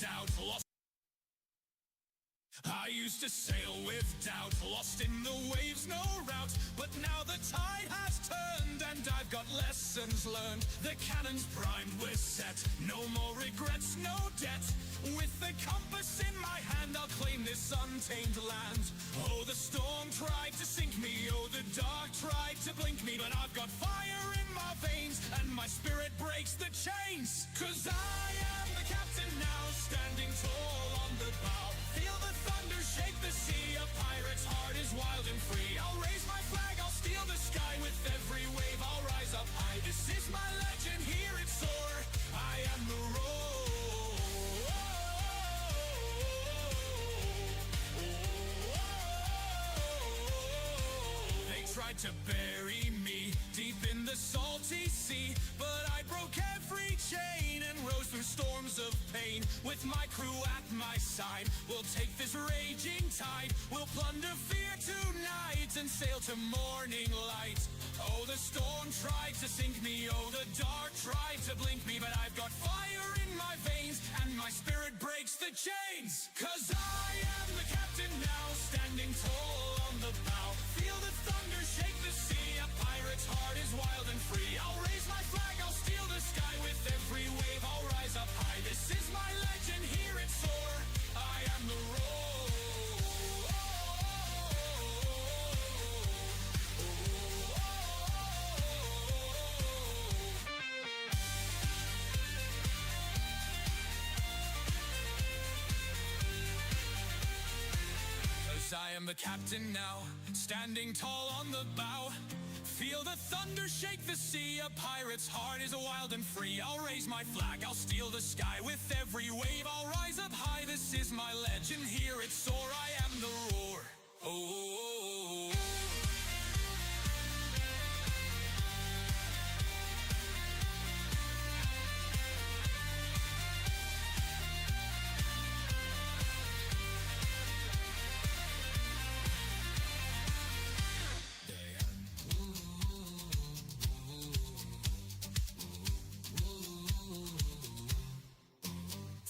doubt, lost. I used to sail with doubt, lost in the waves, no route. But now the tide has turned and I've got lessons learned. The cannon's primed, we're set, no more regrets, no debt. With the compass in my hand, I'll claim this untamed land. Oh, the storm tried to sink me, oh, the dark tried to blink me. But I've got fire in my veins and my spirit breaks the chains. 'Cause I am the captain now, standing tall on the bow. Feel the thunder shake the sea, a pirate's heart is wild and free. I'll raise my flag, I'll steal the sky, with every wave I'll rise up high. This is my legend, hear it soar, I am the roar. They tried to bury me deep in the salty sea, but I broke every chain and rose through storms of pain. With my crew at my side, we'll take this raging tide. We'll plunder fear tonight and sail to morning light. Oh, the storm tried to sink me, oh, the dark tried to blink me. But I've got fire in my veins and my spirit breaks the chains. 'Cause I am the captain now, standing tall on the bow. Feel the thunder shake the sea, a pirate's heart is wild and free. I'll raise my flag, I'll steal the sky, with every wave I'll rise up high. This is my legend, hear it soar, I am the roar. I am the captain now, standing tall on the bow. Feel the thunder shake the sea, a pirate's heart is wild and free. I'll raise my flag, I'll steal the sky, with every wave I'll rise up high. This is my legend, hear it soar, I am the roar. Oh.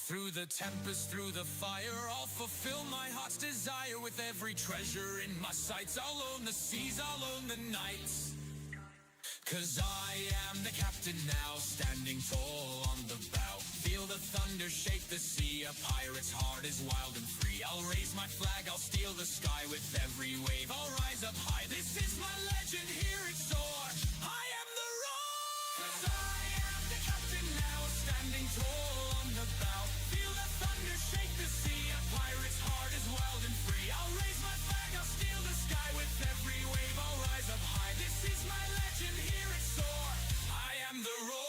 Through the tempest, through the fire, I'll fulfill my heart's desire. With every treasure in my sights, I'll own the seas, I'll own the nights. 'Cause I am the captain now, standing tall on the bow. Feel the thunder shake the sea, a pirate's heart is wild and free. I'll raise my flag, I'll steal the sky, with every wave I'll rise up high. This is my legend, hear it soar, I am the roar. 'Cause I am the captain now, standing tall on the bow. Feel the thunder shake the sea, a pirate's heart is wild and free. I'll raise my flag, I'll steal the sky, with every wave I'll rise up high. This is my legend, hear it soar, I am the roar.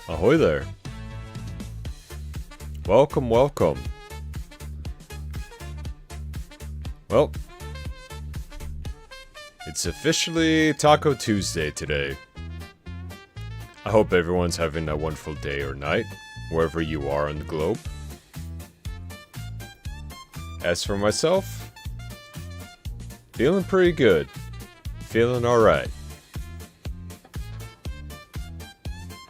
Ahoy there. Welcome, welcome. Well, it's officially Taco Tuesday today. I hope everyone's having a wonderful day or night, wherever you are on the globe. As for myself, feeling pretty good. Feeling alright.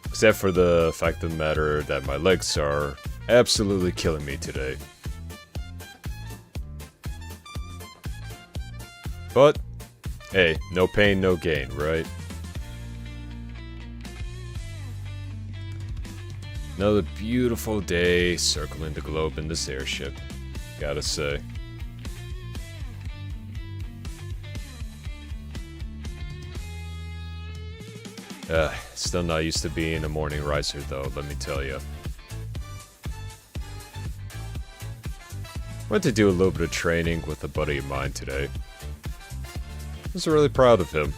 Except for the fact of the matter that my legs are absolutely killing me today. But, hey, no pain, no gain, right? Another beautiful day circling the globe in this airship, gotta say. Still not used to being a morning riser though, let me tell you. Went to do a little bit of training with a buddy of mine today. I was really proud of him.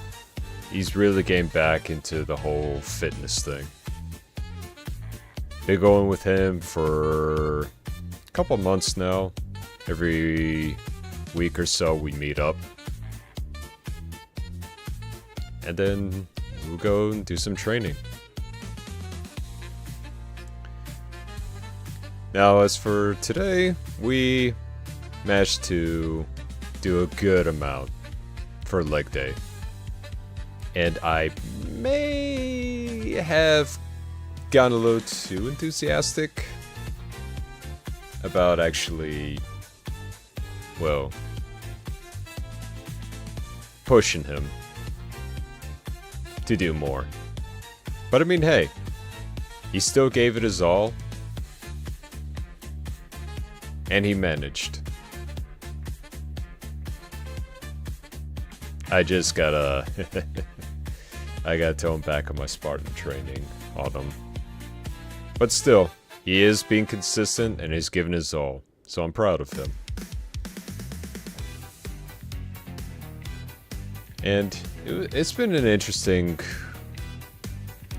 He's really getting back into the whole fitness thing. Been going with him for a couple months now. Every week or so we meet up. And then we'll go and do some training. Now, as for today, we managed to do a good amount for leg day. And I may have gotten a little too enthusiastic about actually, well, pushing him to do more. But I mean, hey, he still gave it his all. And he managed. I just gotta I gotta tone back on my Spartan training on him. But still, he is being consistent and he's given his all. So I'm proud of him. And it's been an interesting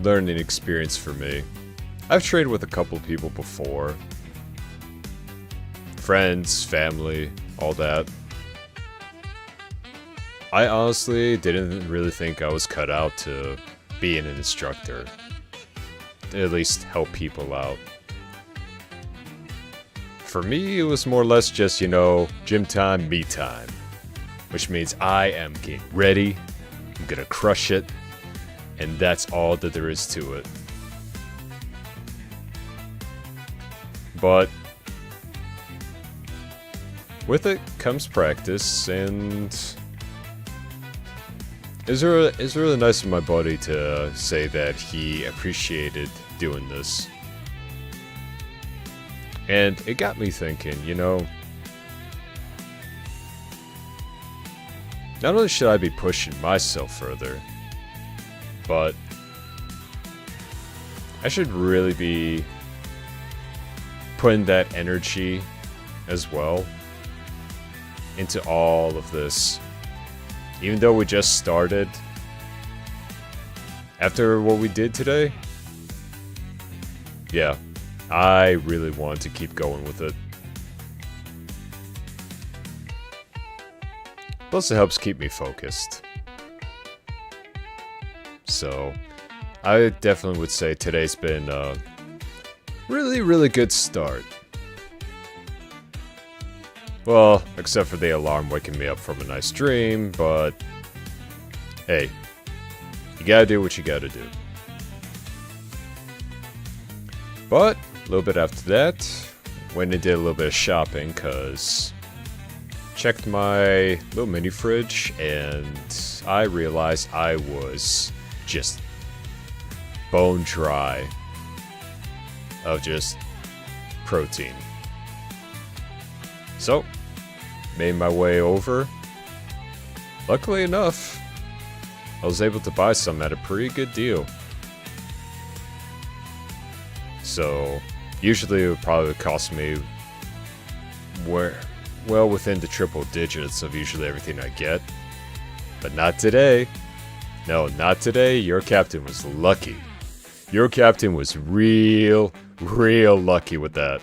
learning experience for me. I've trained with a couple people before. Friends, family, all that. I honestly didn't really think I was cut out to be an instructor. At least help people out. For me, it was more or less just, you know, gym time, me time. Which means I am getting ready, I'm gonna crush it, and that's all that there is to it. But with it comes practice, and it's really nice of my buddy to say that he appreciated doing this. And it got me thinking, you know, not only should I be pushing myself further, but I should really be putting that energy as well into all of this. Even though we just started, after what we did today, yeah, I really want to keep going with it. Plus it helps keep me focused. So, I definitely would say today's been a really, really good start. Well, except for the alarm waking me up from a nice dream, but hey, you gotta do what you gotta do. But, a little bit after that, went and did a little bit of shopping, cause checked my little mini fridge, and I realized I was just bone dry of just protein. So, made my way over. Luckily enough, I was able to buy some at a pretty good deal. So, usually it would probably cost me well within the triple digits of usually everything I get. But not today. No, not today. Your captain was lucky. Your captain was real lucky with that.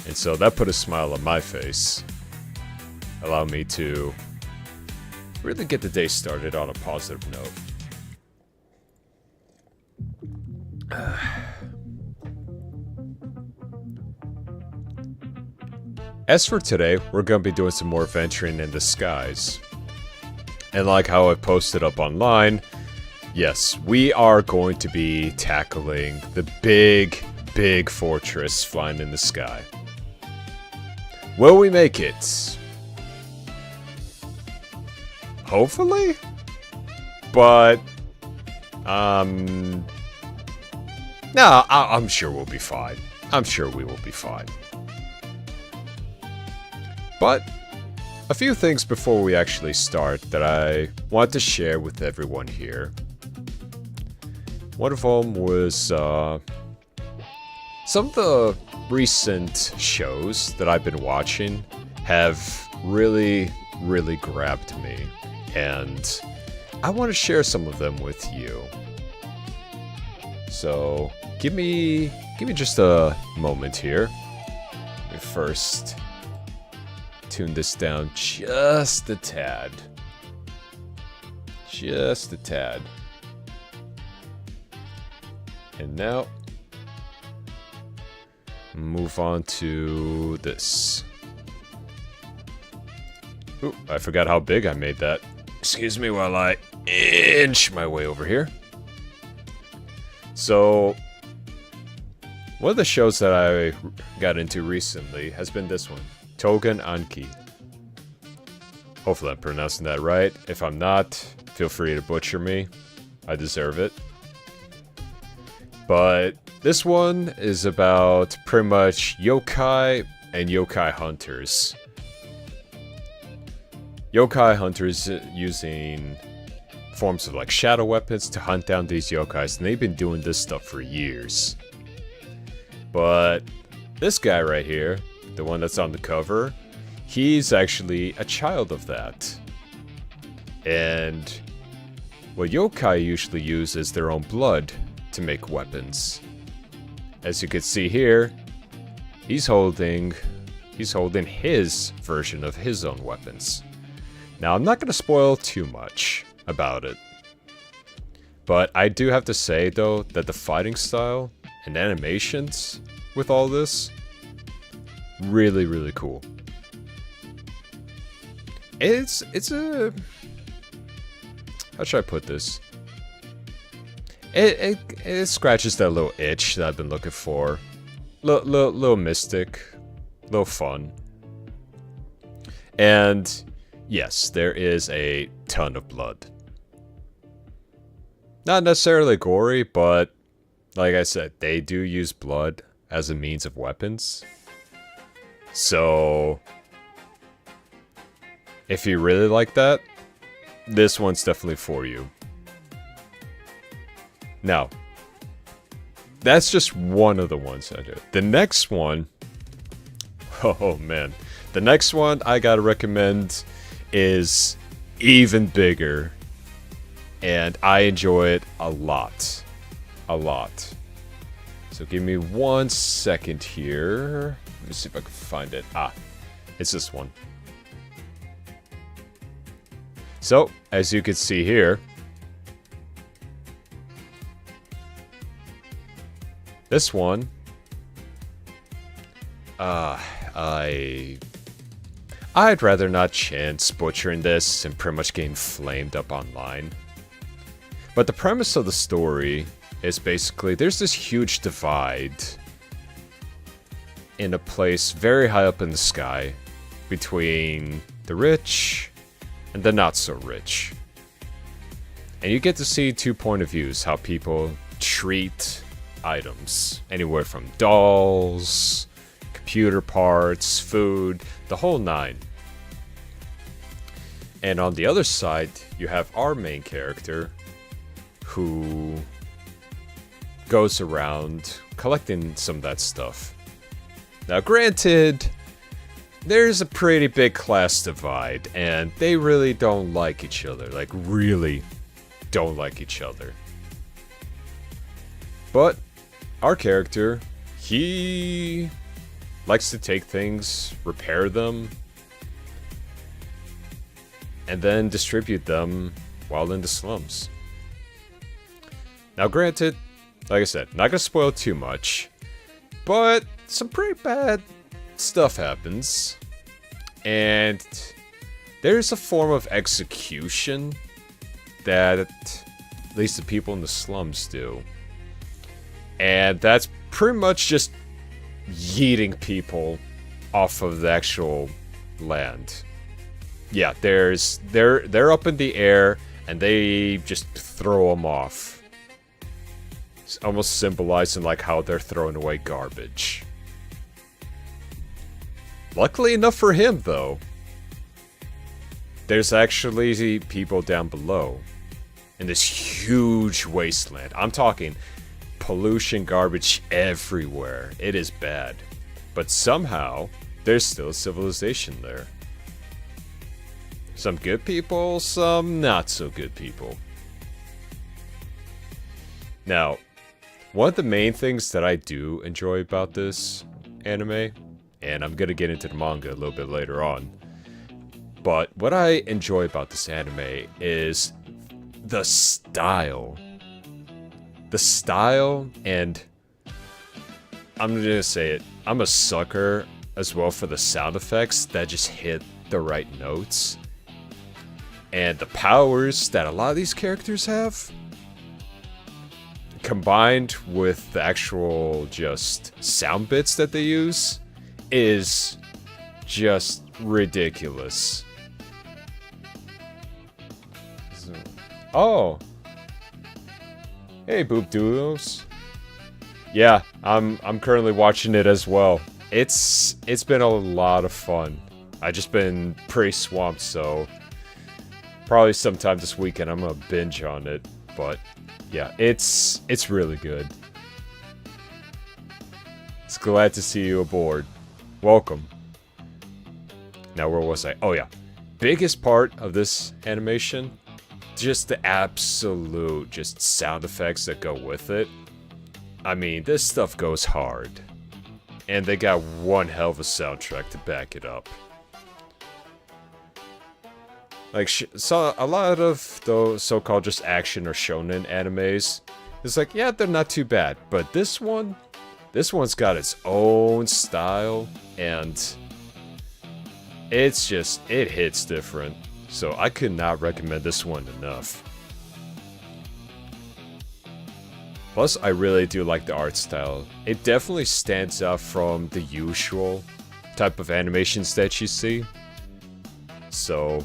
And so that put a smile on my face. Allowed me to really get the day started on a positive note. As for today, we're going to be doing some more venturing in the skies. And like how I posted up online, yes, we are going to be tackling the big fortress flying in the sky. Will we make it? Hopefully? But, no, I'm sure we'll be fine. I'm sure we will be fine. But, a few things before we actually start that I want to share with everyone here. One of them was, some of the recent shows that I've been watching have really grabbed me. And I want to share some of them with you. So, give me just a moment here. Let me first tune this down just a tad. Just a tad. And now, move on to this. Ooh, I forgot how big I made that. Excuse me while I inch my way over here. So, one of the shows that I got into recently has been this one, Togen Anki. Hopefully I'm pronouncing that right. If I'm not, feel free to butcher me. I deserve it. But this one is about pretty much yokai and yokai hunters. Yokai hunters using forms of like shadow weapons to hunt down these yokais, and they've been doing this stuff for years. But this guy right here, the one that's on the cover, he's actually a child of that. And what yokai usually use is their own blood to make weapons. As you can see here, he's holding his version of his own weapons. Now, I'm not going to spoil too much about it. But I do have to say, though, that the fighting style and animations with all this, really cool. It's a... How should I put this? It scratches that little itch that I've been looking for. Little mystic. Little fun. And yes, there is a ton of blood. Not necessarily gory, but like I said, they do use blood as a means of weapons. So, if you really like that, this one's definitely for you. Now, that's just one of the ones I do. The next one, oh man, the next one I gotta recommend is even bigger, and I enjoy it a lot. So give me 1 second here. Let me see if I can find it. Ah, it's this one. So, as you can see here, this one, I'd rather not chance butchering this and pretty much getting flamed up online. But the premise of the story is basically there's this huge divide in a place very high up in the sky between the rich and the not so rich. And you get to see 2 point of views, how people treat items. Anywhere from dolls, computer parts, food, the whole nine. And on the other side, you have our main character, who goes around collecting some of that stuff. Now granted, there's a pretty big class divide, and they really don't like each other. Like, really don't like each other. But our character, he likes to take things, repair them, and then distribute them while in the slums. Now granted, like I said, not gonna spoil too much, but some pretty bad stuff happens. And there's a form of execution that at least the people in the slums do. And that's pretty much just yeeting people off of the actual land. Yeah, they're up in the air and they just throw them off. It's almost symbolizing like how they're throwing away garbage. Luckily enough for him, though, there's actually people down below in this huge wasteland. I'm talking pollution, garbage everywhere. It is bad. But somehow, there's still a civilization there. Some good people, some not so good people. Now, one of the main things that I do enjoy about this anime, and I'm gonna get into the manga a little bit later on, but what I enjoy about this anime is the style. The style, and I'm gonna say it, I'm a sucker as well for the sound effects that just hit the right notes. And the powers that a lot of these characters have, combined with the actual just sound bits that they use, is just ridiculous. Oh. Hey, Boop Doodles. Yeah, I'm currently watching it as well. It's been a lot of fun. I just been pretty swamped, so probably sometime this weekend I'm gonna binge on it. But yeah, it's really good. It's glad to see you aboard. Welcome. Now where was I? Oh yeah. Biggest part of this animation, just the absolute just sound effects that go with it. I mean, this stuff goes hard. And they got one hell of a soundtrack to back it up. Like, so a lot of those so-called just action or shonen animes, it's like, yeah, they're not too bad. But this one's got its own style, and it's just, it hits different. So I could not recommend this one enough. Plus, I really do like the art style. It definitely stands out from the usual type of animations that you see. So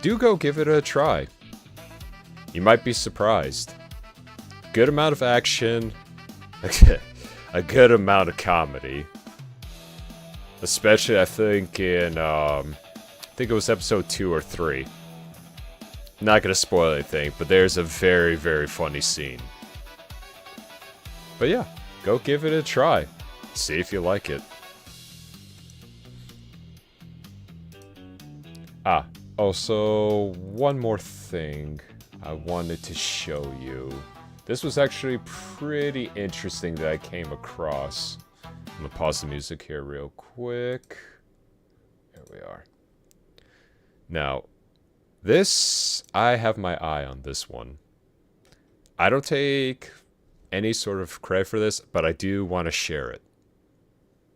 do go give it a try. You might be surprised. Good amount of action, a good amount of comedy. Especially, I think in, I think it was episode 2 or 3. Not gonna spoil anything, but there's a very, very funny scene. But yeah, go give it a try. See if you like it. Ah, also, one more thing I wanted to show you. This was actually pretty interesting that I came across. I'm gonna pause the music here real quick. There we are. Now, this, I have my eye on this one. I don't take any sort of credit for this, but I do want to share it.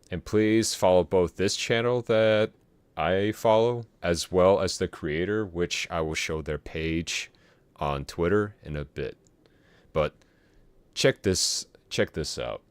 And please follow both this channel that I follow, as well as the creator, which I will show their page on Twitter in a bit. But check this out.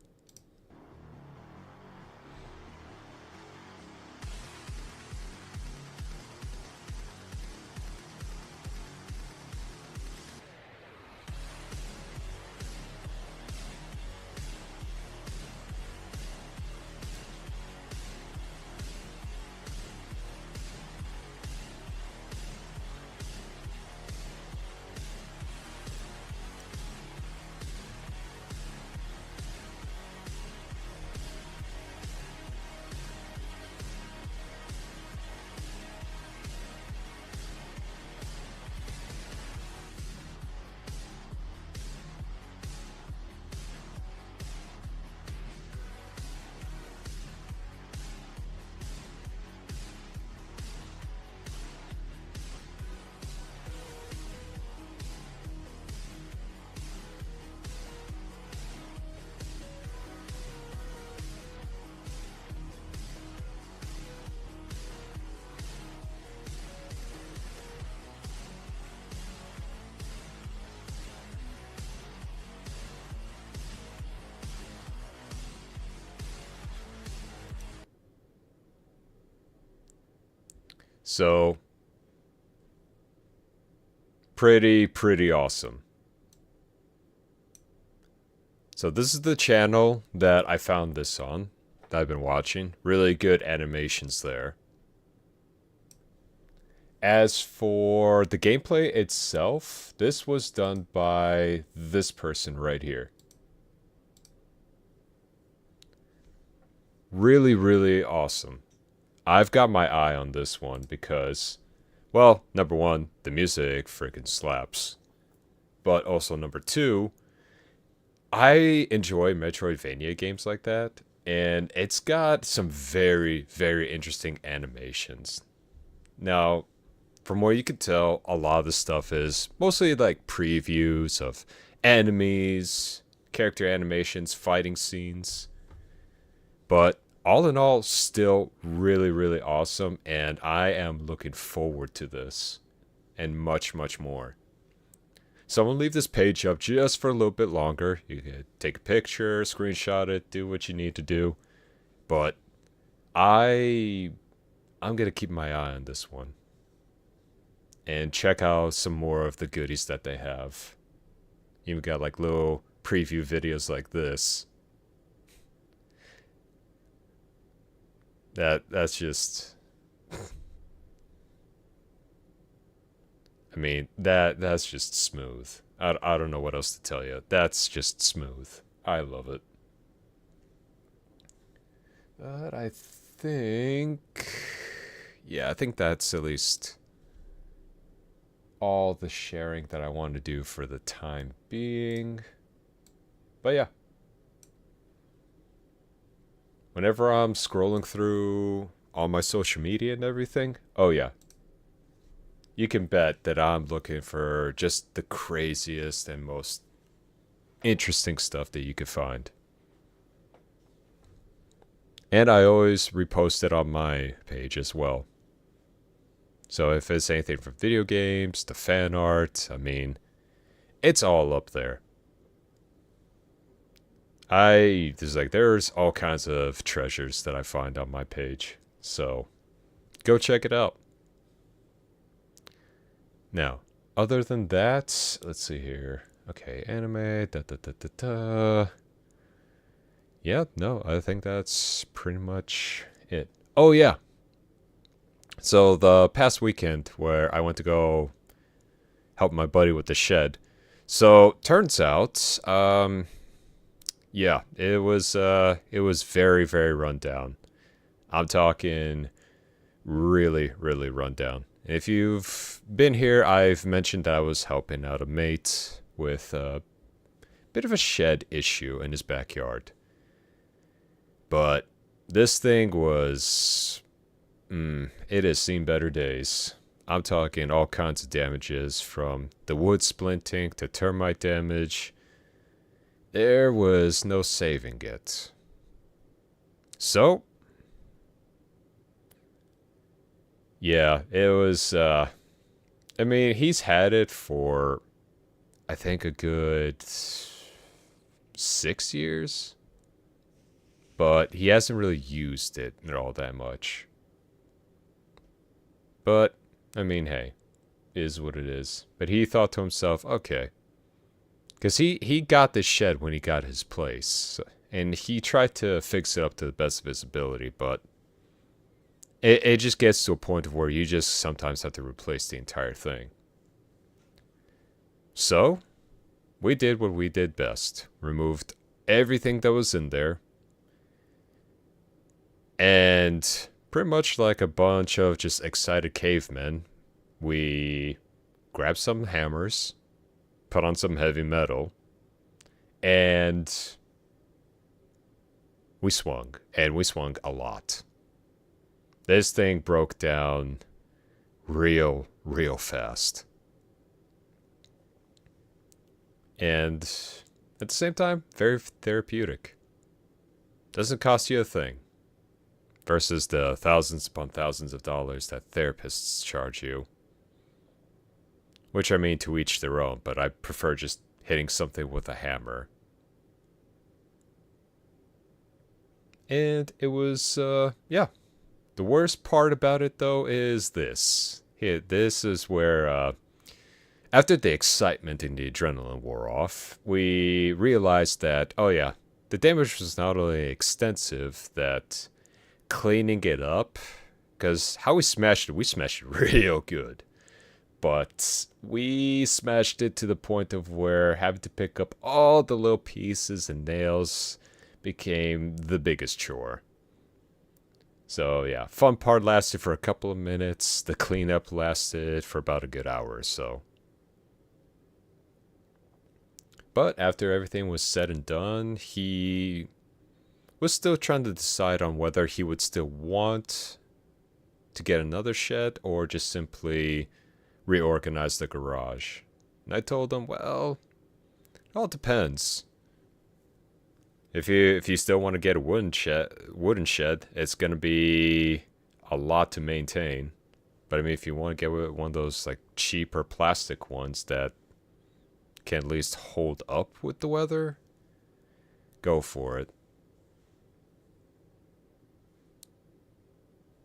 So, pretty awesome. So this is the channel that I found this on, that I've been watching. Really good animations there. As for the gameplay itself, this was done by this person right here. Really awesome. I've got my eye on this one because, well, number one, the music freaking slaps. But also number two, I enjoy Metroidvania games like that, and it's got some very interesting animations. Now, from what you can tell, a lot of the stuff is mostly like previews of enemies, character animations, fighting scenes. But all in all, still really awesome, and I am looking forward to this and much more. So I'm going to leave this page up just for a little bit longer. You can take a picture, screenshot it, do what you need to do. But I'm going to keep my eye on this one. And check out some more of the goodies that they have. Even got like little preview videos like this. That's just... I mean, that's just smooth. I don't know what else to tell you. That's just smooth. I love it. But I think... yeah, I think that's at least all the sharing that I want to do for the time being. But yeah. Whenever I'm scrolling through all my social media and everything, oh yeah, you can bet that I'm looking for just the craziest and most interesting stuff that you could find. And I always repost it on my page as well. So if it's anything from video games to fan art, I mean, it's all up there. There's all kinds of treasures that I find on my page. So go check it out. Now, other than that, let's see here. Okay, anime, Yeah, no, I think that's pretty much it. Oh, yeah. So the past weekend where I went to go help my buddy with the shed. So, turns out, yeah, it was very run down. I'm talking really run down. If you've been here, I've mentioned that I was helping out a mate with a bit of a shed issue in his backyard. But this thing was... it has seen better days. I'm talking all kinds of damages, from the wood splinting to termite damage. There was no saving it. So... yeah, it was, I mean, he's had it for, I think, a good 6 years. But he hasn't really used it all that much. But, I mean, hey, is what it is. But he thought to himself, okay. Because he got this shed when he got his place. And he tried to fix it up to the best of his ability, but... It just gets to a point of where you just sometimes have to replace the entire thing. So, we did what we did best. Removed everything that was in there. And pretty much like a bunch of just excited cavemen, we grabbed some hammers, put on some heavy metal, and we swung. And we swung a lot. This thing broke down real fast. And at the same time, very therapeutic. Doesn't cost you a thing. Versus the thousands upon thousands of dollars that therapists charge you. Which, I mean, to each their own, but I prefer just hitting something with a hammer. And it was, yeah. The worst part about it, though, is this. Here, this is where, after the excitement and the adrenaline wore off, we realized that, oh yeah, the damage was not only extensive, that cleaning it up, because how we smashed it real good. But we smashed it to the point of where having to pick up all the little pieces and nails became the biggest chore. So yeah, fun part lasted for a couple of minutes. The cleanup lasted for about a good hour or so. But after everything was said and done, he was still trying to decide on whether he would still want to get another shed or just simply reorganize the garage. And I told him, well, it all depends. If you still want to get a wooden shed, it's gonna be a lot to maintain. But I mean, if you want to get one of those like cheaper plastic ones that can at least hold up with the weather, go for it.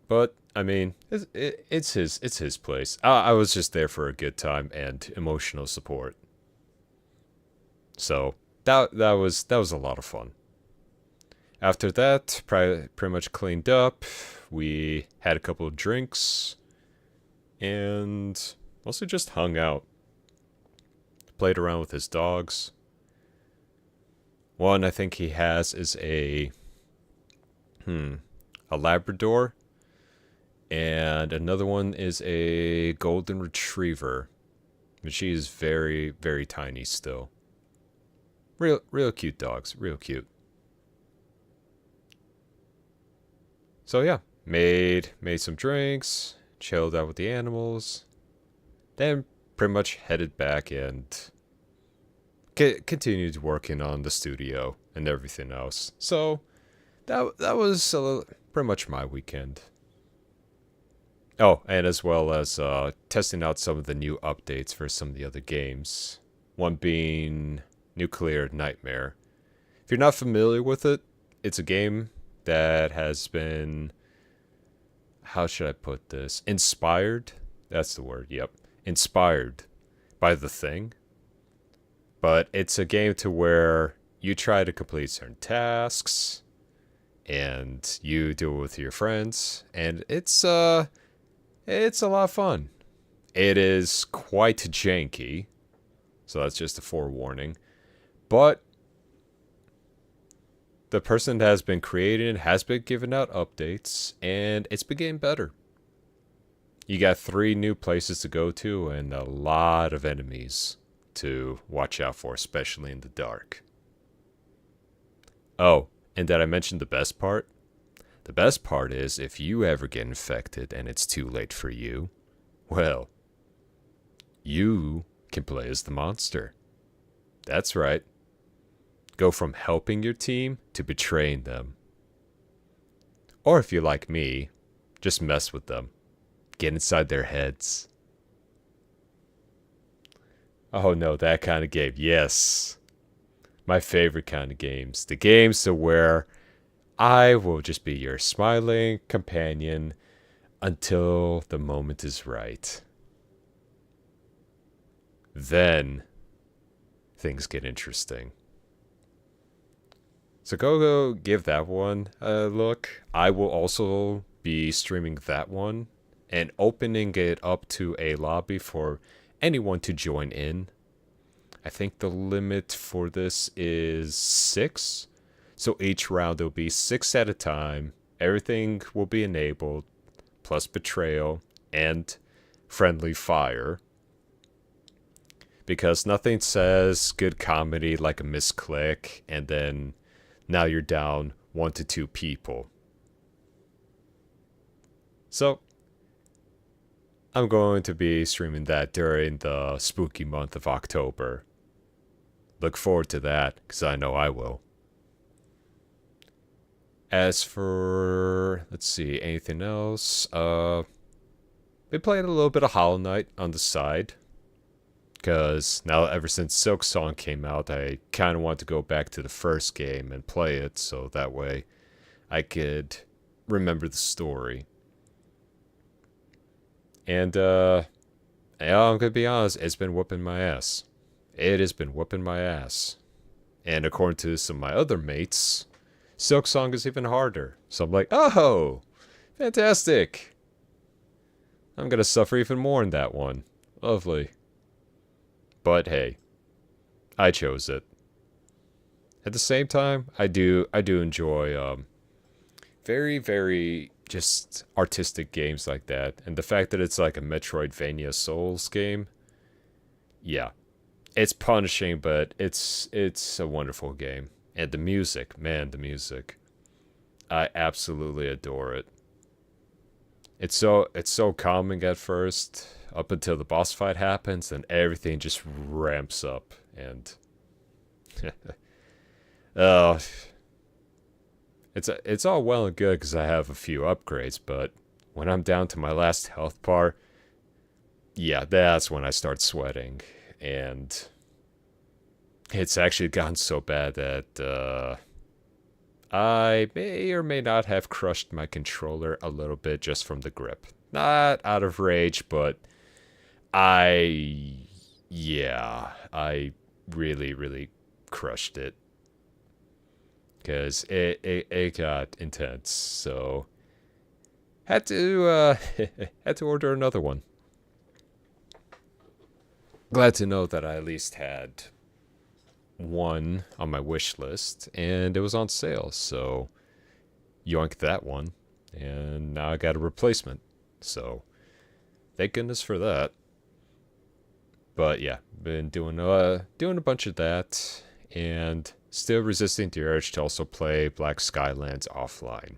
But I mean, it's his place. I was just there for a good time and emotional support. So that was a lot of fun. After that, pretty much cleaned up. We had a couple of drinks, and mostly just hung out. Played around with his dogs. One I think he has is a Labrador, and another one is a golden retriever. But she is very, very tiny still. Real cute dogs, real cute. So yeah, made some drinks, chilled out with the animals, then pretty much headed back and continued working on the studio and everything else. So that was pretty much my weekend. Oh, and as well as testing out some of the new updates for some of the other games. One being Nuclear Nightmare. If you're not familiar with it, it's a game that has been, how should I put this? Inspired? That's the word, yep. Inspired by The Thing. But it's a game to where you try to complete certain tasks, and you do it with your friends, and it's a lot of fun. It is quite janky, so that's just a forewarning. But the person that has been creating has been giving out updates, and it's been getting better. You got 3 new places to go to and a lot of enemies to watch out for, especially in the dark. Oh, and did I mention the best part? The best part is if you ever get infected and it's too late for you, well, you can play as the monster. That's right. Go from helping your team to betraying them. Or if you're like me, just mess with them. Get inside their heads. Oh no, that kind of game. Yes. My favorite kind of games. The games to where I will just be your smiling companion until the moment is right. Then things get interesting. So go give that one a look. I will also be streaming that one and opening it up to a lobby for anyone to join in. I think the limit for this is 6. So each round will be 6 at a time. Everything will be enabled, plus betrayal and friendly fire. Because nothing says good comedy like a misclick and then now you're down 1 to 2 people. So I'm going to be streaming that during the spooky month of October. Look forward to that, because I know I will. As for, let's see, anything else? We played a little bit of Hollow Knight on the side. Because now, ever since Silk Song came out, I kind of want to go back to the first game and play it, so that way I could remember the story. And, yeah, I'm gonna be honest, it's been whooping my ass. It has been whooping my ass. And according to some of my other mates, Silk Song is even harder. So I'm like, oh, fantastic. I'm gonna suffer even more in that one. Lovely. But hey, I chose it. At the same time, I do enjoy very, very just artistic games like that. And the fact that it's like a Metroidvania Souls game, yeah. It's punishing, but it's a wonderful game. And the music, man, the music. I absolutely adore it. It's so calming at first, up until the boss fight happens, and everything just ramps up. And it's all well and good because I have a few upgrades, but when I'm down to my last health bar, yeah, that's when I start sweating. And it's actually gotten so bad that I may or may not have crushed my controller a little bit just from the grip. Not out of rage, but I really, really crushed it. Because it got intense, so had to had to order another one. Glad to know that I at least had one on my wish list, and it was on sale, so yoink that one, and now I got a replacement, so thank goodness for that. But yeah, been doing a bunch of that, and still resisting the urge to also play Black Skylands offline.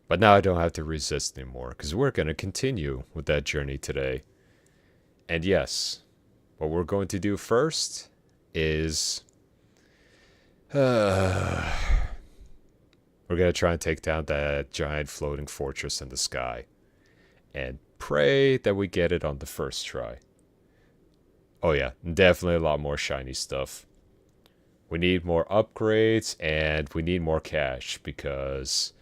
But now I don't have to resist anymore, because we're going to continue with that journey today. And yes, what we're going to do first is we're going to try and take down that giant floating fortress in the sky and pray that we get it on the first try. Oh yeah, definitely a lot more shiny stuff. We need more upgrades and we need more cash because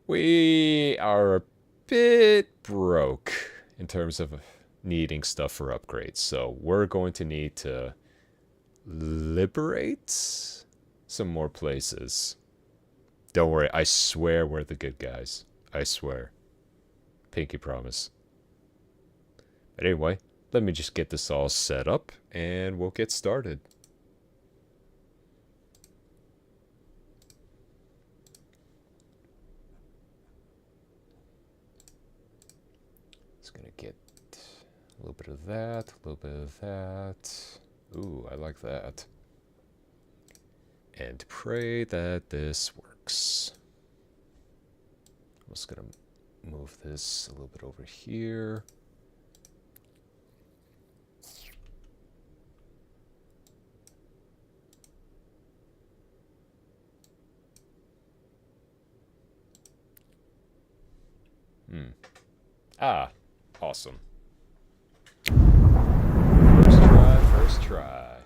we are a bit broke in terms of needing stuff for upgrades. So we're going to need to liberate some more places. Don't worry, I swear we're the good guys. I swear. Pinky promise. But anyway, let me just get this all set up and we'll get started. Just gonna get a little bit of that, a little bit of that. Ooh, I like that. And pray that this works. I'm just gonna move this a little bit over here. Ah, awesome. First try.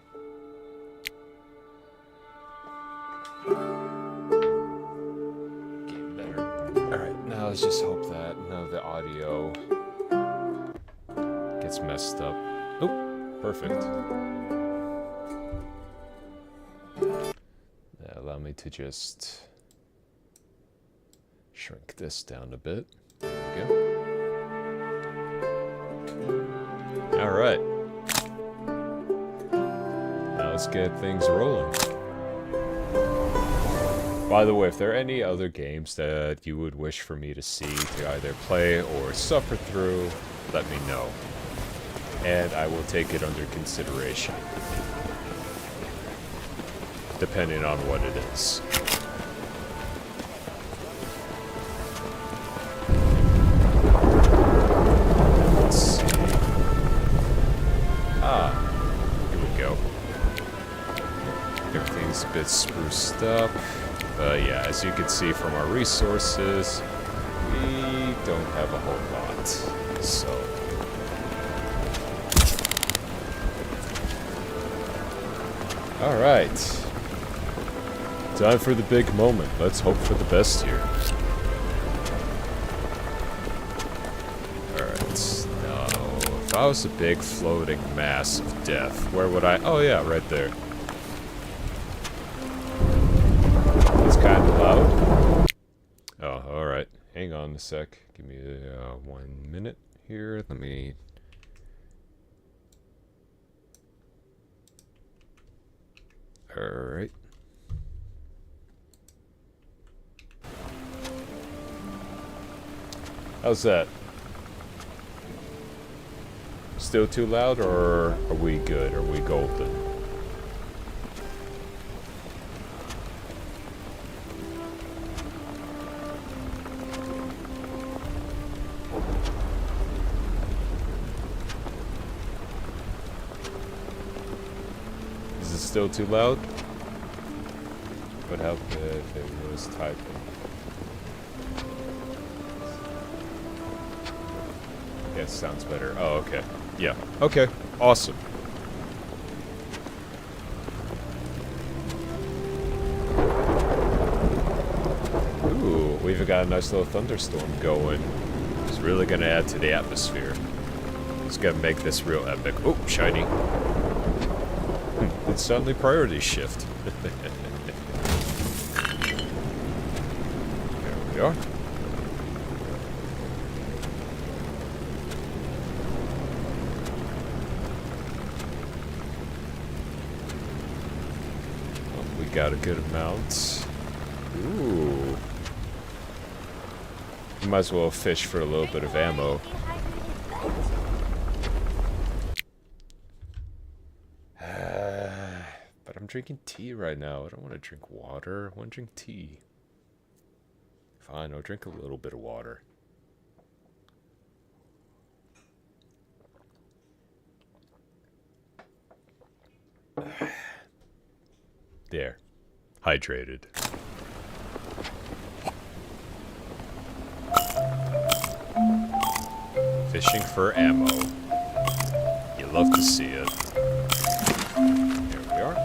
Getting better. Alright, now let's just hope that none of the audio gets messed up. Oh, perfect. Allow me to just shrink this down a bit. There we go. Alright. Now let's get things rolling. By the way, if there are any other games that you would wish for me to see to either play or suffer through, let me know. And I will take it under consideration. Depending on what it is. Everything's a bit spruced up. But yeah, as you can see from our resources, we don't have a whole lot. So alright. Time for the big moment. Let's hope for the best here. I was a big floating mass of death, where would I... Oh yeah, right there. It's kind of loud. Oh, alright. Hang on a sec. Give me 1 minute here. Let me... Alright. How's that? Still too loud, or are we good? Are we golden? Is it still too loud? Would help if it was typing. Yes, sounds better. Oh, okay. Yeah. Okay. Awesome. Ooh, we've got a nice little thunderstorm going. It's really gonna add to the atmosphere. It's gonna make this real epic. Oh, shiny. It's suddenly priority shift. There we are. Got a good amount. Ooh. Might as well fish for a little bit of ammo. But I'm drinking tea right now. I don't want to drink water. I want to drink tea. Fine, I'll drink a little bit of water. There. Hydrated. Fishing for ammo. You love to see it. Here we are.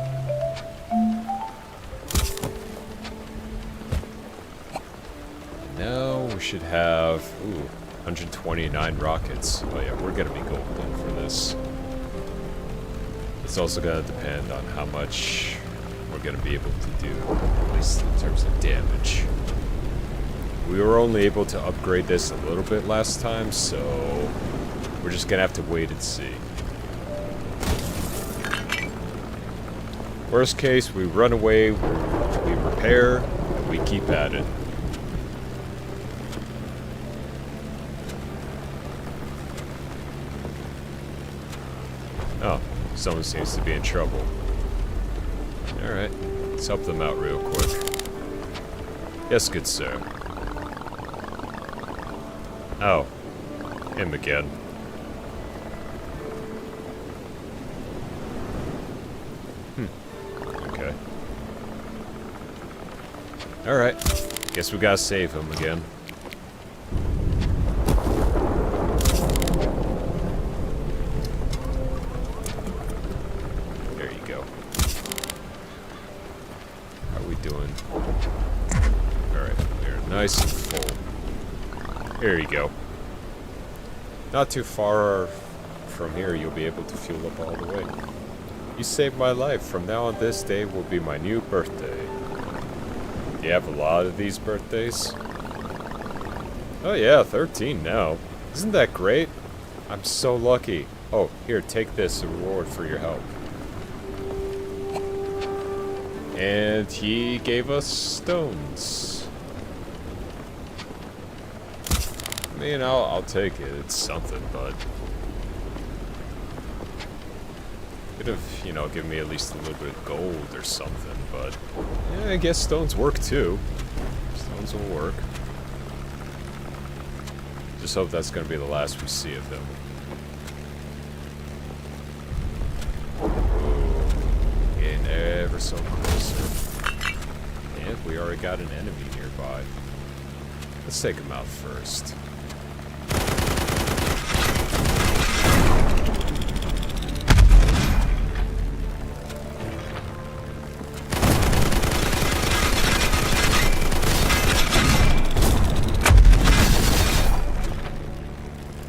Now we should have 129 rockets. Oh yeah, we're gonna be golden for this. It's also gonna depend on how much we're gonna be able to do, at least in terms of damage. We were only able to upgrade this a little bit last time, so we're just gonna have to wait and see. Worst case, we run away, we repair, and we keep at it. Oh, someone seems to be in trouble. Alright, let's help them out real quick. Yes, good sir. Oh, him again. Okay. Alright, guess we gotta save him again. Nice and full. There you go. Not too far from here, you'll be able to fuel up all the way. You saved my life. From now on, this day will be my new birthday. Do you have a lot of these birthdays? Oh yeah, 13 now. Isn't that great? I'm so lucky. Oh, here, take this, a reward for your help. And he gave us stones. I mean, I'll take it. It's something, but could have, you know, given me at least a little bit of gold or something. But yeah, I guess stones work too. Stones will work. Just hope that's gonna be the last we see of him. Ooh, getting ever so closer. And we already got an enemy nearby. Let's take him out first.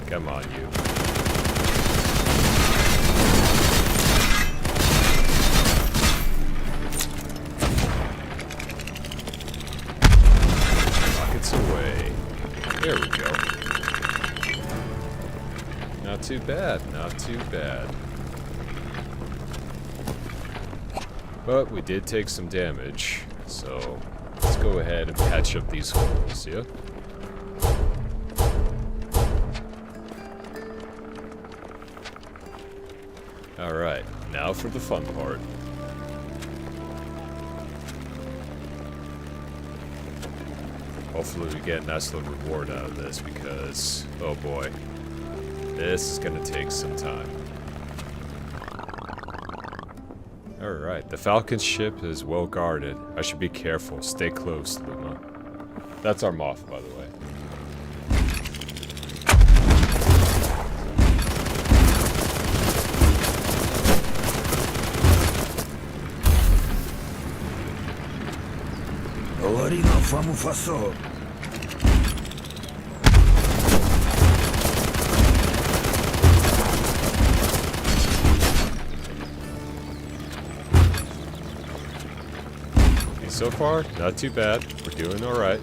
Come on, you. Not too bad, not too bad. But we did take some damage, so let's go ahead and patch up these holes, yeah? Alright, now for the fun part. Hopefully we get a nice little reward out of this because, oh boy, this is gonna take some time. Alright, the Falcon ship is well guarded. I should be careful. Stay close, Luma. That's our moth, by the way. So far, not too bad. We're doing alright.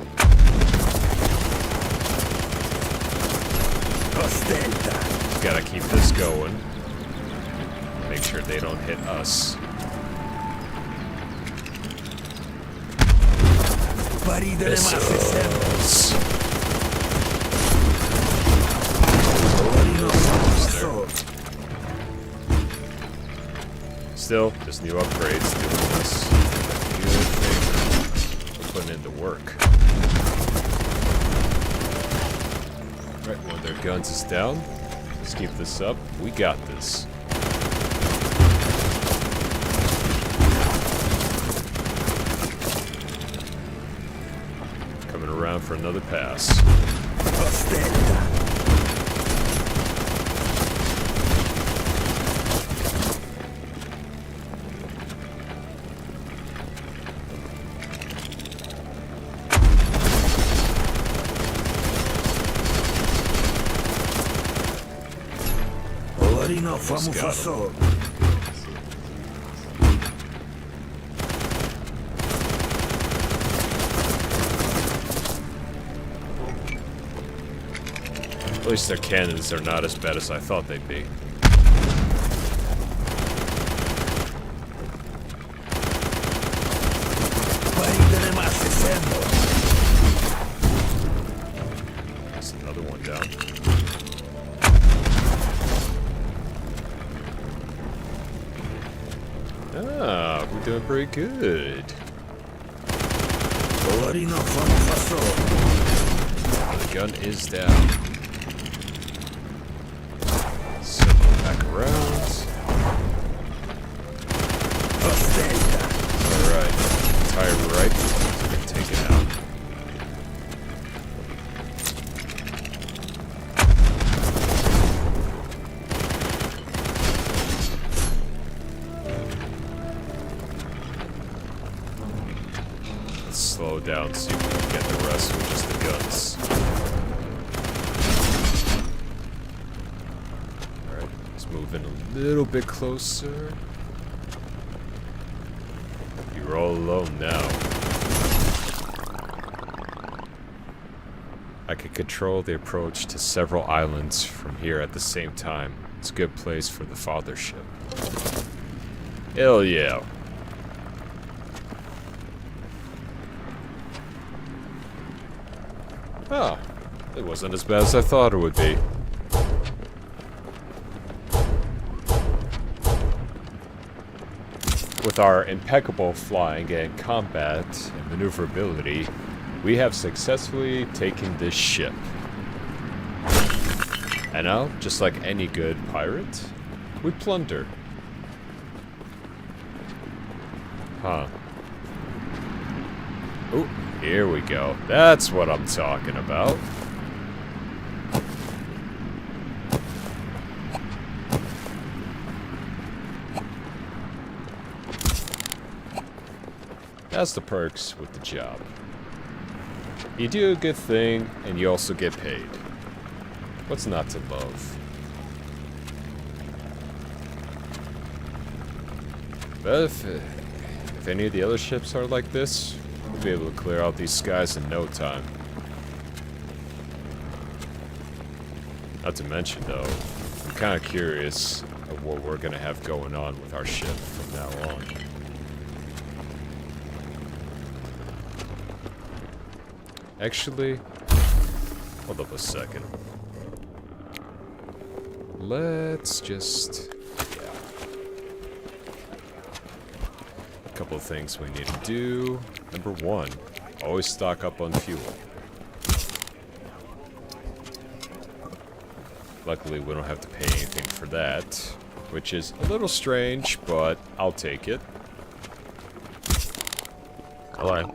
Gotta keep this going. Make sure they don't hit us. Missiles. Still, just new upgrades doing this. Putting in the work. Right, one of their guns is down. Let's keep this up. We got this. Coming around for another pass. At least their cannons are not as bad as I thought they'd be. That's another one down. Ah, we're doing pretty good. The gun is down. Circle back around. Alright, entire right. Take it out. Slow down, see if we can get the rest with just the guns. Alright, let's move in a little bit closer. You're all alone now. I can control the approach to several islands from here at the same time. It's a good place for the father ship. Hell yeah. Ah, it wasn't as bad as I thought it would be. With our impeccable flying and combat and maneuverability, we have successfully taken this ship. And now, just like any good pirate, we plunder. Huh. Oh, here we go. That's what I'm talking about. That's the perks with the job. You do a good thing, and you also get paid. What's not to love? But if any of the other ships are like this, we'll be able to clear out these skies in no time. Not to mention, though, I'm kind of curious of what we're going to have going on with our ship from now on. Actually, hold up a second. Let's just... yeah. A couple of things we need to do. Number one, always stock up on fuel. Luckily, we don't have to pay anything for that, which is a little strange, but I'll take it. Hello.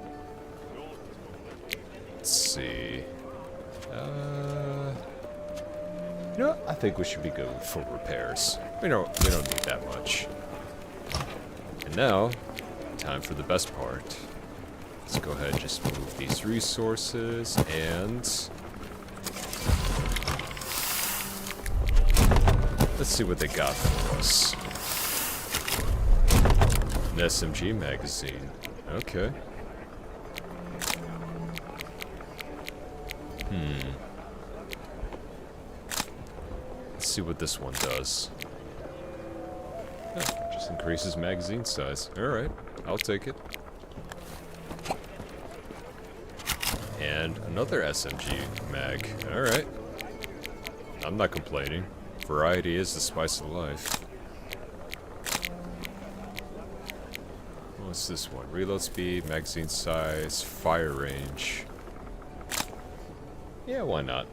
Let's see. You know what? I think we should be good for repairs. We don't need that much. And now, time for the best part. Let's go ahead and just move these resources and... let's see what they got for us. An SMG magazine. Okay. Let's see what this one does. Oh, just increases magazine size. Alright, I'll take it. And another SMG mag. Alright. I'm not complaining. Variety is the spice of life. What's this one? Reload speed, magazine size, fire range. Yeah, why not?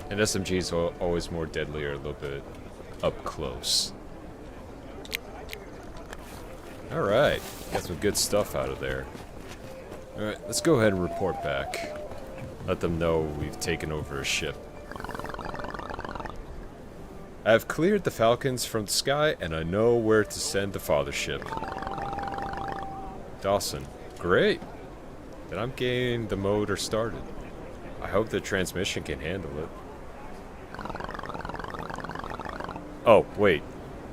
And SMGs are always more deadly or a little bit up close. Alright, got some good stuff out of there. Alright, let's go ahead and report back. Let them know we've taken over a ship. I have cleared the Falcons from the sky, and I know where to send the father ship. Dawson. Great! Then I'm getting the motor started. I hope the transmission can handle it. Oh, wait.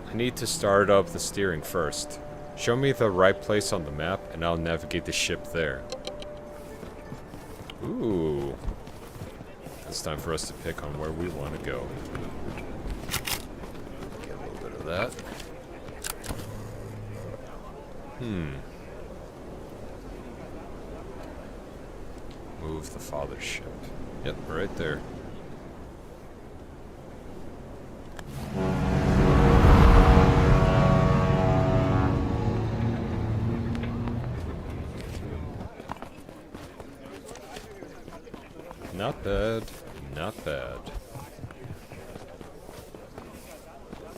I need to start up the steering first. Show me the right place on the map, and I'll navigate the ship there. Ooh. It's time for us to pick on where we want to go. Get a little bit of that. Move the father ship. Yep, right there. Not bad, not bad.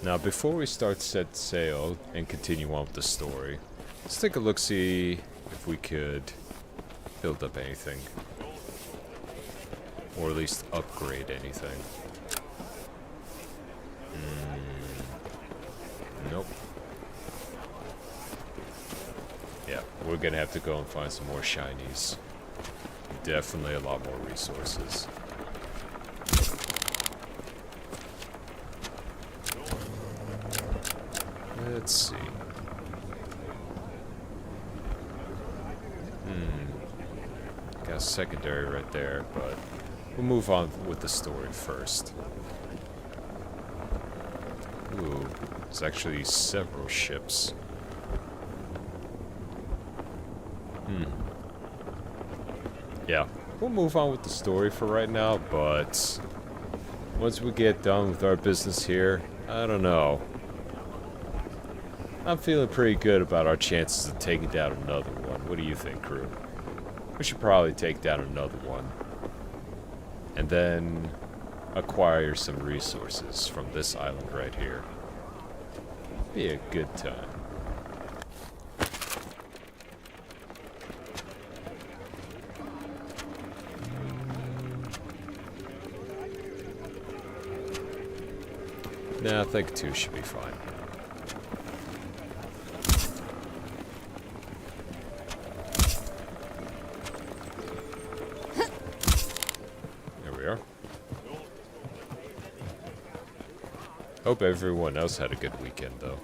Now, before we start set sail and continue on with the story, let's take a look, see if we could build up anything. Or at least upgrade anything. Nope. Yeah, we're gonna have to go and find some more shinies. Definitely a lot more resources. Let's see. Got a secondary right there, but we'll move on with the story first. Ooh, there's actually several ships. Yeah, we'll move on with the story for right now, but once we get done with our business here, I don't know. I'm feeling pretty good about our chances of taking down another one. What do you think, crew? We should probably take down another one. And then acquire some resources from this island right here. Be a good time. Nah, I think 2 should be fine. There we are. Hope everyone else had a good weekend, though.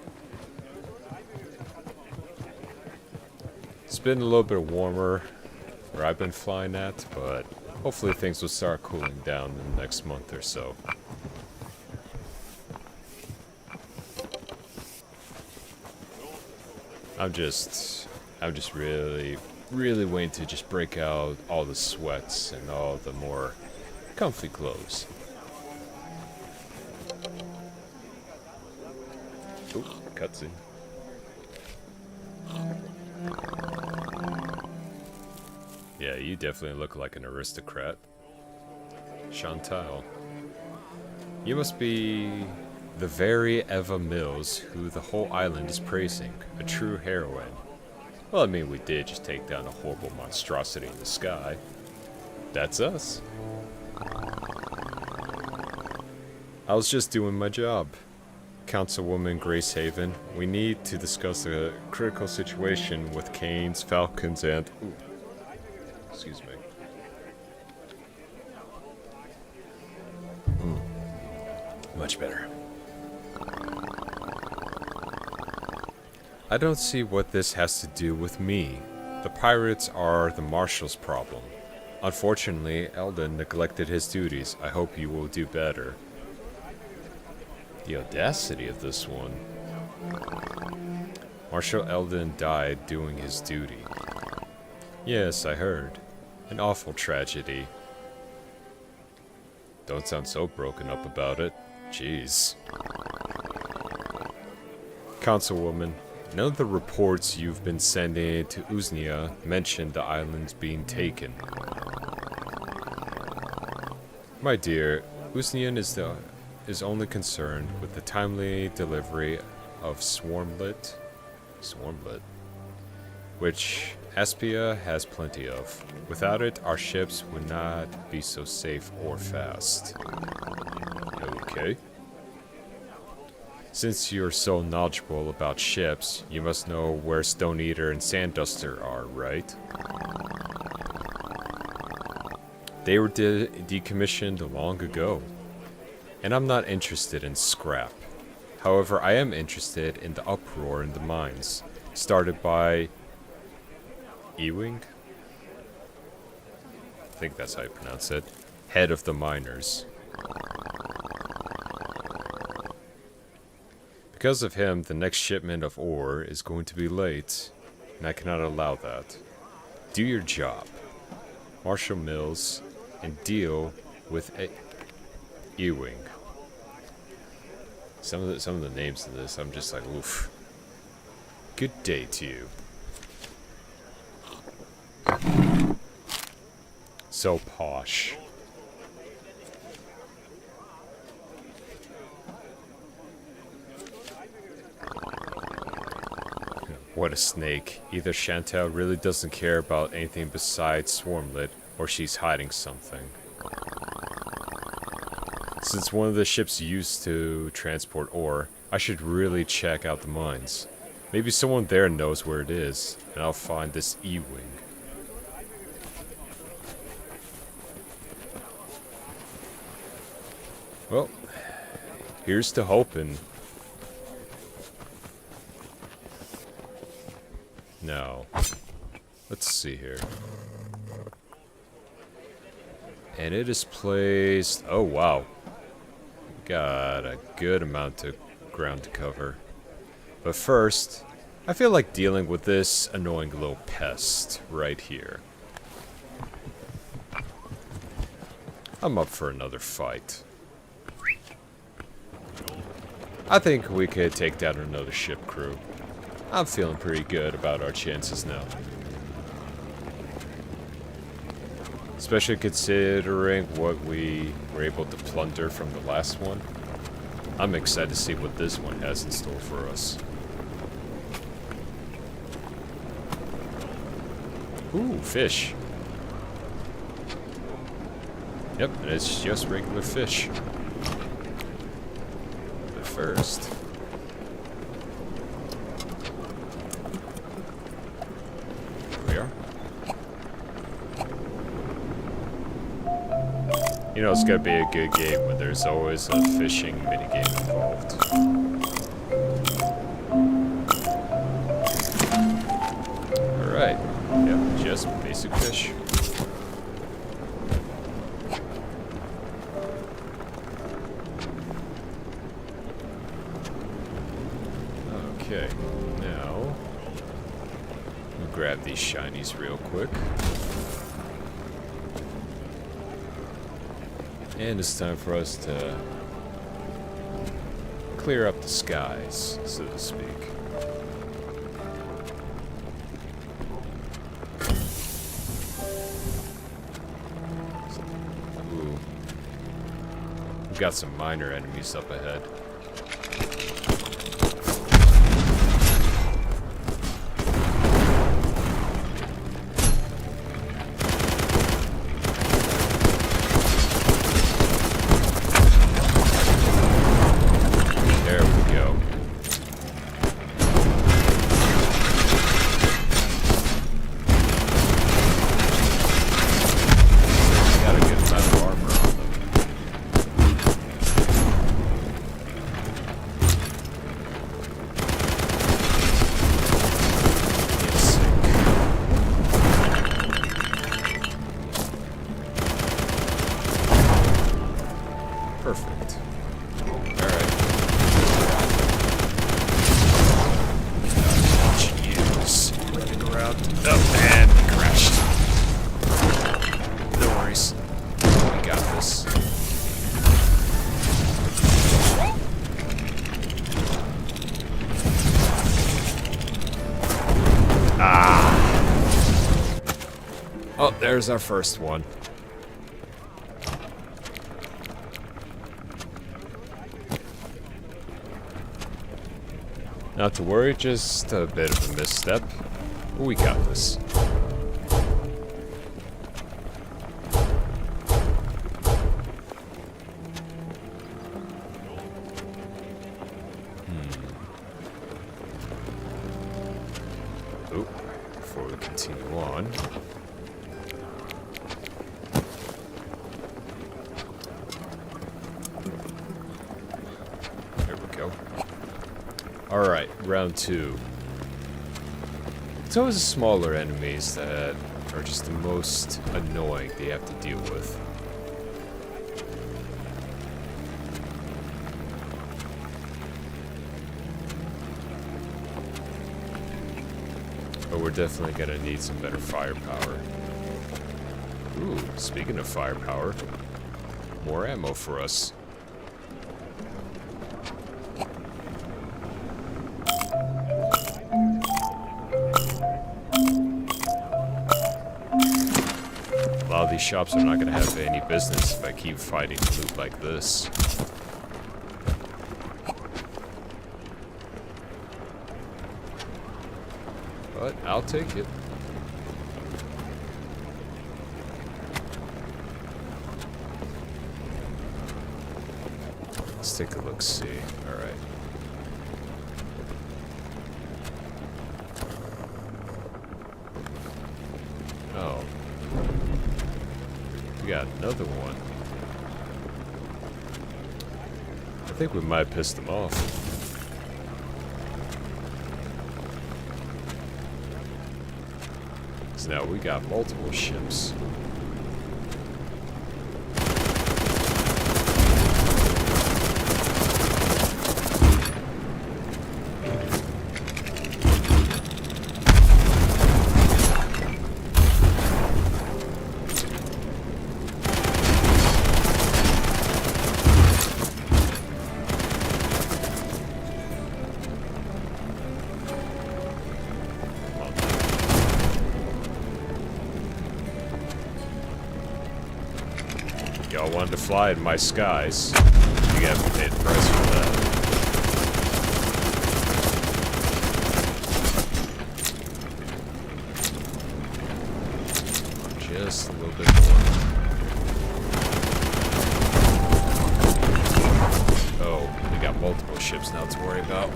It's been a little bit warmer where I've been flying at, but hopefully things will start cooling down in the next month or so. I'm just really, really waiting to just break out all the sweats and all the more comfy clothes. Ooh, cutscene. Yeah, you definitely look like an aristocrat. Chantal. You must be the very Eva Mills who the whole island is praising. A true heroine. Well, I mean, we did just take down a horrible monstrosity in the sky. That's us. I was just doing my job. Councilwoman Grace Haven, we need to discuss a critical situation with Canes, Falcons, and... Ooh. Excuse me. Much better. I don't see what this has to do with me. The pirates are the Marshal's problem. Unfortunately, Eldon neglected his duties. I hope you will do better. The audacity of this one. Marshal Eldon died doing his duty. Yes, I heard. An awful tragedy. Don't sound so broken up about it. Jeez. Councilwoman, none of the reports you've been sending to Uznia mention the islands being taken. My dear, Uznian is only concerned with the timely delivery of Swarmlet, which Aspia has plenty of. Without it, our ships would not be so safe or fast. Okay. Since you're so knowledgeable about ships, you must know where Stone Eater and Sandduster are, right? They were decommissioned long ago. And I'm not interested in scrap. However, I am interested in the uproar in the mines, started by Ewing? I think that's how you pronounce it. Head of the miners. Because of him, the next shipment of ore is going to be late, and I cannot allow that. Do your job, Marshal Mills, and deal with Ewing. Some of the names of this, I'm just like, oof. Good day to you. So posh. What a snake. Either Chantal really doesn't care about anything besides Swarmlet, or she's hiding something. Since one of the ships used to transport ore, I should really check out the mines. Maybe someone there knows where it is, and I'll find this E-Wing. Well, here's to hoping. Now, let's see here. And it is placed... Oh, wow. Got a good amount of ground to cover. But first, I feel like dealing with this annoying little pest right here. I'm up for another fight. I think we could take down another ship crew. I'm feeling pretty good about our chances now. Especially considering what we were able to plunder from the last one. I'm excited to see what this one has in store for us. Ooh, fish. Yep, and it's just regular fish. But first... You know, it's gonna be a good game when there's always a fishing minigame involved. Alright. Yep, just basic fish. Okay, now... grab these shinies real quick. And it's time for us to clear up the skies, so to speak. Ooh. We've got some minor enemies up ahead. Perfect. Alright. Jeez. Running around. Oh, and crashed. No worries. We got this. Ah! Oh, there's our first one. Not to worry, just a bit of a misstep. We got this. Oop, before we continue on. There we go. Alright, round 2. It's always the smaller enemies that are just the most annoying they have to deal with. But we're definitely gonna need some better firepower. Ooh, speaking of firepower, more ammo for us. A lot of these shops are not going to have any business if I keep fighting loot like this. But I'll take it. Let's take a look-see. Alright. Oh. We got another one. I think we might piss them off. So now we got multiple ships. Y'all wanted to fly in my skies. You gotta pay the price for that. Just a little bit more. Oh, we got multiple ships now to worry about.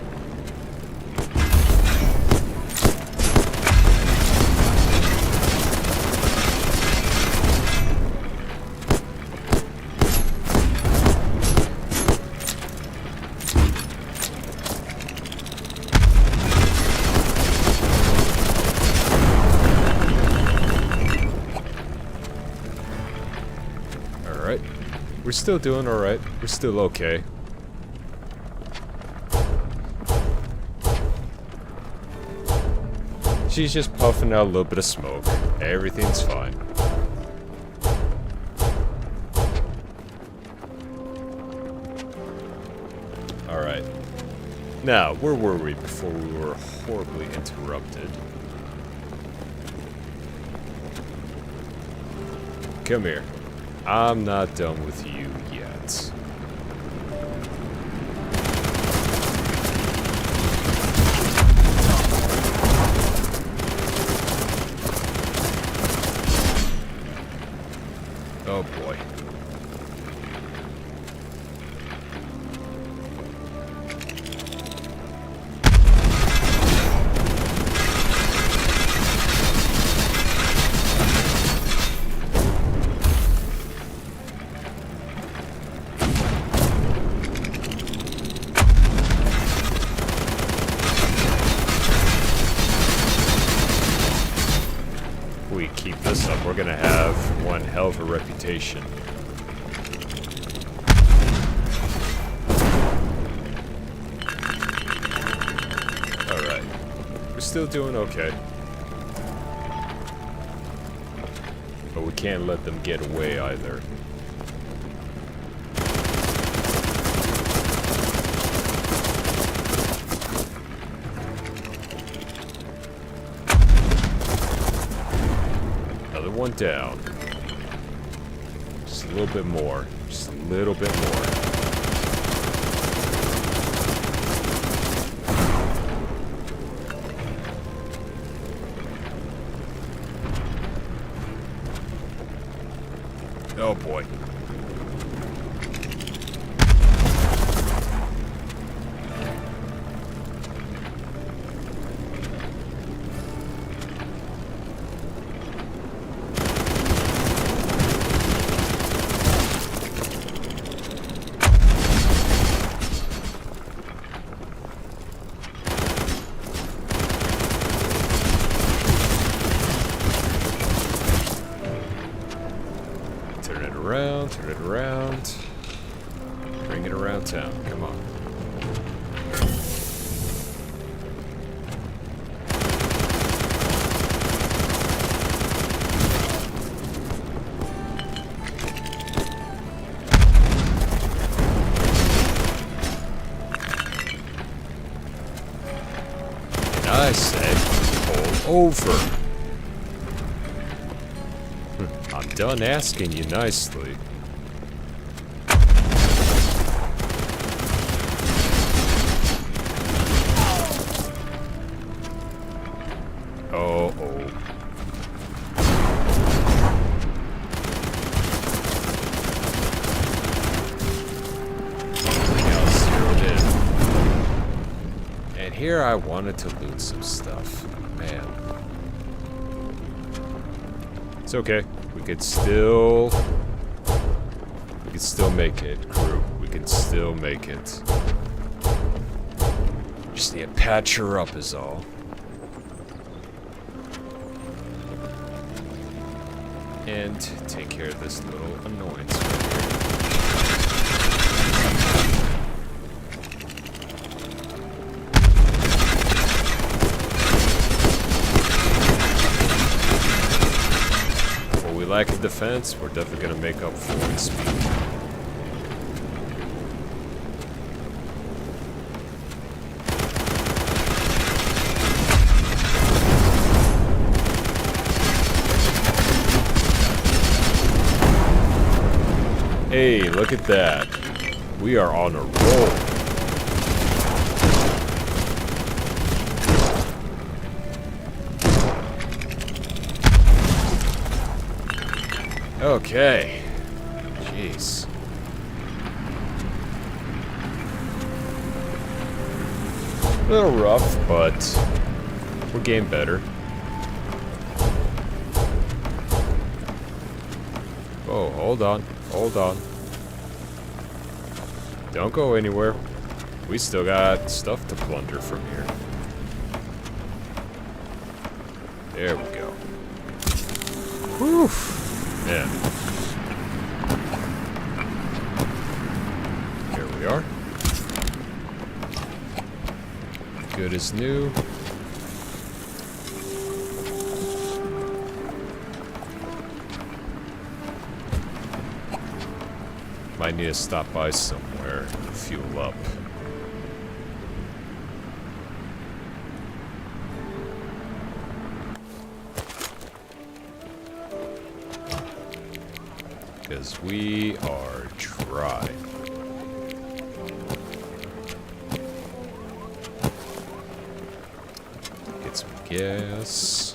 We're still doing alright. We're still okay. She's just puffing out a little bit of smoke. Everything's fine. Alright. Now, where were we before we were horribly interrupted? Come here. I'm not done with you yet. Oh boy. We keep this up, we're gonna have one hell of a reputation. Alright. We're still doing okay. But we can't let them get away either. One down. Just a little bit more. Just a little bit more. Oh boy. Turn it around. Bring it around town. Come on. And I said, pull over. I'm done asking you nicely. Uh-oh. Now zeroed in. And here I wanted to loot some stuff. Man. It's okay. We could still make it, crew. We can still make it. Just need to patch her up is all. And take care of this little annoyance right here. What we lack in defense, we're definitely gonna make up for in speed. Hey, look at that. We are on a roll. Okay. Jeez. A little rough, but we're getting better. Oh, hold on. Hold on. Don't go anywhere. We still got stuff to plunder from here. There we go. Whew. Man. Here we are. Good as new. Might need to stop by somewhere to fuel up. Because we are dry. Get some gas.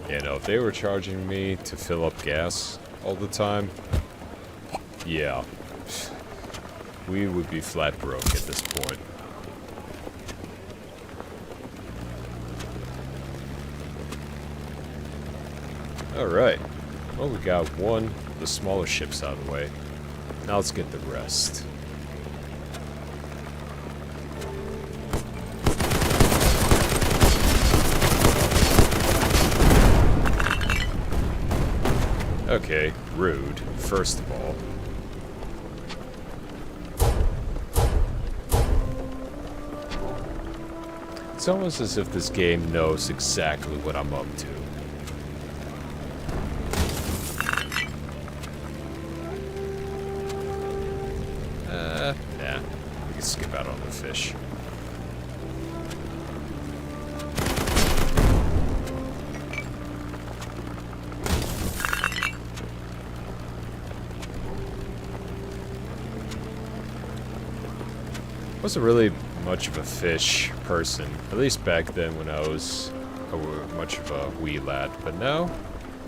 You know, if they were charging me to fill up gas all the time, yeah, we would be flat broke at this point. Alright, well, we got one of the smaller ships out of the way. Now let's get the rest. Okay, rude, first of all. It's almost as if this game knows exactly what I'm up to. Nah, we can skip out on the fish. Wasn't really much of a fish person, at least back then when I was much of a wee lad, but now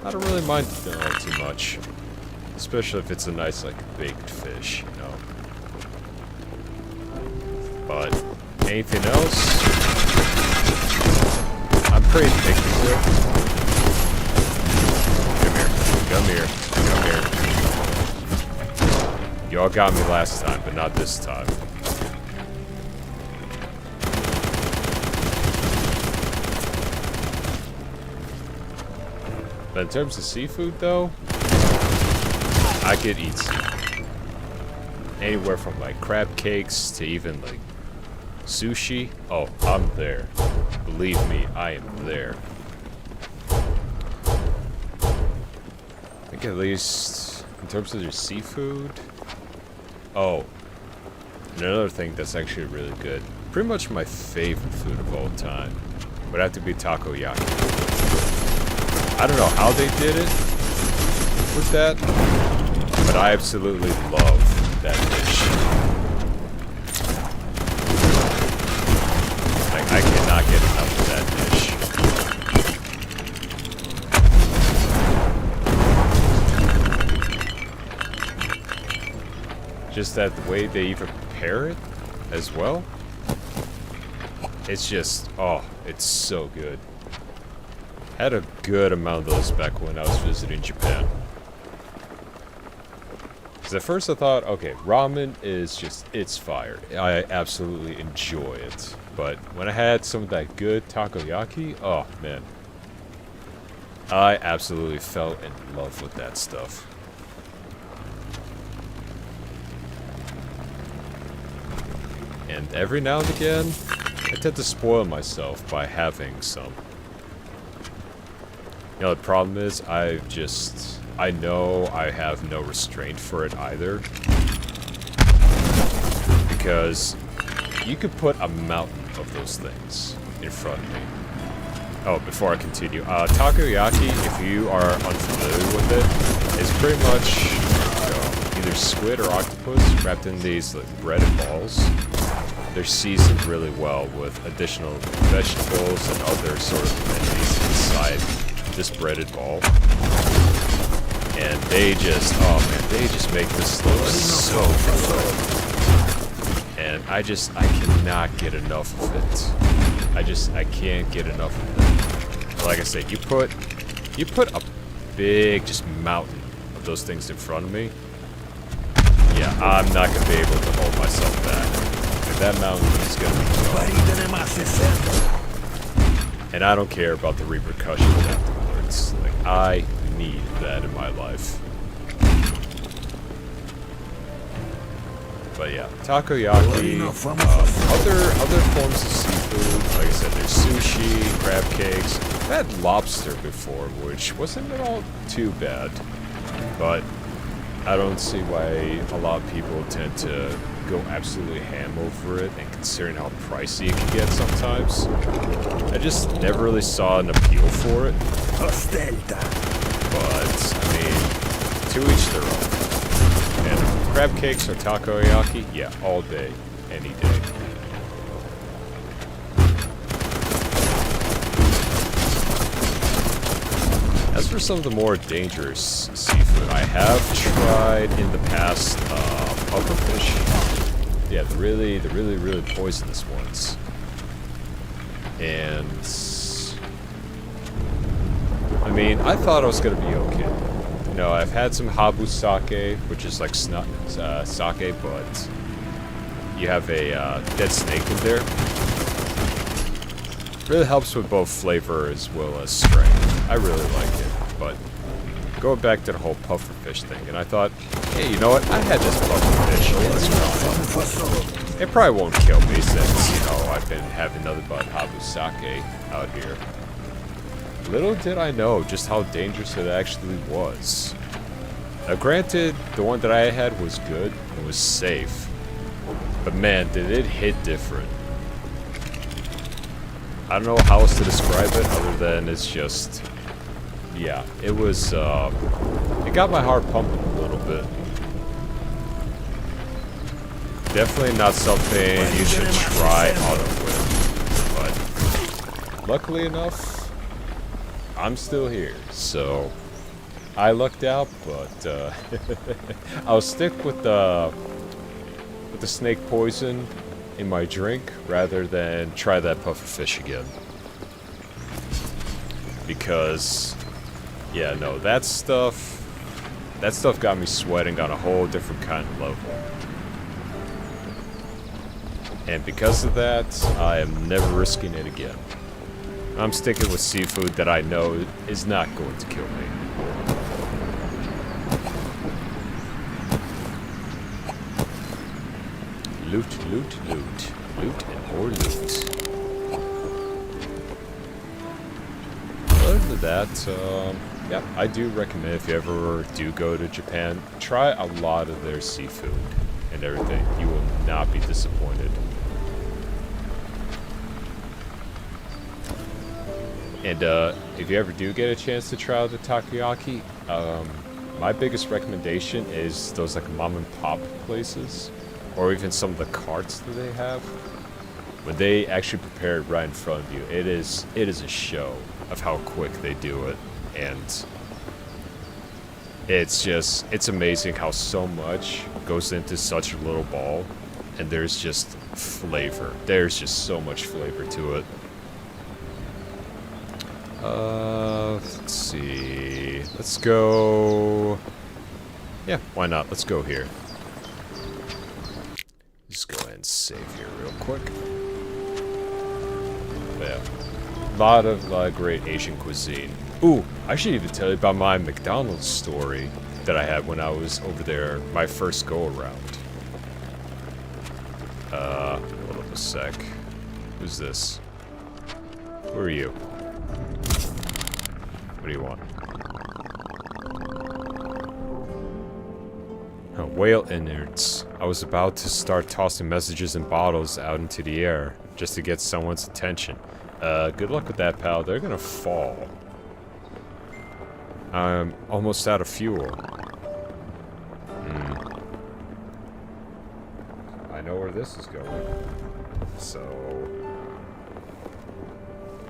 I don't really mind too much, especially if it's a nice like baked fish, you know. But anything else, I'm pretty picky with. Come here, come here, come here. Y'all got me last time, but not this time. But in terms of seafood, though, I could eat seafood. Anywhere from like crab cakes to even like sushi. Oh, I'm there. Believe me, I am there. I think at least in terms of your seafood. Oh, and another thing that's actually really good. Pretty much my favorite food of all time would have to be takoyaki. I don't know how they did it with that, but I absolutely love that dish. Like, I cannot get enough of that dish. Just that the way they even prepare it as well. It's just, oh, it's so good. Had a good amount of those back when I was visiting Japan. Because at first I thought, okay, ramen is just, it's fire. I absolutely enjoy it. But when I had some of that good takoyaki, oh man. I absolutely fell in love with that stuff. And every now and again, I tend to spoil myself by having some. You know, the problem is, I know I have no restraint for it either. Because you could put a mountain of those things in front of me. Oh, before I continue, takoyaki, if you are unfamiliar with it, is pretty much either squid or octopus wrapped in these like, breaded balls. They're seasoned really well with additional vegetables and other sort of amenities inside this breaded ball, and they just, oh man, they just make this look so good, and I cannot get enough of it. I can't get enough of it. Like I said, you put a big just mountain of those things in front of me, yeah, I'm not gonna be able to hold myself back. And that mountain is gonna be gone. And I don't care about the repercussions afterwards. Like, I need that in my life. But yeah, takoyaki, other forms of seafood. seafood. Like I said, there's sushi, crab cakes. I've had lobster before, which wasn't at all too bad. But I don't see why a lot of people tend to go absolutely ham over it, and considering how pricey it can get sometimes, I just never really saw an appeal for it. But, I mean, to each their own. And crab cakes or takoyaki, yeah, all day, any day. As for some of the more dangerous seafood, I have tried in the past pufferfish. Yeah, the really poisonous ones. And I mean, I thought I was gonna be okay. You know, I've had some habu sake, which is like sake, but you have a dead snake in there. Really helps with both flavor as well as strength. I really like it, but going back to the whole pufferfish thing, and I thought, hey, you know what? I had this pufferfish. It's fine. It probably won't kill me since, you know, I've been having nothing but habu sake out here. Little did I know just how dangerous it actually was. Now, granted, the one that I had was good. It was safe. But man, did it hit different. I don't know how else to describe it other than it's just, yeah, it was, it got my heart pumping a little bit. Definitely not something you should try auto with, but luckily enough, I'm still here, so I lucked out, but I'll stick with the snake poison in my drink rather than try that pufferfish again. Because, yeah, no, that stuff got me sweating on a whole different kind of level. And because of that, I am never risking it again. I'm sticking with seafood that I know is not going to kill me. Loot, loot, loot. Loot and more loot. Other than that, yeah, I do recommend if you ever do go to Japan, try a lot of their seafood and everything. You will not be disappointed. And if you ever do get a chance to try the takoyaki, my biggest recommendation is those like mom and pop places. Or even some of the carts that they have, when they actually prepare it right in front of you, it is a show of how quick they do it, and it's amazing how so much goes into such a little ball, and there's just flavor. There's just so much flavor to it. Let's see. Let's go. Yeah, why not? Let's go here. Just go ahead and save here real quick. But yeah, a lot of great Asian cuisine. Ooh, I should even tell you about my McDonald's story that I had when I was over there, my first go around. Hold up a sec. Who's this? Who are you? What do you want? Whale innards. I was about to start tossing messages and bottles out into the air just to get someone's attention. Good luck with that, pal. They're gonna fall. I'm almost out of fuel. I know where this is going. So...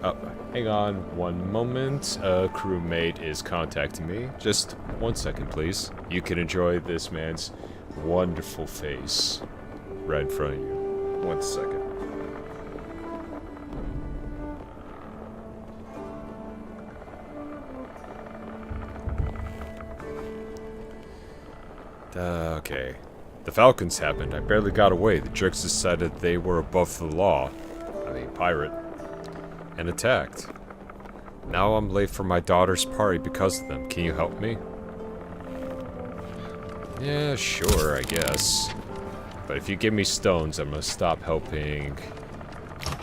oh, hang on one moment. A crewmate is contacting me. Just 1 second, please. You can enjoy this man's wonderful face right in front of you. 1 second. Okay. The Falcons happened. I barely got away. The jerks decided they were above the law. I mean, pirate. And attacked. Now I'm late for my daughter's party because of them. Can you help me? Yeah, sure, I guess. But if you give me stones, I'm gonna stop helping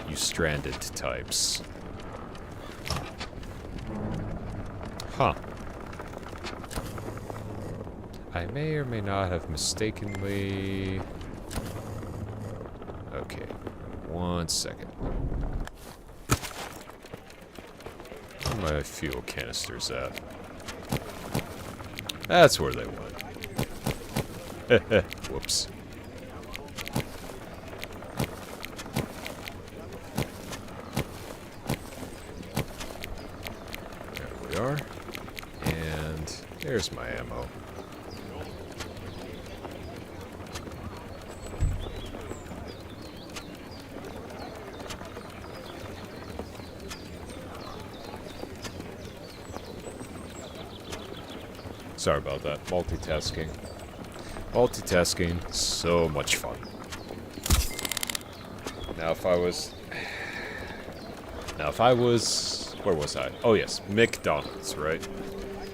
you stranded types. Huh. I may or may not have mistakenly... Okay, 1 second. Where are my fuel canisters at? That's where they went. Whoops. There we are. And there's my ammo. Sorry about that. Multitasking. Multitasking, so much fun. Now if I was... Where was I? Oh yes, McDonald's, right?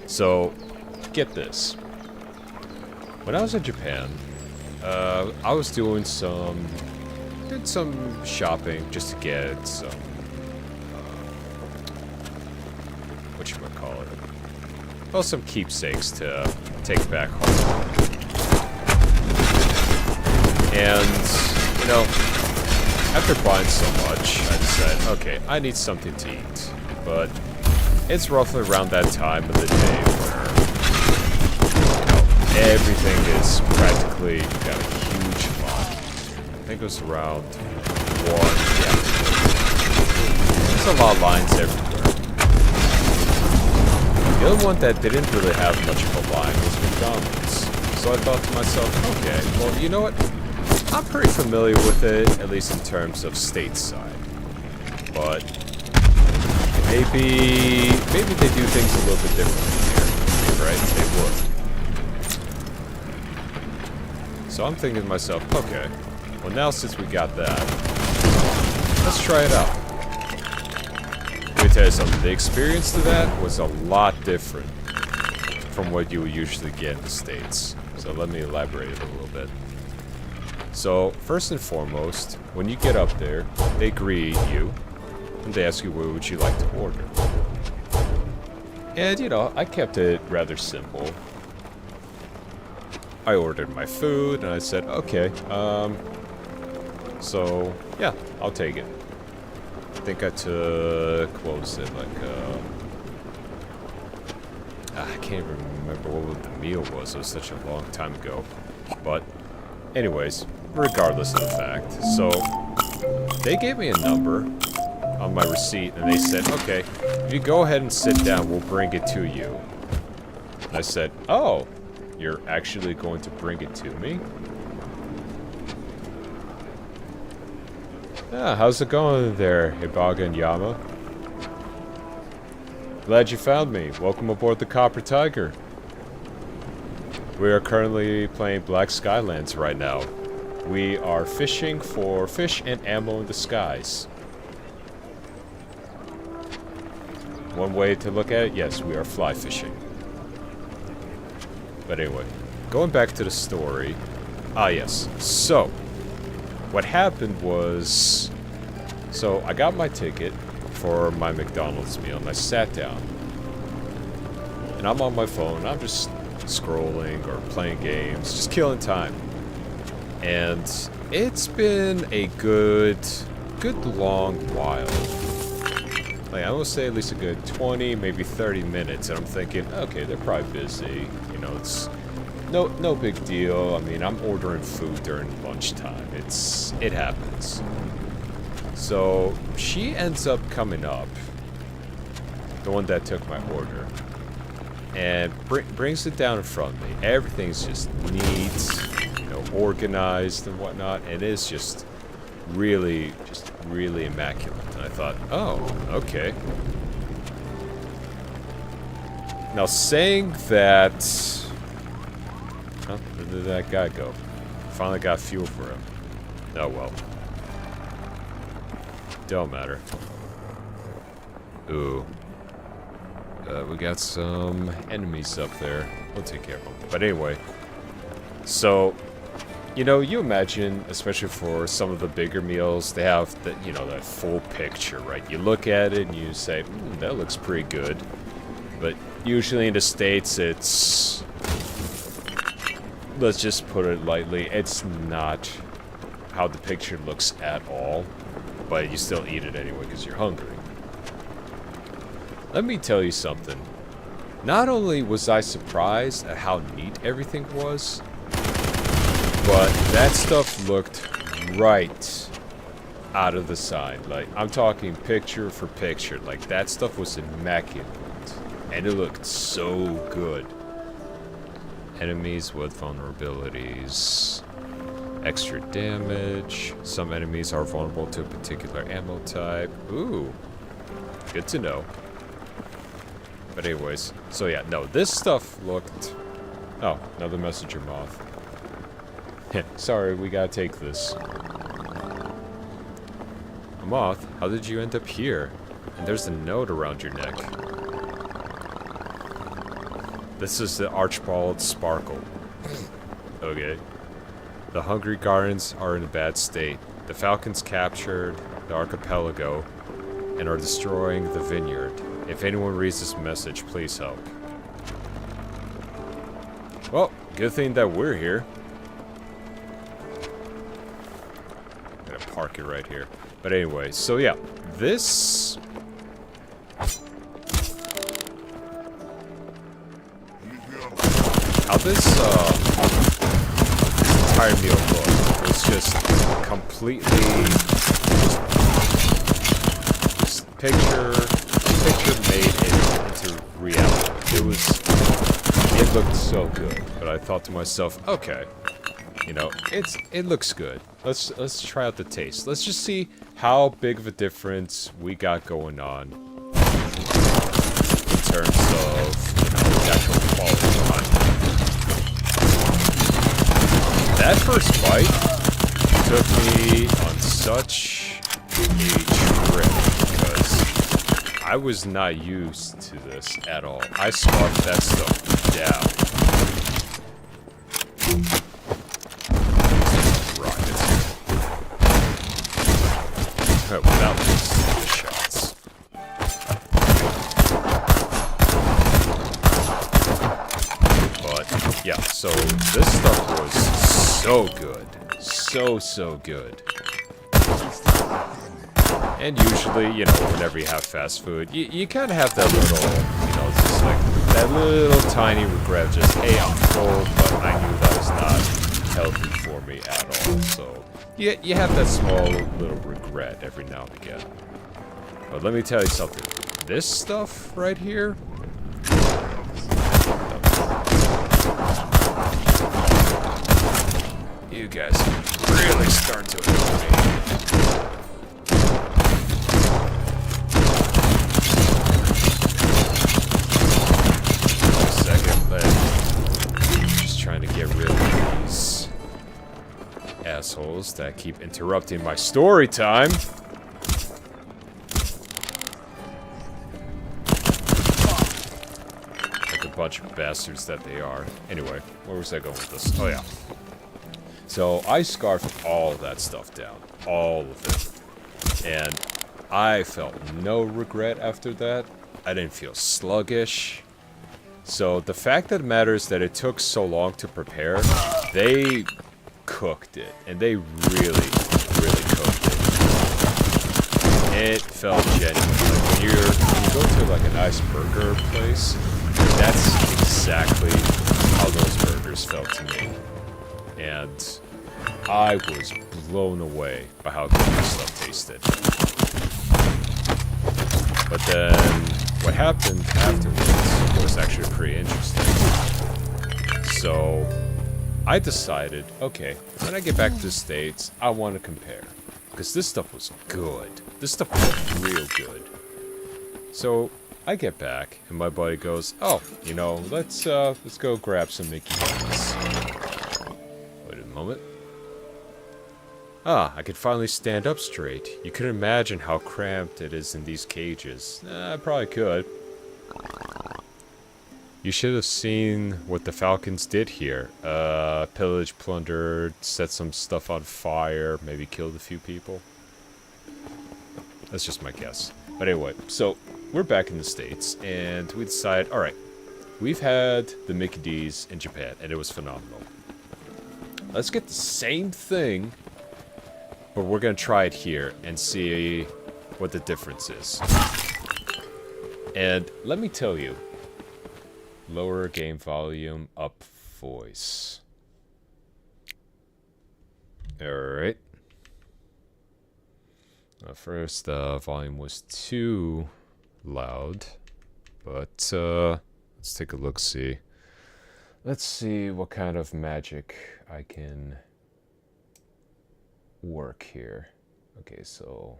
So, get this. When I was in Japan, I was doing some shopping just to get some... whatchamacallit? Well, some keepsakes to take back home. And, you know, after buying so much, I decided, okay, I need something to eat. But it's roughly around that time of the day where, you know, everything is practically got a huge line. I think it was around 1, yeah. There's a lot of lines everywhere. The other one that didn't really have much of a line was McDonald's. So I thought to myself, okay, well, you know what? I'm pretty familiar with it, at least in terms of stateside. But maybe they do things a little bit differently here, right? They would. So I'm thinking to myself, okay, well now since we got that, let's try it out. Let me tell you something, the experience to that was a lot different from what you would usually get in the States. So let me elaborate a little bit. So, first and foremost, when you get up there, they greet you, and they ask you what would you like to order. And, you know, I kept it rather simple. I ordered my food, and I said, okay, so, yeah, I'll take it. I think I took, what was it, like, I can't even remember what the meal was. It was such a long time ago. But, anyways, regardless of the fact. So, they gave me a number on my receipt, and they said, okay, if you go ahead and sit down, we'll bring it to you. And I said, oh, you're actually going to bring it to me? Yeah, how's it going there, Ibaga and Yama? Glad you found me. Welcome aboard the Copper Tiger. We are currently playing Black Skylands right now. We are fishing for fish and ammo in the skies. One way to look at it, yes, we are fly fishing. But anyway, going back to the story. Ah, yes. So, what happened was... So, I got my ticket for my McDonald's meal, and I sat down. And I'm on my phone, I'm just scrolling or playing games, just killing time. And it's been a good long while. Like, I will say at least a good 20, maybe 30 minutes, and I'm thinking, okay, they're probably busy. You know, it's no big deal. I mean, I'm ordering food during lunchtime. It happens. So she ends up coming up, the one that took my order, and brings it down in front of me. Everything's just neat, you know, organized and whatnot, and it's just really immaculate. And I thought, oh, okay. Now, saying that, oh, where did that guy go? Finally got fuel for him. Oh well. Don't matter. Ooh. We got some enemies up there. We'll take care of them. But anyway. So, You know, you imagine, especially for some of the bigger meals, they have the, you know, that full picture, right? You look at it and you say, that looks pretty good. But usually in the States, it's, let's just put it lightly, it's not how the picture looks at all. But you still eat it anyway because you're hungry. Let me tell you something. Not only was I surprised at how neat everything was, but that stuff looked right out of the sign. Like, I'm talking picture for picture. Like, that stuff was immaculate. And it looked so good. Enemies with vulnerabilities. Extra damage. Some enemies are vulnerable to a particular ammo type. Ooh. Good to know. But anyways. So yeah, no, this stuff looked... Oh, another messenger moth. Sorry, we gotta take this. A moth? How did you end up here? And there's a note around your neck. This is the Archibald Sparkle. Okay. The Hungry Gardens are in a bad state. The Falcons captured the archipelago and are destroying the vineyard. If anyone reads this message, please help. Well, good thing that we're here. Park it right here. But anyway, so yeah, this... How this entire meal looked was just completely just picture made it into reality. It looked so good, but I thought to myself, okay, you know, it looks good. Let's try out the taste. Let's just see how big of a difference we got going on in terms of, you know, the actual quality behind it. That first bite took me on such a trip because I was not used to this at all. I scarfed that stuff down. Without these shots. But, yeah, so this stuff was so good. So good. And usually, you know, whenever you have fast food, you kind of have that little, you know, just like, that little tiny regret, just, hey, I'm full, but I knew that was not healthy for me at all, so... You have that small little regret every now and again. But let me tell you something. This stuff right here... You guys really start to annoy me. Second leg. Just trying to get rid of these... assholes that keep interrupting my story time. Like a bunch of bastards that they are. Anyway, where was I going with this? Oh yeah. So I scarfed all of that stuff down. All of it. And I felt no regret after that. I didn't feel sluggish. So the fact that matters that it took so long to prepare, they cooked it, and they really cooked it. It felt genuine. Like when you go to like a nice burger place, that's exactly how those burgers felt to me. And I was blown away by how good this stuff tasted. But then what happened afterwards was actually pretty interesting. So I decided, okay, when I get back to the States, I want to compare. Because this stuff was good. This stuff was real good. So I get back, and my buddy goes, oh, you know, let's go grab some Mickey Mouse. Wait a moment. Ah, I could finally stand up straight. You can imagine how cramped it is in these cages. I probably could. You should have seen what the Falcons did here. Pillaged, plundered, set some stuff on fire, maybe killed a few people. That's just my guess. But anyway, so we're back in the States, and we decided, alright, we've had the Mickey D's in Japan, and it was phenomenal. Let's get the same thing, but we're going to try it here and see what the difference is. And let me tell you, lower game volume, up voice. Alright. First, volume was too loud, but let's take a look-see. Let's see what kind of magic I can work here. Okay, so...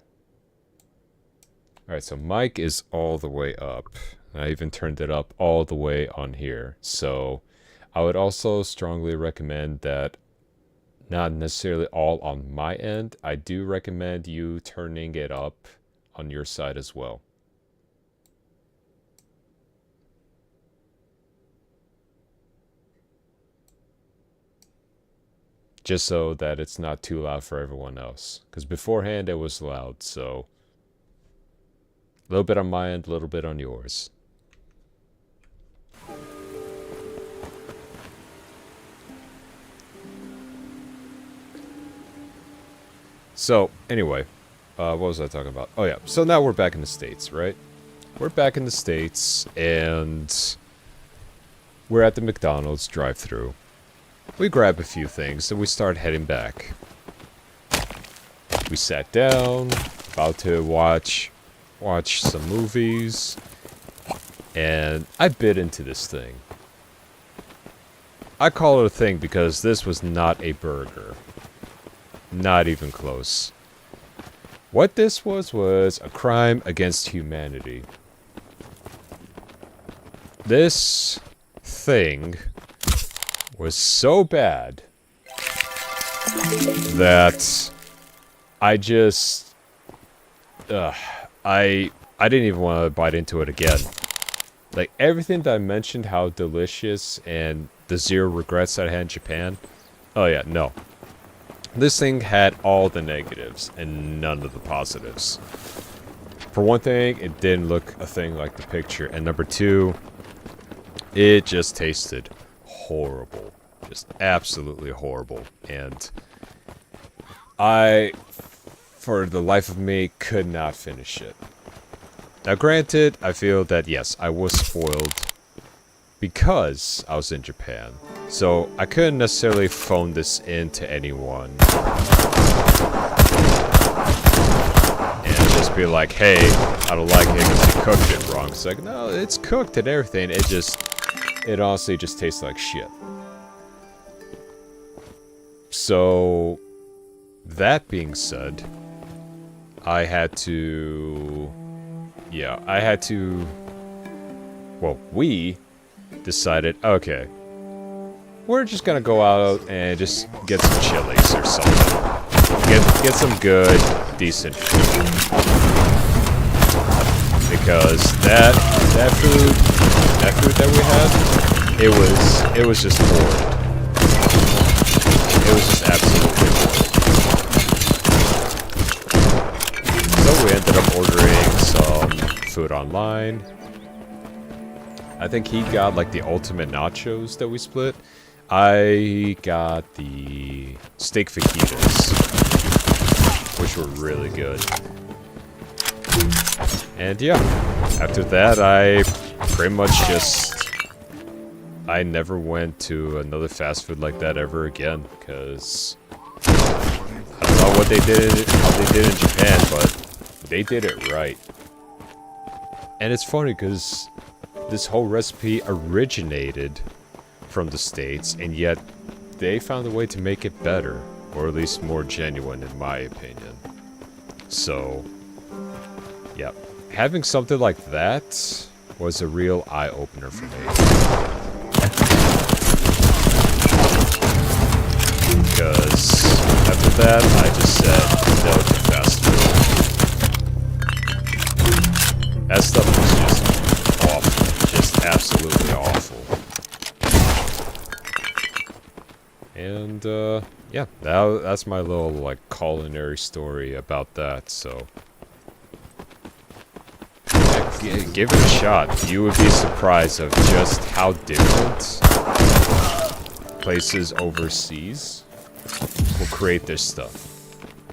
Alright, so mic is all the way up. I even turned it up all the way on here. So I would also strongly recommend that, not necessarily all on my end, I do recommend you turning it up on your side as well. Just so that it's not too loud for everyone else. Because beforehand it was loud, so... A little bit on my end, a little bit on yours. So, anyway, what was I talking about? Oh yeah, so now we're back in the States, right? We're back in the States, and we're at the McDonald's drive-thru. We grab a few things, and we start heading back. We sat down, about to watch some movies, and I bit into this thing. I call it a thing because this was not a burger. Not even close. What this was a crime against humanity. This thing was so bad that I just... I didn't even want to bite into it again. Like, everything that I mentioned, how delicious and the zero regrets that I had in Japan. Oh yeah, no. This thing had all the negatives and none of the positives. For one thing, it didn't look a thing like the picture. And number two, it just tasted horrible. Just absolutely horrible. And I, for the life of me, could not finish it. Now granted, I feel that yes, I was spoiled because I was in Japan. So I couldn't necessarily phone this in to anyone and just be like, hey, I don't like it because you cooked it wrong. It's like, no, it's cooked and everything. It honestly just tastes like shit. So that being said, we decided, okay, we're just gonna go out and just get some chilies or something. Get some good, decent food. Because that food that we had, it was just horrid. It was just absolutely horrid. So we ended up ordering some food online. I think he got like the ultimate nachos that we split. I got the steak fajitas, which were really good. And yeah, after that I pretty much I never went to another fast food like that ever again, because I don't know how they did in Japan, but they did it right. And it's funny because this whole recipe originated from the States, and yet they found a way to make it better, or at least more genuine in my opinion. So, yeah, having something like that was a real eye-opener for me. Because after that, I just said no to fast food. That stuff was just awful. Just absolutely awful. And, yeah, that's my little, like, culinary story about that, so... Give it a shot. You would be surprised of just how different places overseas will create their stuff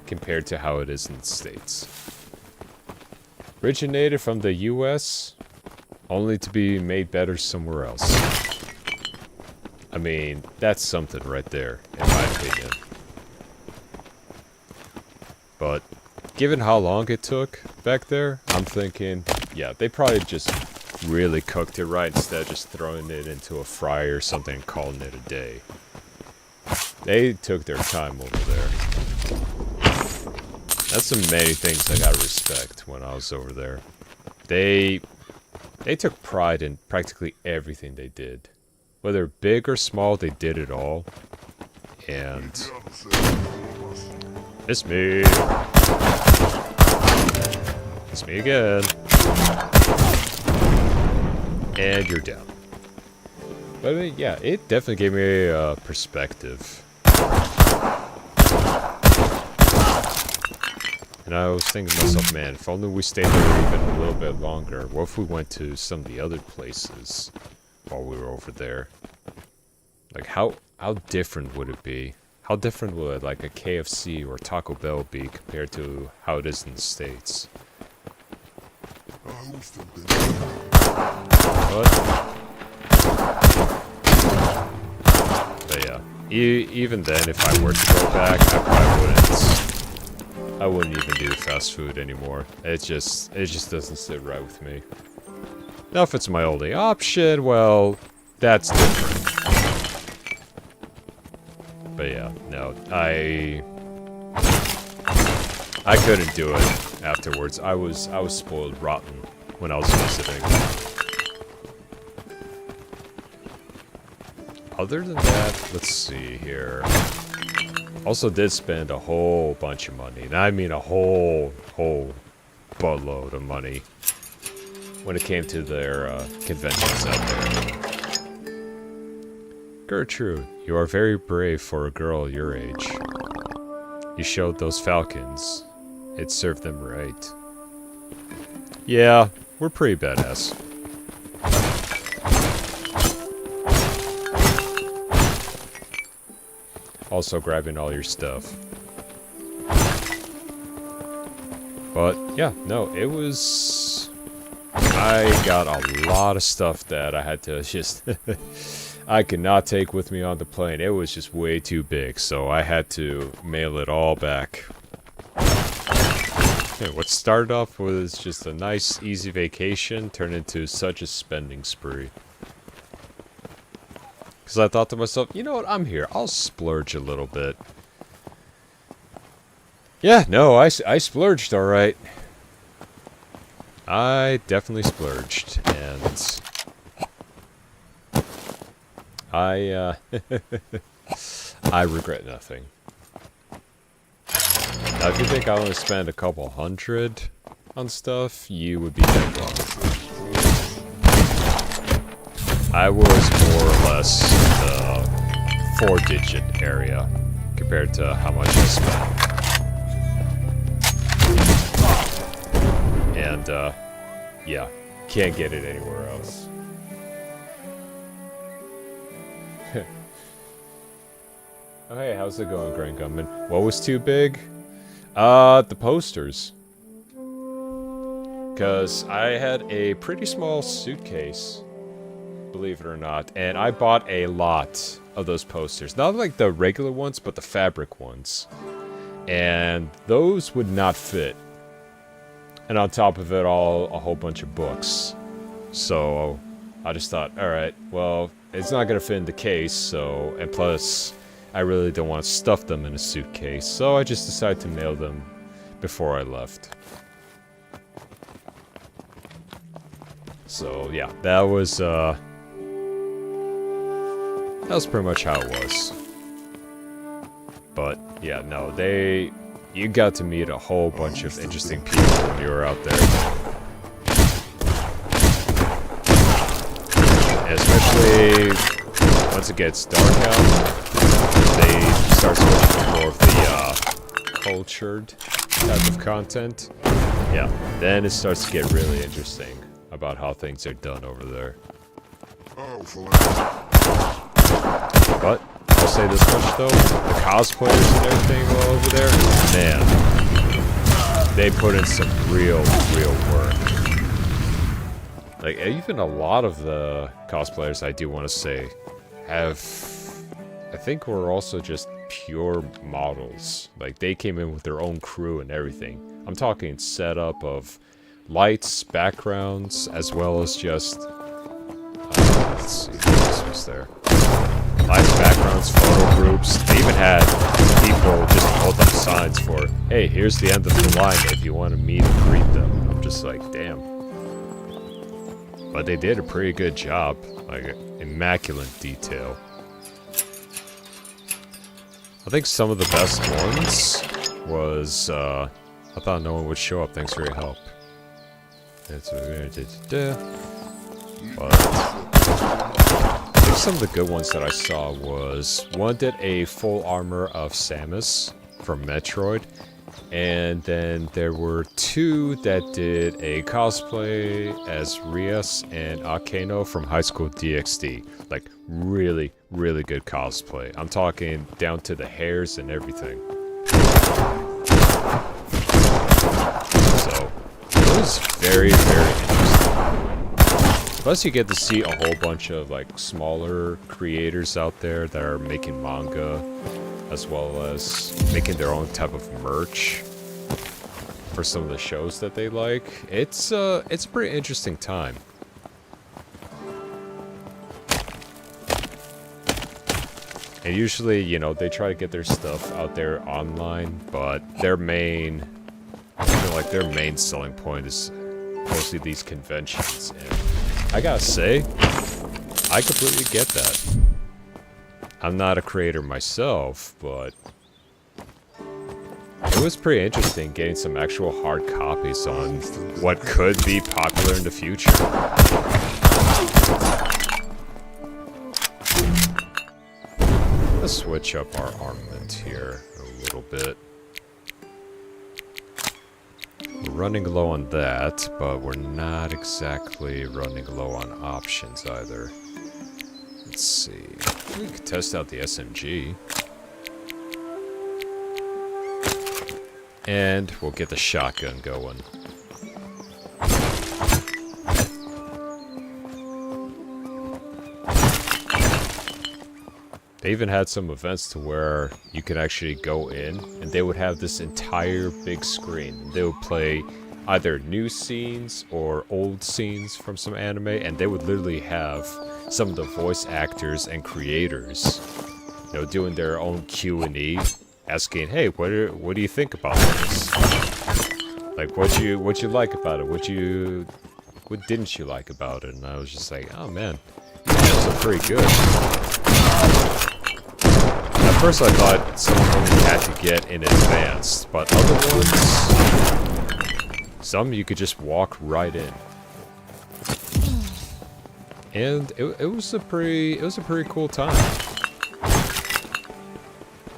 compared to how it is in the States. Originated from the US, only to be made better somewhere else. I mean, that's something right there, in my opinion. But, given how long it took back there, I'm thinking, yeah, they probably just really cooked it right instead of just throwing it into a fryer or something and calling it a day. They took their time over there. That's some many things I gotta respect when I was over there. They took pride in practically everything they did. Whether big or small, they did it all. And... It's me! It's me again. And you're down. But I mean, yeah, it definitely gave me a perspective. And I was thinking to myself, man, if only we stayed there even a little bit longer. What if we went to some of the other places while we were over there? Like, how different would it be? How different would, like, a KFC or Taco Bell be compared to how it is in the States? But yeah, even then, if I were to go back, I probably wouldn't. I wouldn't even do fast food anymore. It just doesn't sit right with me. Now, if it's my only option, well, that's different. But yeah, no, I couldn't do it afterwards. I was spoiled rotten when I was visiting. Other than that, let's see here. Also did spend a whole bunch of money, and I mean a whole buttload of money when it came to their conventions out there. Gertrude, you are very brave for a girl your age. You showed those falcons. It served them right. Yeah, we're pretty badass. Also grabbing all your stuff. But, yeah, no, it was... I got a lot of stuff that I had to just... I could not take with me on the plane. It was just way too big, so I had to mail it all back. Yeah, what started off was just a nice, easy vacation turned into such a spending spree. Because I thought to myself, you know what, I'm here. I'll splurge a little bit. Yeah, no, I splurged, alright. I definitely splurged, and... I regret nothing. Now, if you think I only spend a couple hundred on stuff, you would be dead wrong. I was more or less in the 4-digit area compared to how much I spent. And, yeah, can't get it anywhere else. Oh, hey, how's it going, Grand Gunman? What was too big? The posters. Because I had a pretty small suitcase, believe it or not, and I bought a lot of those posters. Not like the regular ones, but the fabric ones. And those would not fit. And on top of it all, a whole bunch of books. So, I just thought, alright, well, it's not gonna fit in the case, so, and plus... I really don't want to stuff them in a suitcase, so I just decided to mail them before I left. So yeah, that was pretty much how it was. But yeah, no, you got to meet a whole bunch of interesting people when you were out there. Especially once it gets dark out. they start switching to more of the cultured type of content, yeah, then it starts to get really interesting about how things are done over there. But I'll say this much though, the cosplayers and everything over there, man, they put in some real work. Like, even a lot of the cosplayers, I do want to say, have, I think, were also just pure models. Like, they came in with their own crew and everything. I'm talking setup of lights, backgrounds, as well as just, let's see, what else was there? Lights, backgrounds, photo groups. They even had people just hold up signs for, hey, here's the end of the line if you want to meet and greet them. I'm just like, damn. But they did a pretty good job. Like, immaculate detail. I think some of the best ones was, I thought no one would show up. Thanks for your help. But I think some of the good ones that I saw was, one did a full armor of Samus from Metroid, and then there were two that did a cosplay as Rias and Akeno from High School DxD. Like, really good cosplay. I'm talking down to the hairs and everything. So, it was very interesting. Plus, you get to see a whole bunch of, like, smaller creators out there that are making manga, as well as making their own type of merch for some of the shows that they like. It's a pretty interesting time. And usually, you know, they try to get their stuff out there online, but their main, I feel like their main selling point is mostly these conventions. And I gotta say, I completely get that. I'm not a creator myself, but it was pretty interesting getting some actual hard copies on what could be popular in the future. Let's switch up our armament here a little bit. We're running low on that, but we're not exactly running low on options either. Let's see. We could test out the SMG. And we'll get the shotgun going. They even had some events to where you could actually go in and they would have this entire big screen. They would play either new scenes or old scenes from some anime, and they would literally have some of the voice actors and creators, you know, doing their own Q&E, asking, hey, what do you think about this? Like, what you like about it? What didn't you like about it? And I was just like, oh man, these are pretty good. At first I thought some of them you had to get in advance, but other ones, some you could just walk right in. And it was a pretty cool time.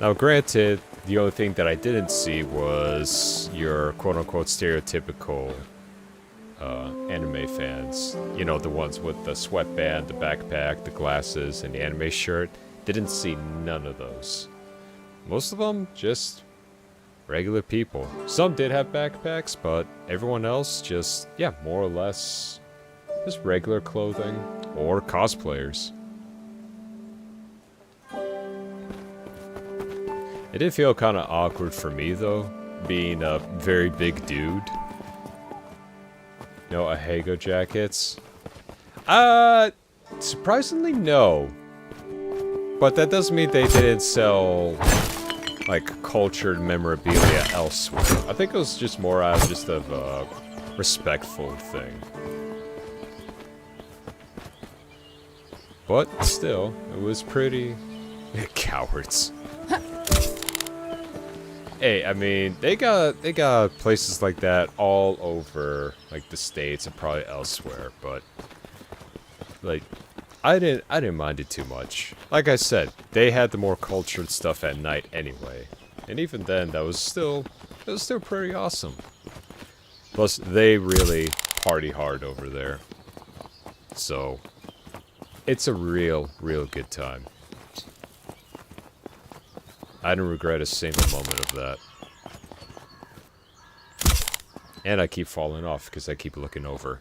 Now granted, the only thing that I didn't see was your quote-unquote stereotypical anime fans. You know, the ones with the sweatband, the backpack, the glasses, and the anime shirt. Didn't see none of those. Most of them, just regular people. Some did have backpacks, but everyone else just, yeah, more or less just regular clothing or cosplayers. It did feel kind of awkward for me, though, being a very big dude. No Ahego jackets? Surprisingly, no. But that doesn't mean they didn't sell, like, cultured memorabilia elsewhere. I think it was just more out of just of a respectful thing. But still, it was pretty... Cowards. Hey, I mean, they got places like that all over, like, the States and probably elsewhere, but, like, I didn't mind it too much. Like I said, they had the more cultured stuff at night anyway. And even then, it was still pretty awesome. Plus, they really party hard over there. So, it's a real good time. I didn't regret a single moment of that. And I keep falling off because I keep looking over.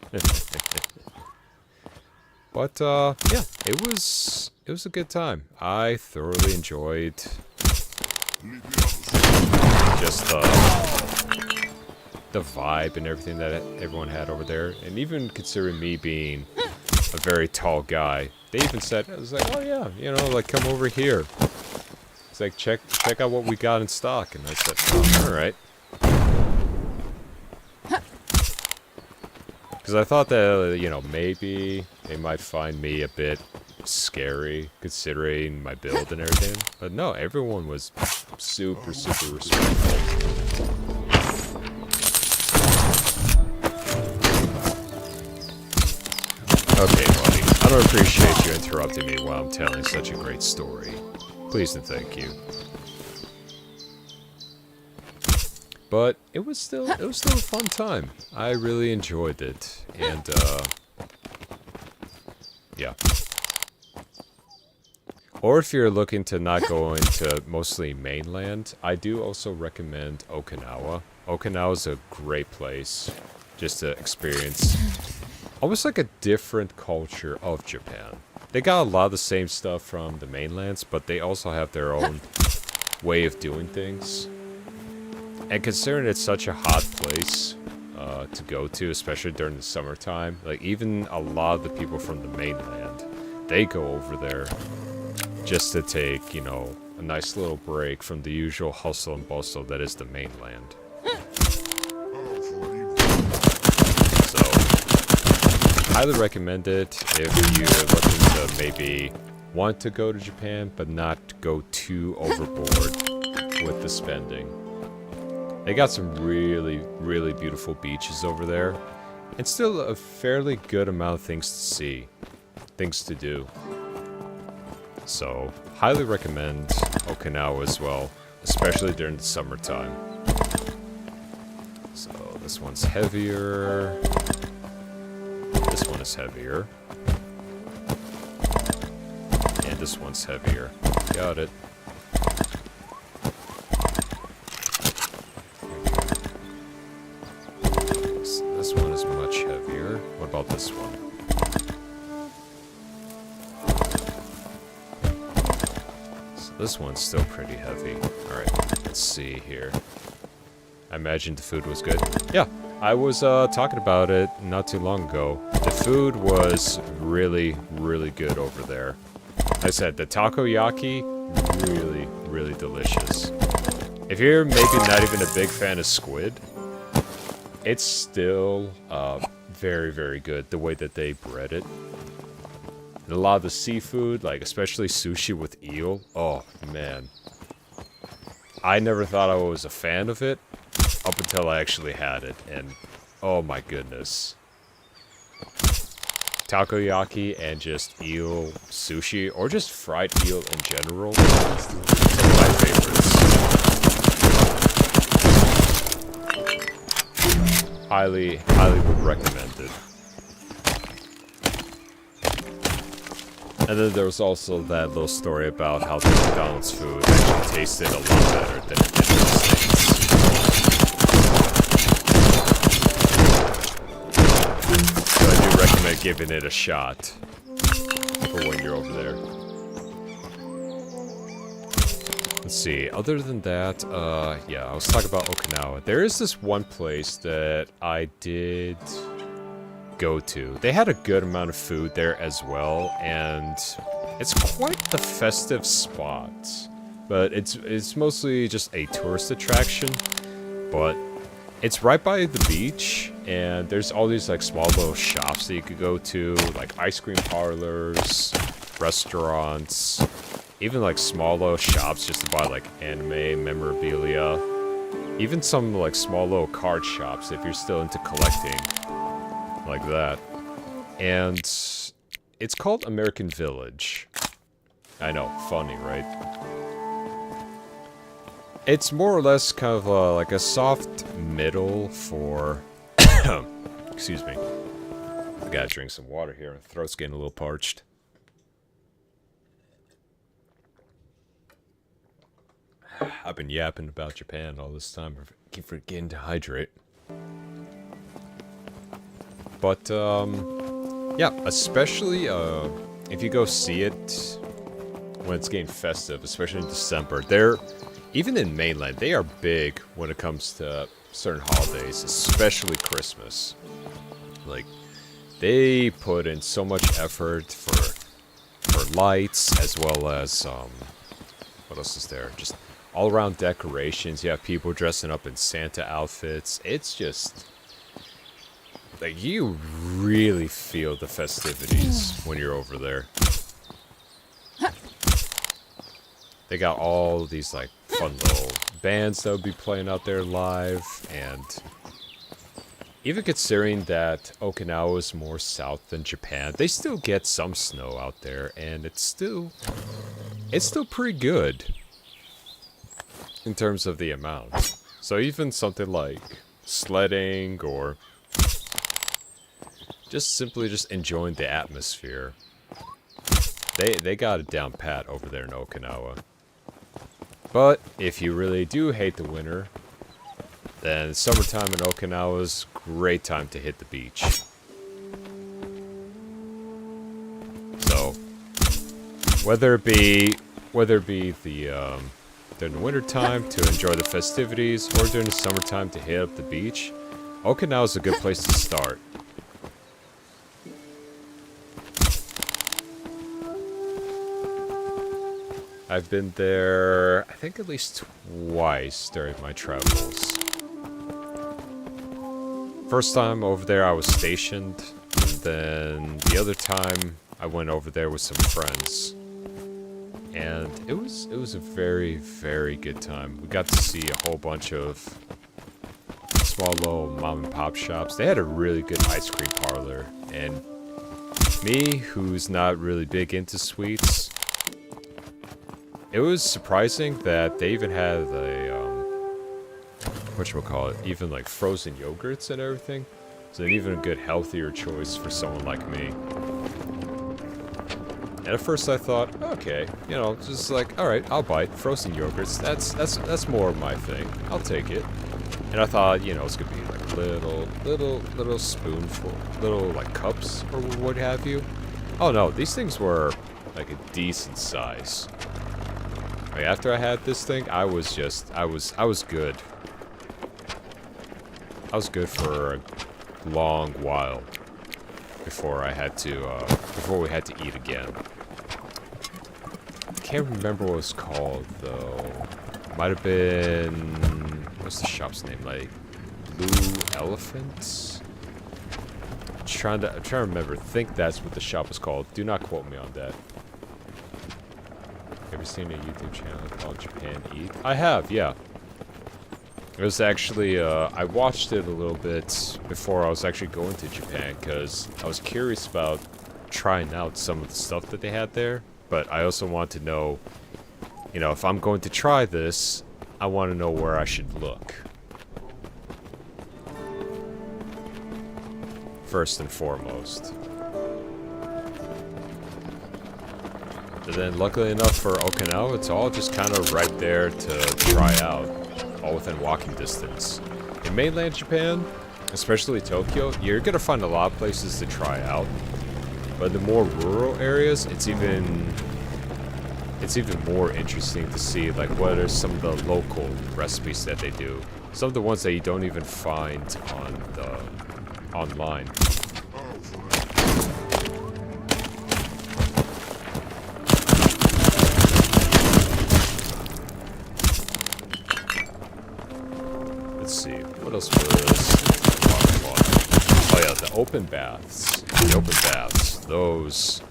But, yeah, it was a good time. I thoroughly enjoyed just the vibe and everything that everyone had over there. And even considering me being a very tall guy, they even said, I was like, oh yeah, you know, like, come over here. It's like, check out what we got in stock. And I said, oh, alright. Because I thought that, you know, maybe they might find me a bit scary, considering my build and everything. But no, everyone was super respectful. Okay, buddy. I don't appreciate you interrupting me while I'm telling such a great story. Please and thank you. But it was still a fun time. I really enjoyed it. And yeah. Or if you're looking to not go into mostly mainland, I do also recommend Okinawa. Okinawa's a great place just to experience almost like a different culture of Japan. They got a lot of the same stuff from the mainlands, but they also have their own way of doing things. And considering it's such a hot place to go to, especially during the summertime, like even a lot of the people from the mainland, they go over there just to take, you know, a nice little break from the usual hustle and bustle that is the mainland. So, highly recommend it if you're looking to maybe want to go to Japan, but not go too overboard with the spending. They got some really beautiful beaches over there, and still a fairly good amount of things to see, things to do. So, highly recommend Okinawa as well, especially during the summertime. So, this one's heavier. This one is heavier. And this one's heavier. Got it. This one is much heavier. What about this one? So this one's still pretty heavy. Alright, let's see here. I imagine the food was good. Yeah, I was talking about it not too long ago. The food was really good over there. Like I said, the takoyaki, really delicious. If you're maybe not even a big fan of squid, it's still very good the way that they bread it. And a lot of the seafood, like especially sushi with eel, oh man. I never thought I was a fan of it up until I actually had it, and oh my goodness. Takoyaki and just eel sushi, or just fried eel in general, some of my favorites. Highly would recommend it. And then there was also that little story about how the McDonald's food actually tasted a lot better than it did in the States. So I do recommend giving it a shot for when you're over there. Let's see, other than that, yeah, I was talking about Okinawa. There is this one place that I did go to. They had a good amount of food there as well, and it's quite the festive spot. But it's mostly just a tourist attraction, but it's right by the beach, and there's all these like small little shops that you could go to, like ice cream parlors, restaurants, even like small little shops just to buy like anime memorabilia, even some like small little card shops if you're still into collecting, like that. And It's called American Village. I know, funny, right? It's more or less kind of like a soft middle for... Excuse me. I gotta drink some water here. My throat's getting a little parched. I've been yapping about Japan all this time. I keep forgetting to hydrate. But, yeah, especially if you go see it when it's getting festive, especially in December. Even in mainland, they are big when it comes to certain holidays, especially Christmas. Like, they put in so much effort for lights, as well as, what else is there? Just all-around decorations. You have people dressing up in Santa outfits. It's just... like, you really feel the festivities when you're over there. They got all these, like, fun little bands that would be playing out there live, and even considering that Okinawa is more south than Japan, they still get some snow out there, and it's still pretty good in terms of the amount. So even something like sledding or just simply enjoying the atmosphere, they got it down pat over there in Okinawa. But if you really do hate the winter, then summertime in Okinawa is a great time to hit the beach. So, whether it be the during the winter time to enjoy the festivities, or during the summertime to hit up the beach, Okinawa is a good place to start. I've been there, I think, at least twice during my travels. First time over there I was stationed, and then the other time I went over there with some friends. And it was a very, very good time. We got to see a whole bunch of small little mom and pop shops. They had a really good ice cream parlor, and me, who's not really big into sweets, it was surprising that they even had a, whatchamacallit, even like frozen yogurts and everything. So even a good healthier choice for someone like me. And at first I thought, okay, you know, just like, alright, I'll buy it. Frozen yogurts, that's more of my thing. I'll take it. And I thought, you know, it's gonna be like little spoonful, little like cups or what have you. Oh no, these things were like a decent size. Like, after I had this thing, I was good. I was good for a long while before we had to eat again. I can't remember what it was called though. Might have been, what's the shop's name? Like Blue Elephants? I'm trying to remember. I think that's what the shop was called. Do not quote me on that. Ever seen a YouTube channel called Japan Eat? I have, yeah. It was actually, I watched it a little bit before I was actually going to Japan, because I was curious about trying out some of the stuff that they had there, but I also want to know, you know, if I'm going to try this, I want to know where I should look. First and foremost. And then, luckily enough for Okinawa, it's all just kind of right there to try out, all within walking distance. In mainland Japan, especially Tokyo, you're gonna find a lot of places to try out. But in the more rural areas, it's even more interesting to see like what are some of the local recipes that they do. Some of the ones that you don't even find online. Let's see, what else was oh yeah, the open baths. The open baths. Those.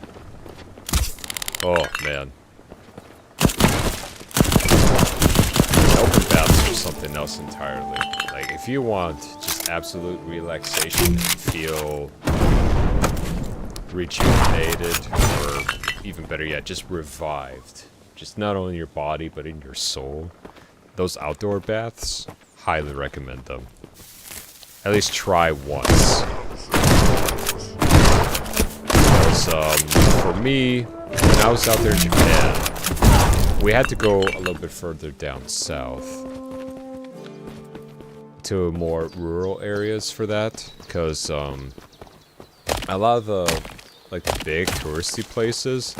Oh man. The open baths are something else entirely. Like, if you want just absolute relaxation and rejuvenated, or even better yet, just revived. Just not only in your body, but in your soul. Those outdoor baths, highly recommend them. At least try once. Because, for me, when I was out there in Japan, we had to go a little bit further down south. To more rural areas for that. Because, a lot of the, like, the big touristy places,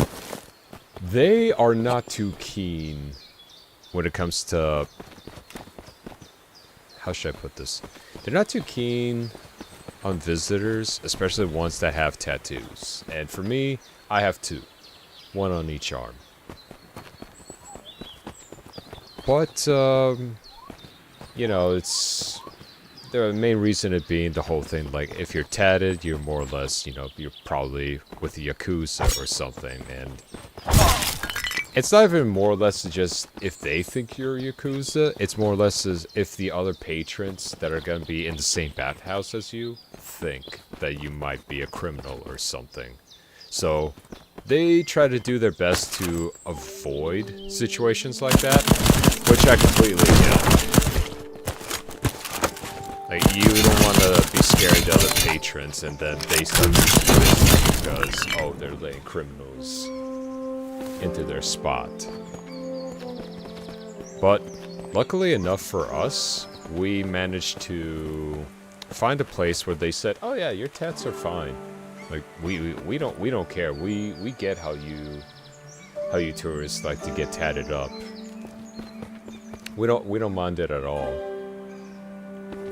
they are not too keen when it comes to... How should I put this? They're not too keen on visitors, especially ones that have tattoos. And for me, I have two. One on each arm. But, you know, it's... The main reason it being the whole thing, like, if you're tatted, you're more or less, you know, you're probably with the Yakuza or something, and... It's not even more or less just if they think you're a Yakuza, it's more or less as if the other patrons that are gonna be in the same bathhouse as you think that you might be a criminal or something. So, they try to do their best to avoid situations like that, which I completely get. Like, you don't want to be scaring the other patrons, and then they start to because, oh, they're letting criminals into their spot. But, luckily enough for us, we managed to find a place where they said, oh yeah, your tats are fine. Like, we don't care. We get how you tourists like to get tatted up. We don't mind it at all.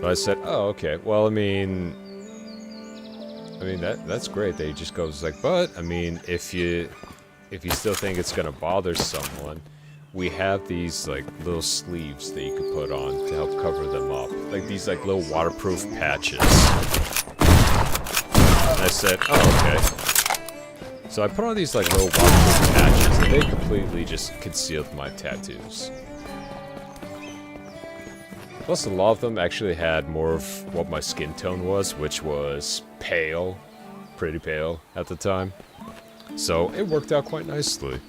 But I said, oh, okay. Well, I mean that's great. They just goes like, but I mean, if you still think it's gonna bother someone, we have these like little sleeves that you can put on to help cover them up, like these like little waterproof patches. And I said, oh, okay. So I put on these like little waterproof patches, and they completely just concealed my tattoos. Plus, a lot of them actually had more of what my skin tone was, which was pale, pretty pale at the time. So, it worked out quite nicely.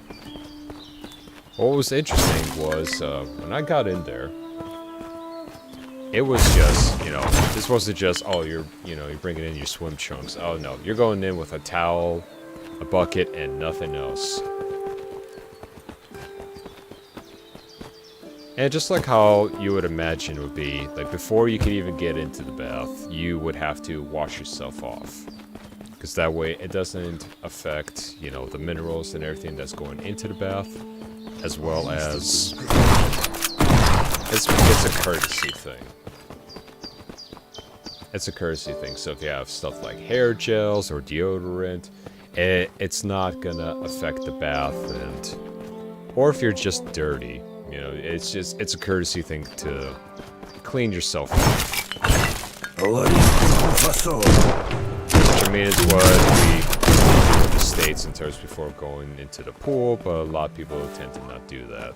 What was interesting was, when I got in there, it was just, you know, this wasn't just, oh, you're bringing in your swim trunks. Oh, no, you're going in with a towel, a bucket, and nothing else. And just like how you would imagine it would be, like before you could even get into the bath, you would have to wash yourself off. Because that way it doesn't affect, you know, the minerals and everything that's going into the bath, as well as it's a courtesy thing. It's a courtesy thing, so if you have stuff like hair gels or deodorant, it's not gonna affect the bath, and or if you're just dirty. You know, it's a courtesy thing to clean yourself up. Which, I mean, is what we do in the States in terms before going into the pool, but a lot of people tend to not do that.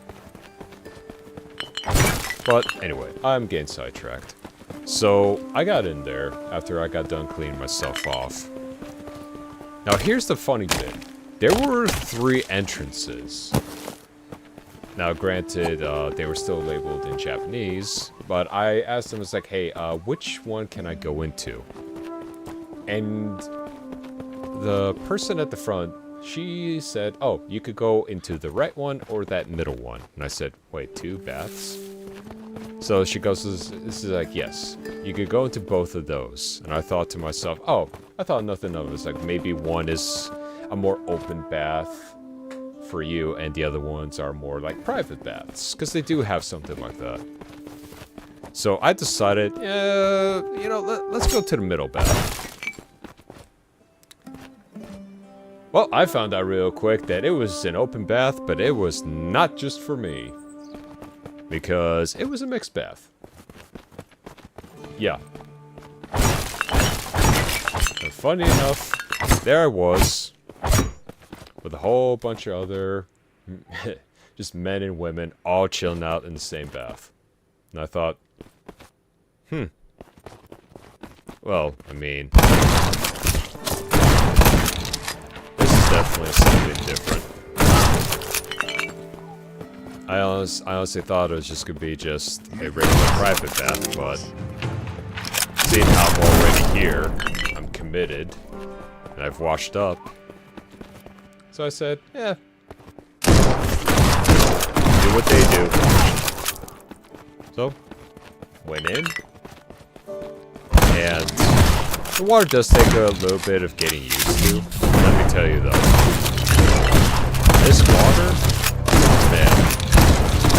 But anyway, I'm getting sidetracked. So, I got in there after I got done cleaning myself off. Now, here's the funny bit. There were 3 entrances. Now, granted, they were still labeled in Japanese, but I asked them, I was like, hey, which one can I go into? And the person at the front, she said, oh, you could go into the right one or that middle one. And I said, wait, 2 baths? So she goes, this is like, yes, you could go into both of those. And I thought to myself, oh, I thought nothing of it. It's like maybe one is a more open bath for you, and the other ones are more like private baths, because they do have something like that. So I decided, you know, let's go to the middle bath. Well, I found out real quick that it was an open bath, but it was not just for me, because it was a mixed bath. Yeah. And funny enough, there I was, with a whole bunch of other just men and women all chilling out in the same bath. And I thought, well, I mean, definitely something different. I honestly thought it was just gonna be just a regular private bath, but seeing how I'm already here, I'm committed, and I've washed up. So I said, yeah, do what they do. So, went in, and the water does take a little bit of getting used to. Let me tell you though, this water, man,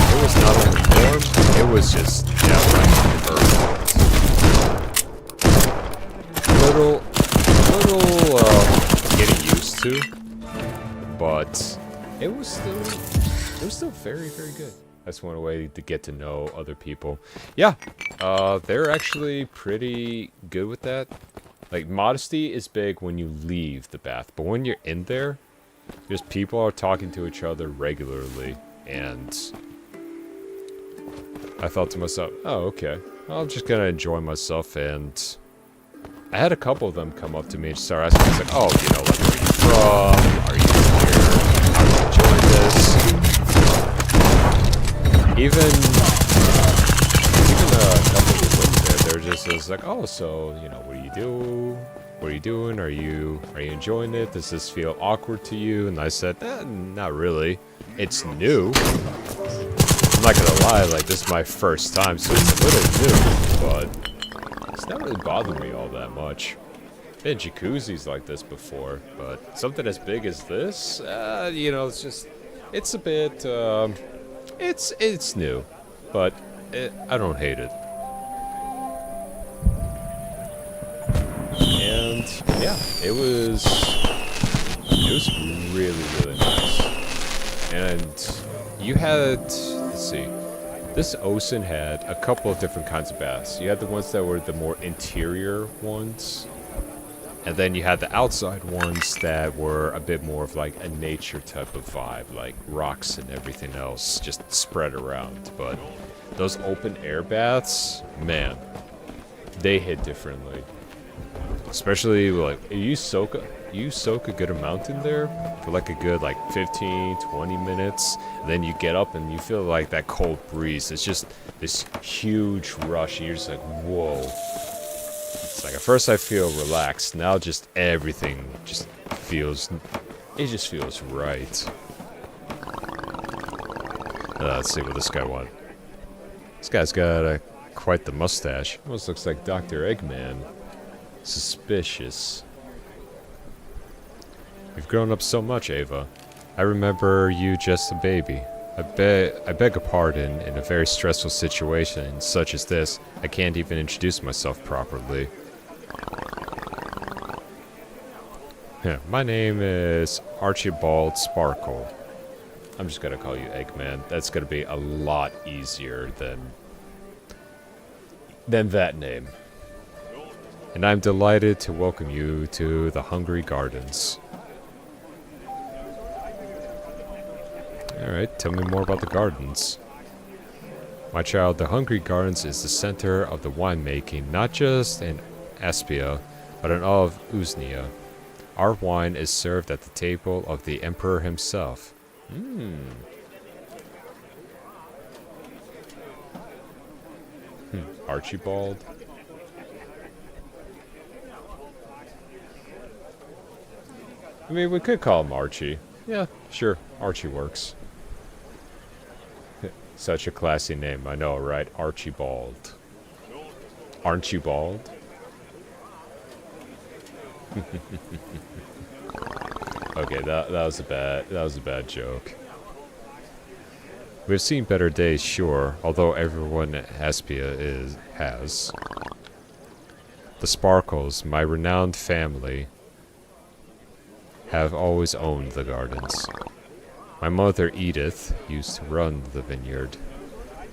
it was not only warm, it was just downright perfect. Little getting used to, but it was still very, very good. That's one way to get to know other people. Yeah, they're actually pretty good with that. Like, modesty is big when you leave the bath, but when you're in there, just people are talking to each other regularly, and I thought to myself, oh, okay, I'm just gonna enjoy myself, and I had a couple of them come up to me and start asking me, like, oh, you know, like, where are you from? Are you here? How do you enjoy this? Even a couple of people there, they're just like, oh, so, you know, what do you do? What are you doing? Are you enjoying it? Does this feel awkward to you? And I said, not really. It's new. I'm not gonna lie, like, this is my first time, so it's a little new, but it's not really bothering me all that much. Been jacuzzis like this before, but something as big as this, you know, it's a bit, it's new, but I don't hate it. And yeah, it was really, really nice. And you had, let's see, this ocean had a couple of different kinds of baths. You had the ones that were the more interior ones, and then you had the outside ones that were a bit more of like a nature type of vibe, like rocks and everything else just spread around. But those open air baths, man, they hit differently. Especially like you soak a good amount in there for like a good like 15-20 minutes, and then you get up and you feel like that cold breeze. It's just this huge rush, and you're just like, whoa. It's like at first I feel relaxed, now just everything just feels right. Let's see what this guy wants. This guy's got quite the mustache. Almost looks like Dr. Eggman. Suspicious. You've grown up so much, Ava. I remember you just a baby. I beg a pardon, in a very stressful situation such as this, I can't even introduce myself properly. Yeah, my name is Archibald Sparkle. I'm just gonna call you Eggman. That's gonna be a lot easier than that name. And I'm delighted to welcome you to the Hungry Gardens. Alright, tell me more about the gardens. My child, the Hungry Gardens is the center of the winemaking, not just in Aspia, but in all of Uznia. Our wine is served at the table of the Emperor himself. Archibald? I mean, we could call him Archie. Yeah, sure, Archie works. Such a classy name, I know, right? Archibald. Aren't you bald? Okay, that was a bad joke. We've seen better days, sure, although everyone at Aspia has. The Sparkles, my renowned family, have always owned the gardens. My mother, Edith, used to run the vineyard.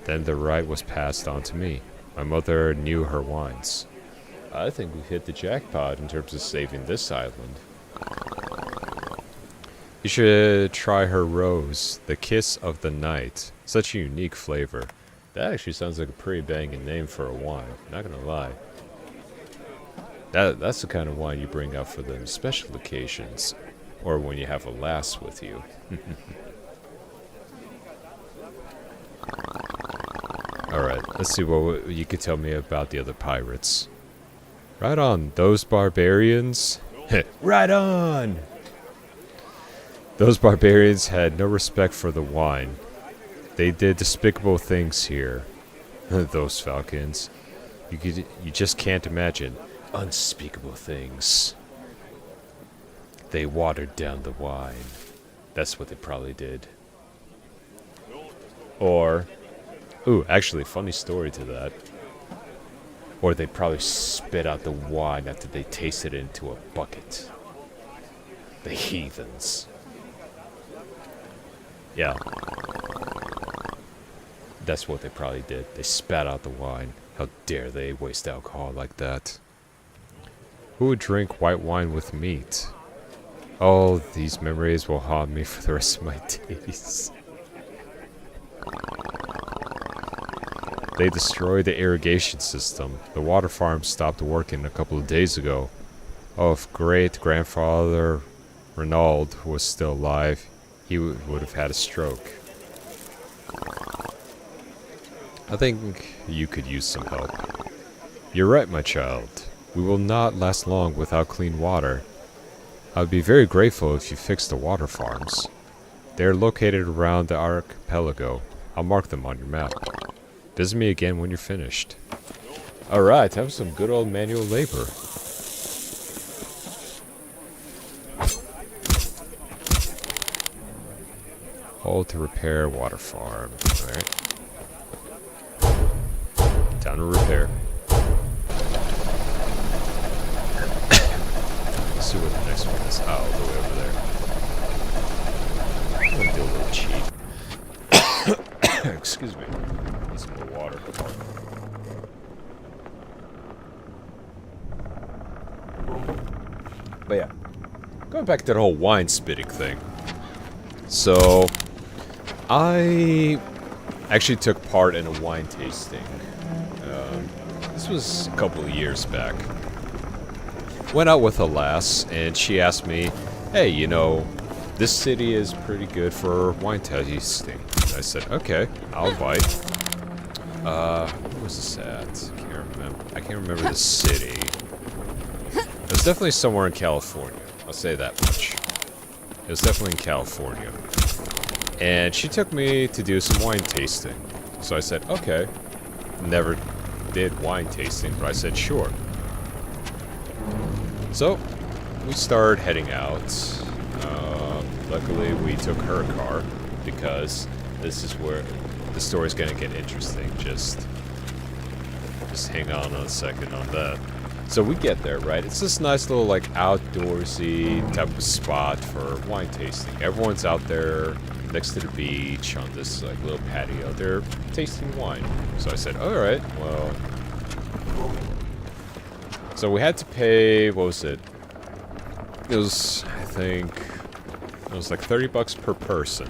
Then the right was passed on to me. My mother knew her wines. I think we've hit the jackpot in terms of saving this island. You should try her rose, the kiss of the night. Such a unique flavor. That actually sounds like a pretty banging name for a wine, not gonna lie. That's the kind of wine you bring out for them special occasions. Or when you have a lass with you. Alright, let's see what you could tell me about the other pirates. Right on, those barbarians. Right on! Those barbarians had no respect for the wine. They did despicable things here. Those falcons. You just can't imagine. Unspeakable things. They watered down the wine. That's what they probably did. Or, ooh, actually, funny story to that. Or they probably spit out the wine after they tasted it into a bucket. The heathens. Yeah. That's what they probably did. They spat out the wine. How dare they waste alcohol like that? Who would drink white wine with meat? Oh, these memories will haunt me for the rest of my days. They destroyed the irrigation system. The water farm stopped working a couple of days ago. Oh, if great-grandfather Renaud was still alive, he would have had a stroke. I think you could use some help. You're right, my child. We will not last long without clean water. I would be very grateful if you fixed the water farms. They are located around the archipelago. I'll mark them on your map. Visit me again when you're finished. Alright, have some good old manual labor. Hold to repair water farm. Alright. Time to repair. Let's see what the next one is. Oh, the way over there. I'm gonna do a little cheat. Excuse me. Need some more water. But yeah. Going back to the whole wine spitting thing. So, I actually took part in a wine tasting. This was a couple of years back. Went out with a lass, and she asked me, hey, you know, this city is pretty good for wine tasting. I said, okay, I'll bite. Where was this at? I can't remember the city. It was definitely somewhere in California. I'll say that much. It was definitely in California. And she took me to do some wine tasting. So I said, okay. Never did wine tasting, but I said, sure. So, we started heading out. Luckily, we took her car, because this is where the story's gonna get interesting. Just hang on a second on that. So we get there, right? It's this nice little, like, outdoorsy type of spot for wine tasting. Everyone's out there next to the beach on this, like, little patio. They're tasting wine. So I said, alright, well... So we had to pay, what was it? It was, I think, it was like $30 per person.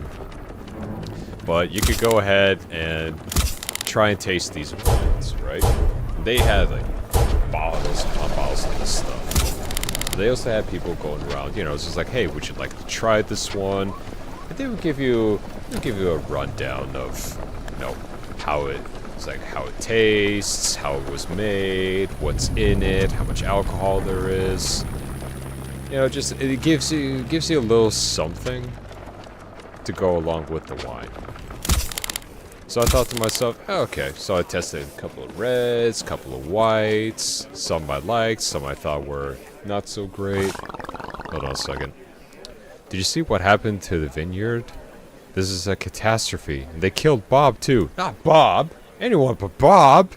But you could go ahead and try and taste these wines, right? They had, like, bottles upon bottles of this stuff. They also had people going around, you know, it's just like, hey, would you like to try this one? And they would give you a rundown of, you know, how it tastes, how it was made, what's in it, how much alcohol there is. You know, just it gives you a little something to go along with the wine. So I thought to myself, oh, okay, so I tested a couple of reds, a couple of whites, some I liked, some I thought were not so great. Hold on a second. Did you see what happened to the vineyard? This is a catastrophe. And they killed Bob, too. Not Bob! Anyone but Bob!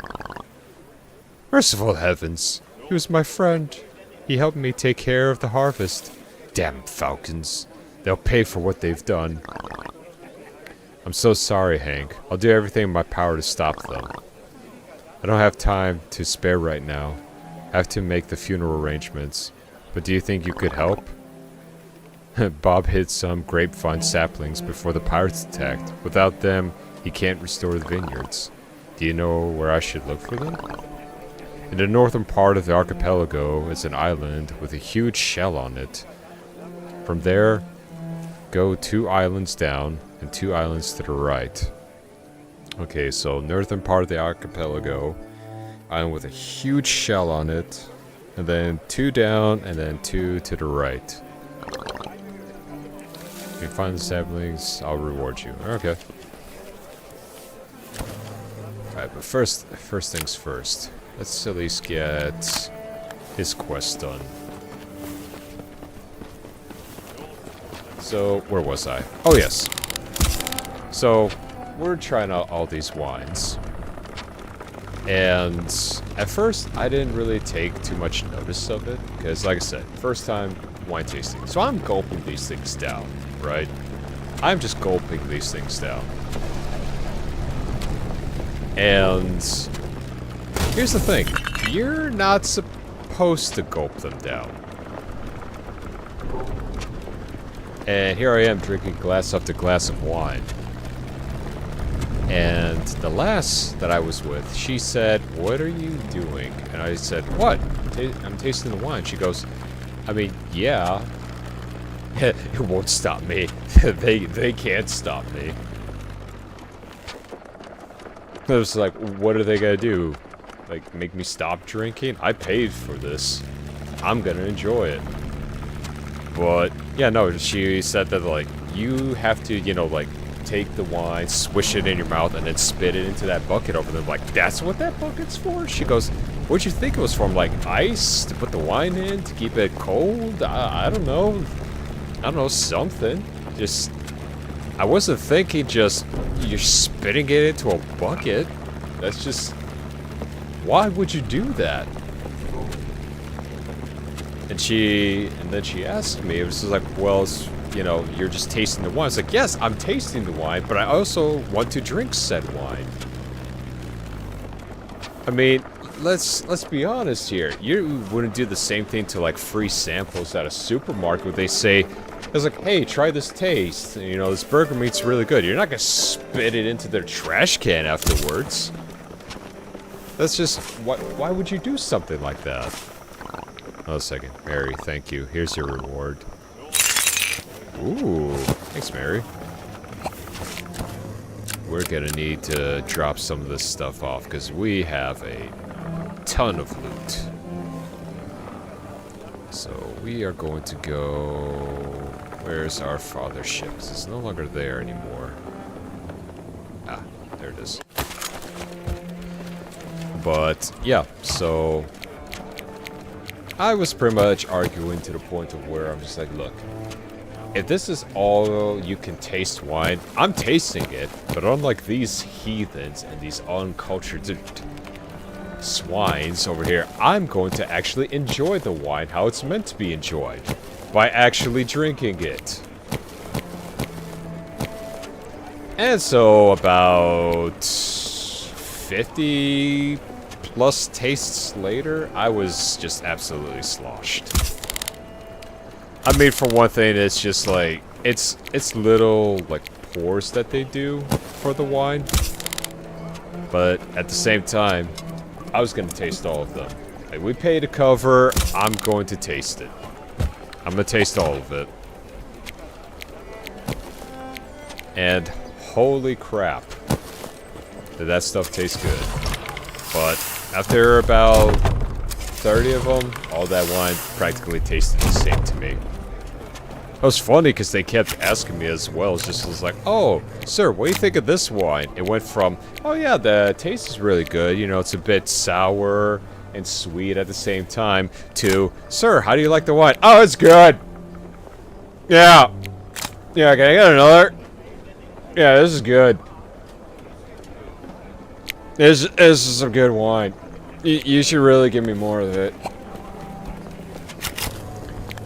Merciful heavens. He was my friend. He helped me take care of the harvest. Damn falcons. They'll pay for what they've done. I'm so sorry, Hank. I'll do everything in my power to stop them. I don't have time to spare right now. I have to make the funeral arrangements. But do you think you could help? Bob hid some grapevine saplings before the pirates attacked. Without them, he can't restore the vineyards. Do you know where I should look for them? In the northern part of the archipelago is an island with a huge shell on it. From there, go 2 islands down and 2 islands to the right. Okay, so northern part of the archipelago, island with a huge shell on it, and then 2 down and then 2 to the right. If you find the saplings, I'll reward you. Okay. Alright, but first things first. Let's at least get his quest done. So, where was I? Oh, yes. So, we're trying out all these wines. And at first, I didn't really take too much notice of it. Because, like I said, first time wine tasting. So I'm gulping these things down, right? I'm just gulping these things down. And here's the thing. You're not supposed to gulp them down. And here I am drinking glass after glass of wine. And the lass that I was with, she said, "What are you doing?" And I said, "What? I'm tasting the wine." She goes, "I mean, yeah." It won't stop me. They can't stop me. I was like, what are they gonna do? Like, make me stop drinking? I paid for this. I'm gonna enjoy it. But, yeah, no, she said that, like, you have to, you know, like, take the wine, swish it in your mouth, and then spit it into that bucket over there. Like, that's what that bucket's for? She goes, what'd you think it was for? I'm like, ice? To put the wine in? To keep it cold? I don't know. I don't know, something. Just, I wasn't thinking just, you're spitting it into a bucket. That's just, why would you do that? And then she asked me, it was just like, well, it's, you know, you're just tasting the wine. It's like, yes, I'm tasting the wine, but I also want to drink said wine. I mean, let's be honest here. You wouldn't do the same thing to, like, free samples at a supermarket where they say, it's like, hey, try this taste. You know, this burger meat's really good. You're not gonna spit it into their trash can afterwards. That's just, why would you do something like that? Oh, a second. Mary, thank you. Here's your reward. Ooh, thanks, Mary. We're gonna need to drop some of this stuff off, because we have a ton of loot. So, we are going to go... Where's our father's ship? It's no longer there anymore. Ah, there it is. But, yeah, so... I was pretty much arguing to the point of where I'm just like, look, if this is all you can taste wine, I'm tasting it, but unlike these heathens and these uncultured swines over here, I'm going to actually enjoy the wine how it's meant to be enjoyed, by actually drinking it. And so, about 50 plus tastes later, I was just absolutely sloshed. I mean, for one thing, it's just like, it's little, like, pours that they do for the wine. But at the same time, I was gonna taste all of them. Like, we pay to cover, I'm going to taste it. I'm gonna taste all of it. And holy crap, did that stuff taste good. But after about 30 of them, all that wine practically tasted the same to me. It was funny because they kept asking me as well. It's just was like, oh, sir, what do you think of this wine? It went from, oh yeah, the taste is really good. You know, it's a bit sour and sweet at the same time, to, sir, how do you like the wine? Oh, it's good. Yeah. Yeah, can I get another? Yeah, this is good. This is some good wine. You should really give me more of it.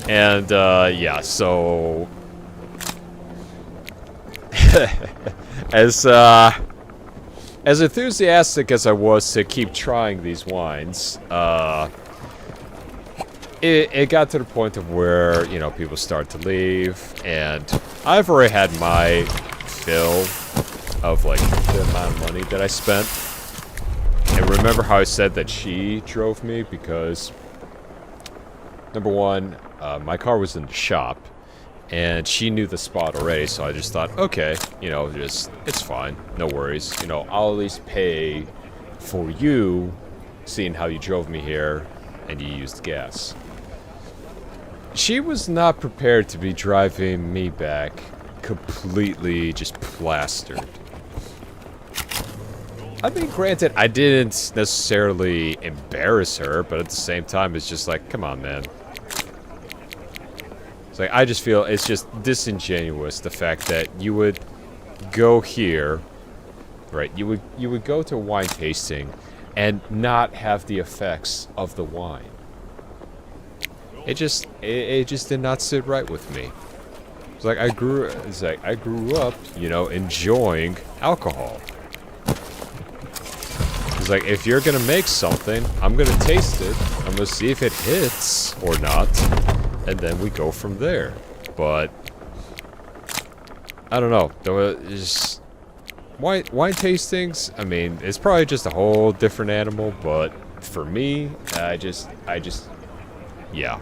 And, yeah, so... as enthusiastic as I was to keep trying these wines, it got to the point of where, you know, people start to leave, and I've already had my fill of, like, the amount of money that I spent. And remember how I said that she drove me? Because, number one, my car was in the shop, And she knew the spot already, so I just thought, okay, you know, just, it's fine, no worries. You know, I'll at least pay for you, seeing how you drove me here, and you used gas. She was not prepared to be driving me back completely just plastered. I mean, granted, I didn't necessarily embarrass her, but at the same time, it's just like, come on, man. It's like, I just feel it's just disingenuous, the fact that you would go here, right? You would go to a wine tasting and not have the effects of the wine. It just did not sit right with me. It's like I grew up, you know, enjoying alcohol. It's like, if you're gonna make something, I'm gonna taste it. I'm gonna see if it hits or not, and then we go from there. But I don't know. Just wine tastings. I mean, it's probably just a whole different animal. But for me, I just, yeah.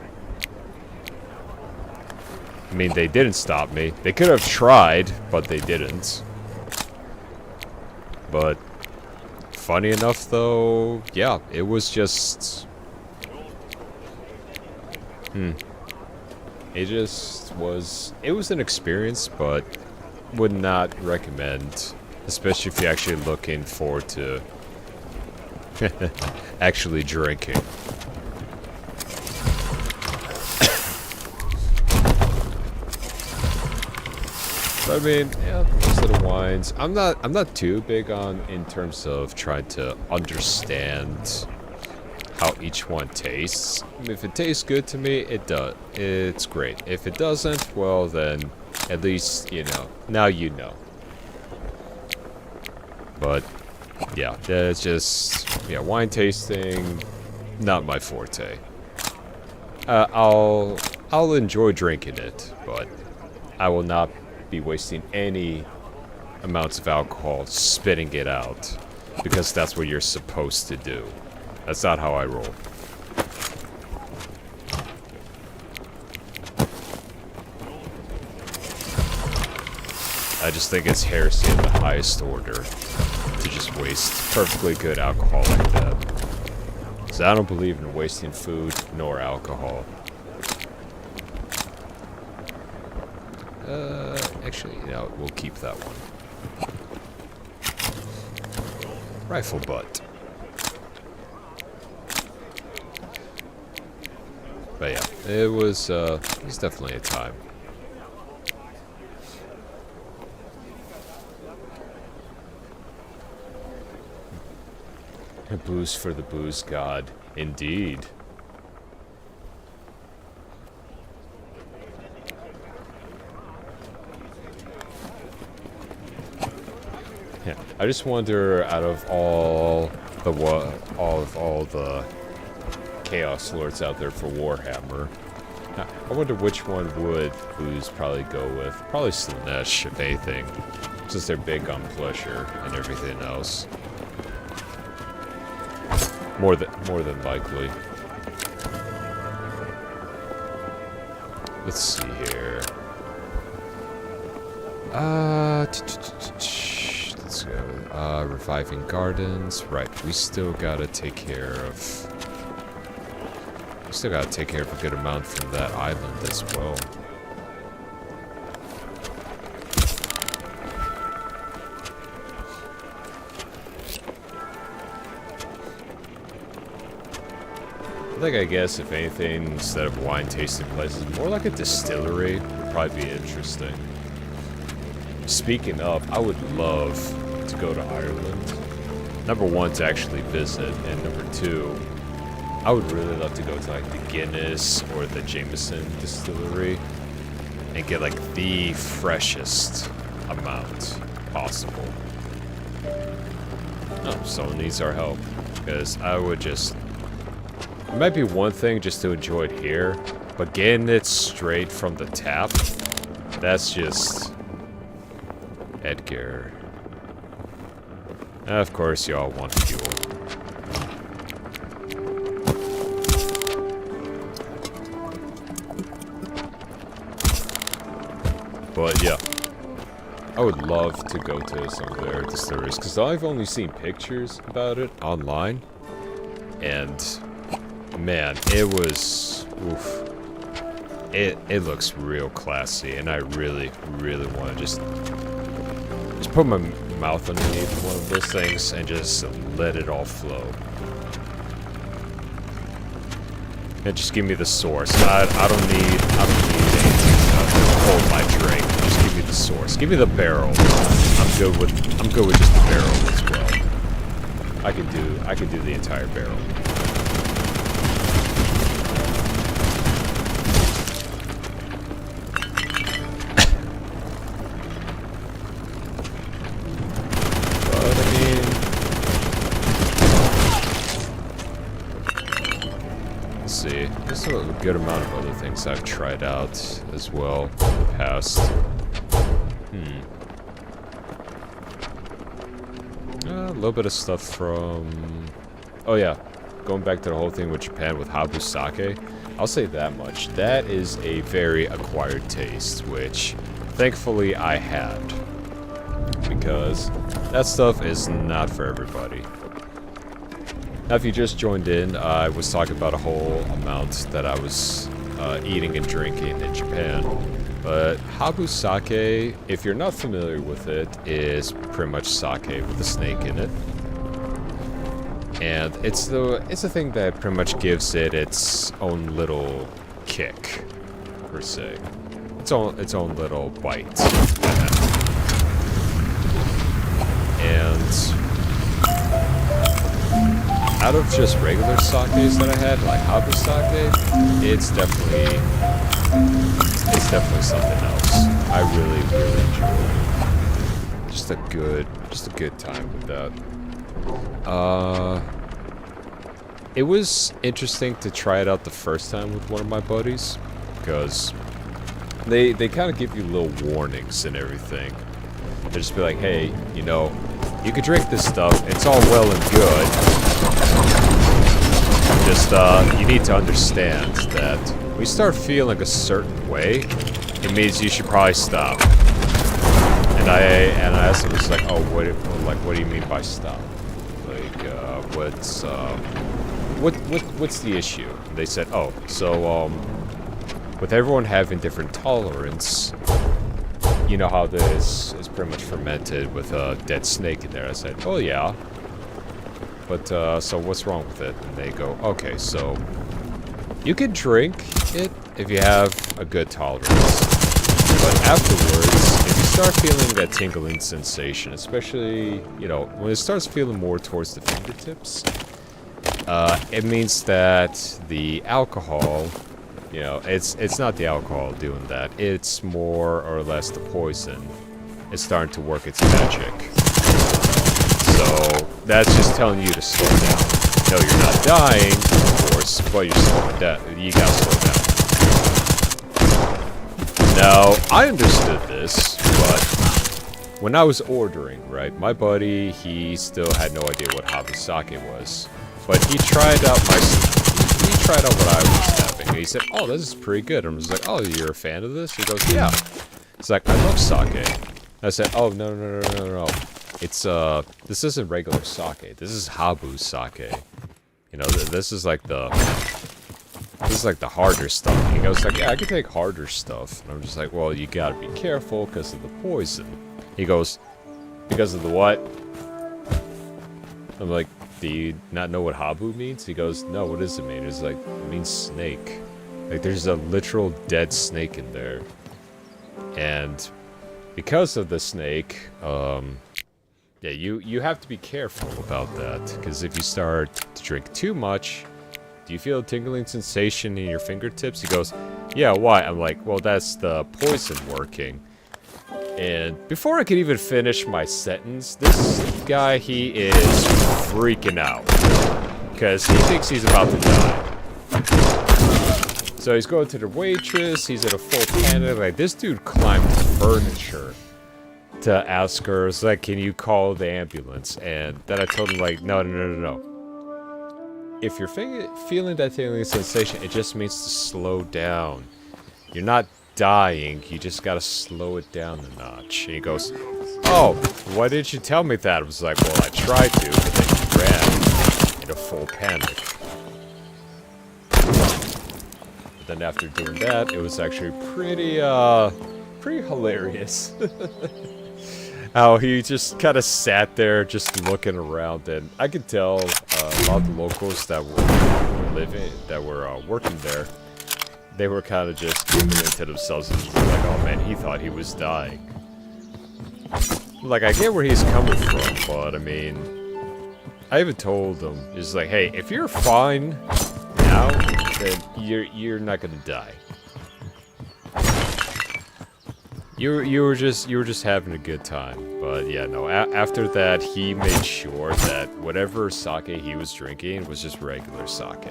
I mean, they didn't stop me. They could have tried, but they didn't. But funny enough, though, yeah, it was just... It just was... It was an experience, but would not recommend. Especially if you're actually looking forward to actually drinking. I mean, yeah, most of the wines. I'm not too big on in terms of trying to understand how each one tastes. If it tastes good to me, it does. It's great. If it doesn't, well then, at least you know. Now you know. But yeah, it's just wine tasting, not my forte. I'll enjoy drinking it, but I will not be wasting any amounts of alcohol spitting it out, because that's what you're supposed to do. That's not how I roll. I just think it's heresy in the highest order to just waste perfectly good alcohol like that. So I don't believe in wasting food nor alcohol. Actually, we'll keep that one. Rifle butt. But yeah, it was definitely a time. A booze for the booze god, indeed. Yeah, I just wonder, out of all the Chaos Lords out there for Warhammer, I wonder which one would Booze probably go with. Probably Slanesh, if anything, since they're big on pleasure and everything else. More than likely. Let's see here. Let's go. Reviving Gardens. Right, we still gotta take care of... We still gotta take care of a good amount from that island as well. I guess, if anything, instead of wine tasting places, more like a distillery would probably be interesting. Speaking of, I would love to go to Ireland. Number one, to actually visit, and number two, I would really love to go to like the Guinness or the Jameson distillery and get like the freshest amount possible. Oh, someone needs our help, because I would just... It might be one thing just to enjoy it here, but getting it straight from the tap, that's just... Edgar. Of course, y'all want fuel. But yeah, I would love to go to some of their distilleries because I've only seen pictures about it online, and man, it was oof. It looks real classy, and I really want to just put my mouth underneath one of those things and just let it all flow. And just give me the source. I don't need anything to hold my drink. Just give me the source. Give me the barrel. I'm good with just the barrel as well. I can do the entire barrel. There's a good amount of other things I've tried out as well in the past. A little bit of stuff from... Oh yeah, going back to the whole thing with Japan with Habu Sake, I'll say that much. That is a very acquired taste, which thankfully I had. Because that stuff is not for everybody. Now, if you just joined in, I was talking about a whole amount that I was eating and drinking in Japan. But Habu Sake, if you're not familiar with it, is pretty much sake with a snake in it. And it's the thing that pretty much gives it its own little kick, per se. Its own little bite. And out of just regular sakes that I had, like Habu Sake, it's definitely something else. I really enjoy it. Just a good time with that. It was interesting to try it out the first time with one of my buddies, because they kind of give you little warnings and everything. They just be like, hey, you know, you can drink this stuff, it's all well and good. Just, you need to understand that when you start feeling a certain way, it means you should probably stop. And I asked him, it's like, oh, what do you mean by stop? Like, what's the issue? And they said, oh, so, with everyone having different tolerance, you know how this is pretty much fermented with a dead snake in there. I said, oh yeah. But, so what's wrong with it? And they go, okay, so you can drink it if you have a good tolerance. But afterwards, if you start feeling that tingling sensation, especially, you know, when it starts feeling more towards the fingertips, it means that the alcohol, you know, it's not the alcohol doing that. It's more or less the poison. It's starting to work its magic. So that's just telling you to slow down. No, you're not dying, of course, but you're slowing down. You gotta slow down. Now, I understood this, but when I was ordering, right, my buddy, he still had no idea what Habu Sake was. But he tried out what I was having, and he said, oh, this is pretty good. And I was like, oh, you're a fan of this? He goes, yeah. He's like, I love sake. I said, oh, no. It's, this isn't regular sake. This is Habu Sake. You know, this is like the harder stuff. He goes like, yeah, I can take harder stuff. And I'm just like, well, you gotta be careful because of the poison. He goes, because of the what? I'm like, do you not know what Habu means? He goes, no, what does it mean? It's like, it means snake. Like, there's a literal dead snake in there. And because of the snake, yeah, you have to be careful about that. Because if you start to drink too much, do you feel a tingling sensation in your fingertips? He goes, yeah, why? I'm like, well, that's the poison working. And before I could even finish my sentence, this guy, he is freaking out. Because he thinks he's about to die. So he's going to the waitress, he's in a full panic. Like, this dude climbed furniture to ask her, it's like, can you call the ambulance? And then I told him, like, no. If you're feeling that tingling sensation, it just means to slow down. You're not dying, you just gotta slow it down a notch. And he goes, oh, why didn't you tell me that? I was like, well, I tried to, but then he ran in a full panic. But then after doing that, it was actually pretty hilarious. How he just kind of sat there just looking around, and I could tell a lot of the locals that were working there, they were kind of just keeping it to themselves and just like, oh man, he thought he was dying. Like, I get where he's coming from, but I mean, I even told him, it's like, hey, if you're fine now, then you're not gonna die. You were just having a good time, but yeah, no. After that, he made sure that whatever sake he was drinking was just regular sake.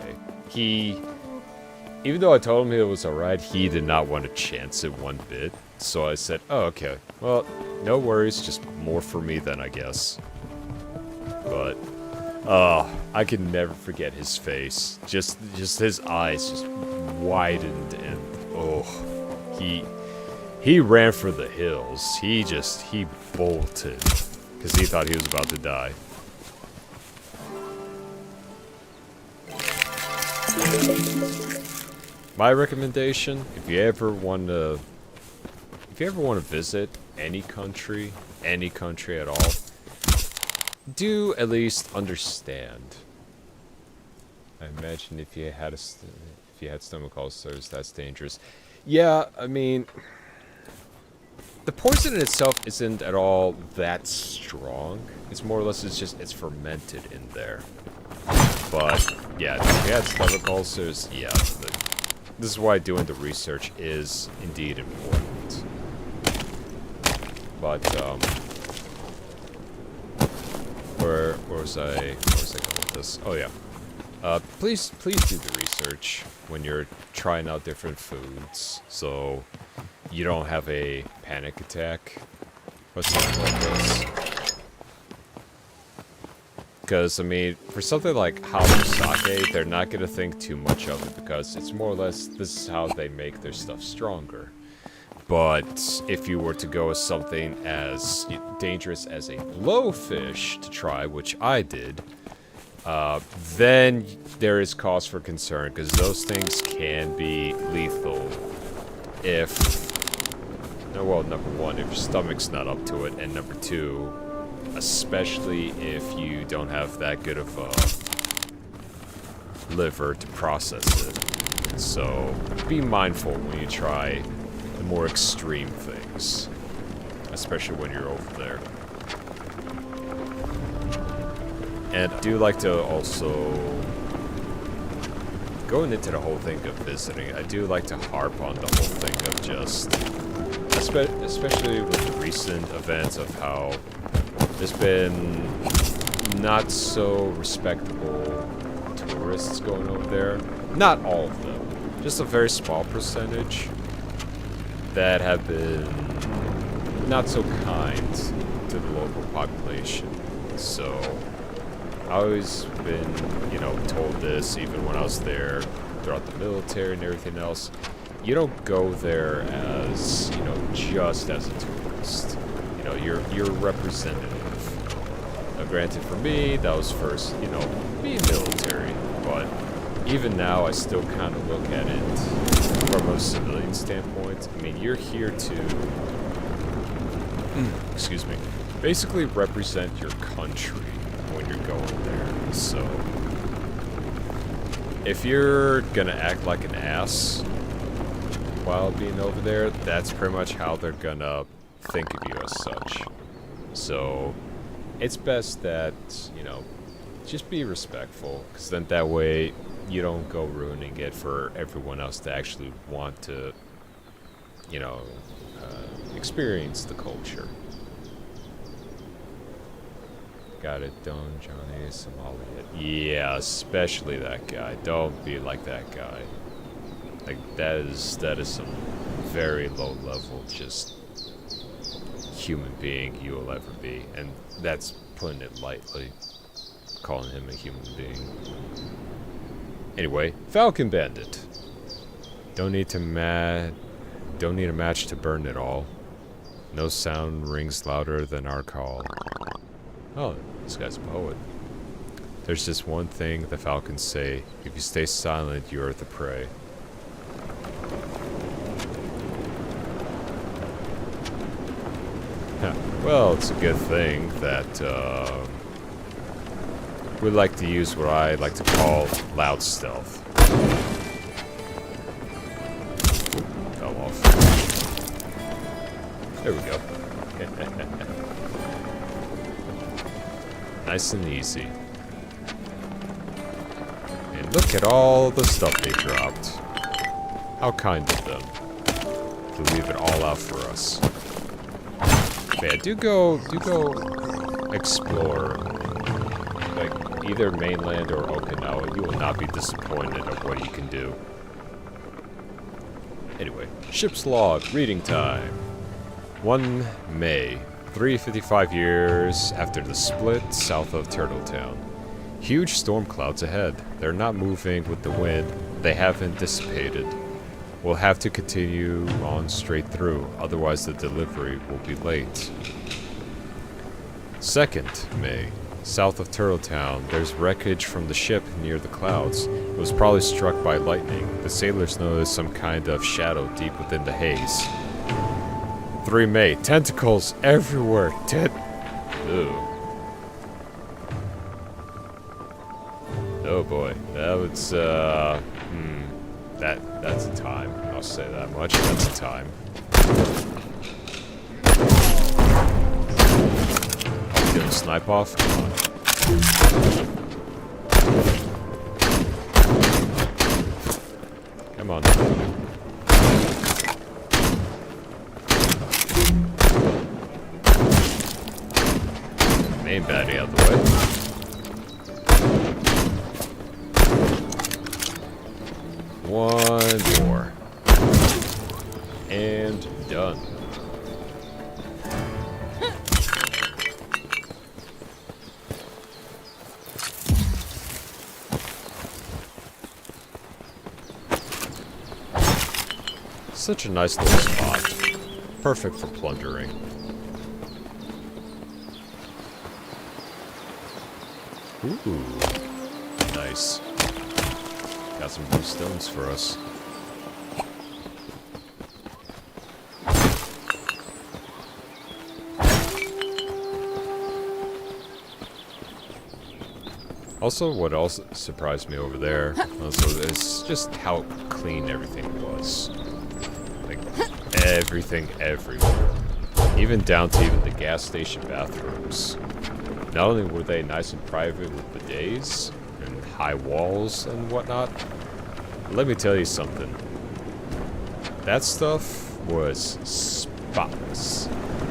Even though I told him it was alright, he did not want to chance it one bit. So I said, "Oh, okay. Well, no worries. Just more for me then, I guess." But I can never forget his face. Just his eyes just widened, and he ran for the hills. He bolted because he thought he was about to die. My recommendation, if you ever want to visit any country at all, do at least understand. I imagine if you had stomach ulcers, that's dangerous. Yeah, I mean, the poison in itself isn't at all that strong. It's more or less it's fermented in there. But yeah, if you had stomach ulcers, yeah, this is why doing the research is indeed important. But where was I going with this? Oh yeah. Please do the research when you're trying out different foods, so you don't have a panic attack or something like this. Because, I mean, for something like house sake, they're not going to think too much of it, because it's more or less, this is how they make their stuff stronger. But if you were to go with something as dangerous as a blowfish to try, which I did, then there is cause for concern, because those things can be lethal if, well, number one, if your stomach's not up to it, and number two, especially if you don't have that good of a liver to process it. So be mindful when you try the more extreme things, especially when you're over there. And I do like to also, going into the whole thing of visiting, I do like to harp on the whole thing of just, especially with the recent events of how there's been not so respectable tourists going over there. Not all of them, just a very small percentage that have been not so kind to the local population. So I've always been, told this even when I was there throughout the military and everything else. You don't go there as, just as a tourist. You're representative. Now, granted, for me, that was first, being military, but even now, I still kind of look at it from a civilian standpoint. I mean, you're here to, excuse me, basically represent your country when you're going there. So, if you're gonna act like an ass while being over there, that's pretty much how they're gonna think of you as such. So, it's best that, just be respectful, because then that way you don't go ruining it for everyone else to actually want to, experience the culture. Got it done, Johnny Somalia. Yeah, especially that guy. Don't be like that guy. Like, that is some very low level, just human being you will ever be. And that's putting it lightly, calling him a human being. Anyway, Falcon Bandit. Don't need to Don't need a match to burn it all. No sound rings louder than our call. Oh, this guy's a poet. There's just one thing the falcons say. If you stay silent, you are the prey. Huh. Well, it's a good thing that we like to use what I like to call loud stealth. Fell off. There we go. Nice and easy. And look at all the stuff they dropped. How kind of them to leave it all out for us. But yeah, do go explore, like either mainland or Okinawa. You will not be disappointed of what you can do. Anyway, ship's log, reading time. 1 May, 355 years after the split south of Turtletown. Huge storm clouds ahead. They're not moving with the wind. They haven't dissipated. We'll have to continue on straight through, otherwise the delivery will be late. 2nd May, south of Turtletown. There's wreckage from the ship near the clouds. It was probably struck by lightning. The sailors noticed some kind of shadow deep within the haze. 3 May, tentacles everywhere. Ew. Oh boy, that was, that's a time. I'll say that much. That's a time. I'll get a snipe off. Come on. Come on. Main baddie out of the way. One more. And done. Such a nice little spot. Perfect for plundering. Ooh. Nice. Got some blue stones for us. Also, what else surprised me over there is just how clean everything was. Like, everything everywhere. Even down to even the gas station bathrooms. Not only were they nice and private with bidets and high walls and whatnot, let me tell you something. That stuff was spotless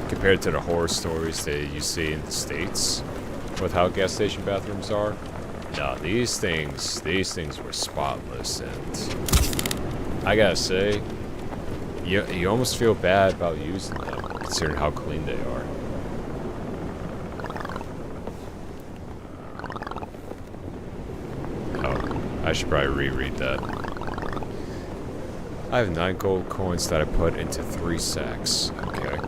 compared to the horror stories that you see in the States with how gas station bathrooms are. No, these things were spotless, and I gotta say, you almost feel bad about using them, considering how clean they are. Oh, I should probably reread that. I have 9 gold coins that I put into 3 sacks. Okay.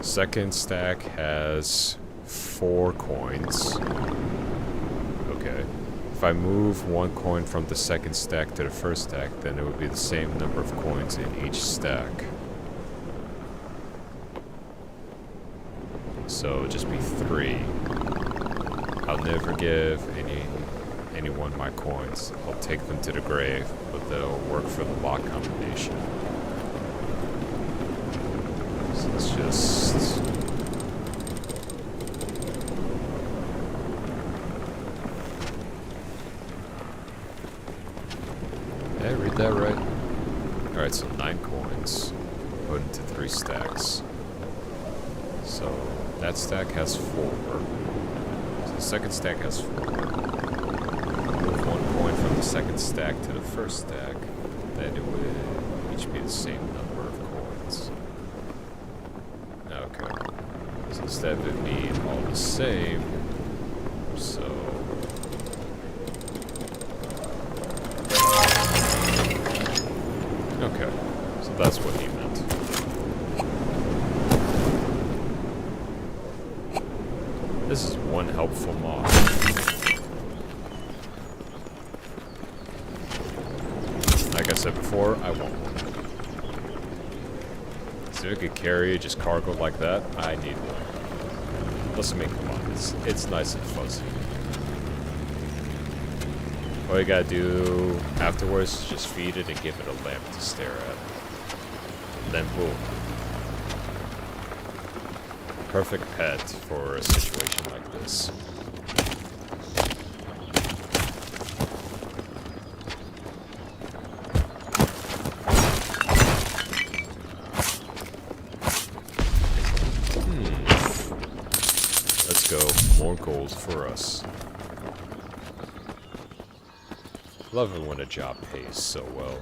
Second stack has 4 coins. Okay. If I move 1 coin from the second stack to the first stack, then it would be the same number of coins in each stack. So it'd just be 3. I'll never give anyone my coins. I'll take them to the grave, but they'll work for the lock combination. So it's just... Did I read that right? Alright, so 9 coins put into 3 stacks. So that stack has 4. So the second stack has 4. Move 1 coin from the second stack to the first stack, then it would each be the same number of coins. Okay. So instead of it being all the same, so... Okay, so that's what he meant. helpful mod. Like I said before, I want one. So it could carry just cargo like that. I need one. Let's make one. It's nice and fuzzy. All you gotta do afterwards is just feed it and give it a lamp to stare at. And then boom. Perfect pet for a situation like this. Let's go. More gold for us. Love it when a job pays so well.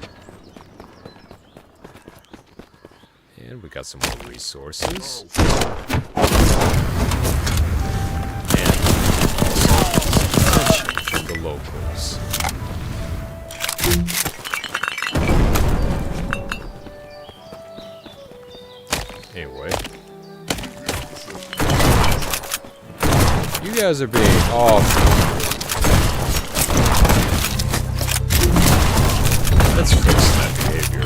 And we got some more resources. And also from the locals. Anyway. You guys are being awful. Let's fix that behavior.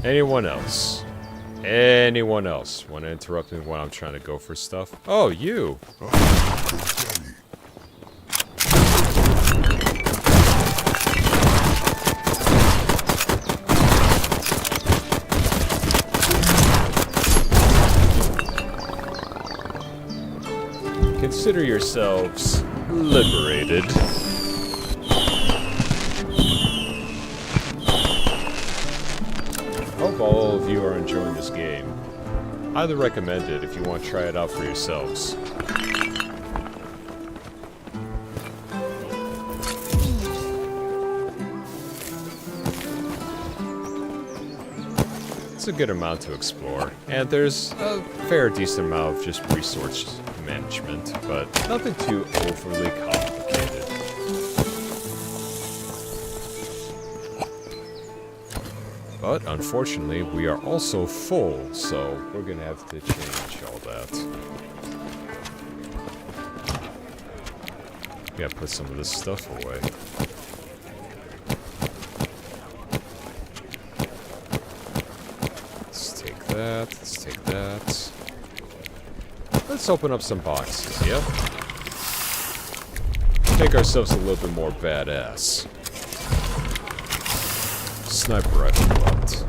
Anyone else? Anyone else want to interrupt me when I'm trying to go for stuff? Oh, you! Consider yourselves liberated. Hope all of you are enjoying this game. Highly recommend it if you want to try it out for yourselves. It's a good amount to explore, and there's a fair decent amount of just resource management, but nothing too overly complicated. But unfortunately, we are also full, so we're gonna have to change all that. We gotta put some of this stuff away. Let's take that, let's take that. Let's open up some boxes, yep. Make ourselves a little bit more badass. Sniper rifle butt.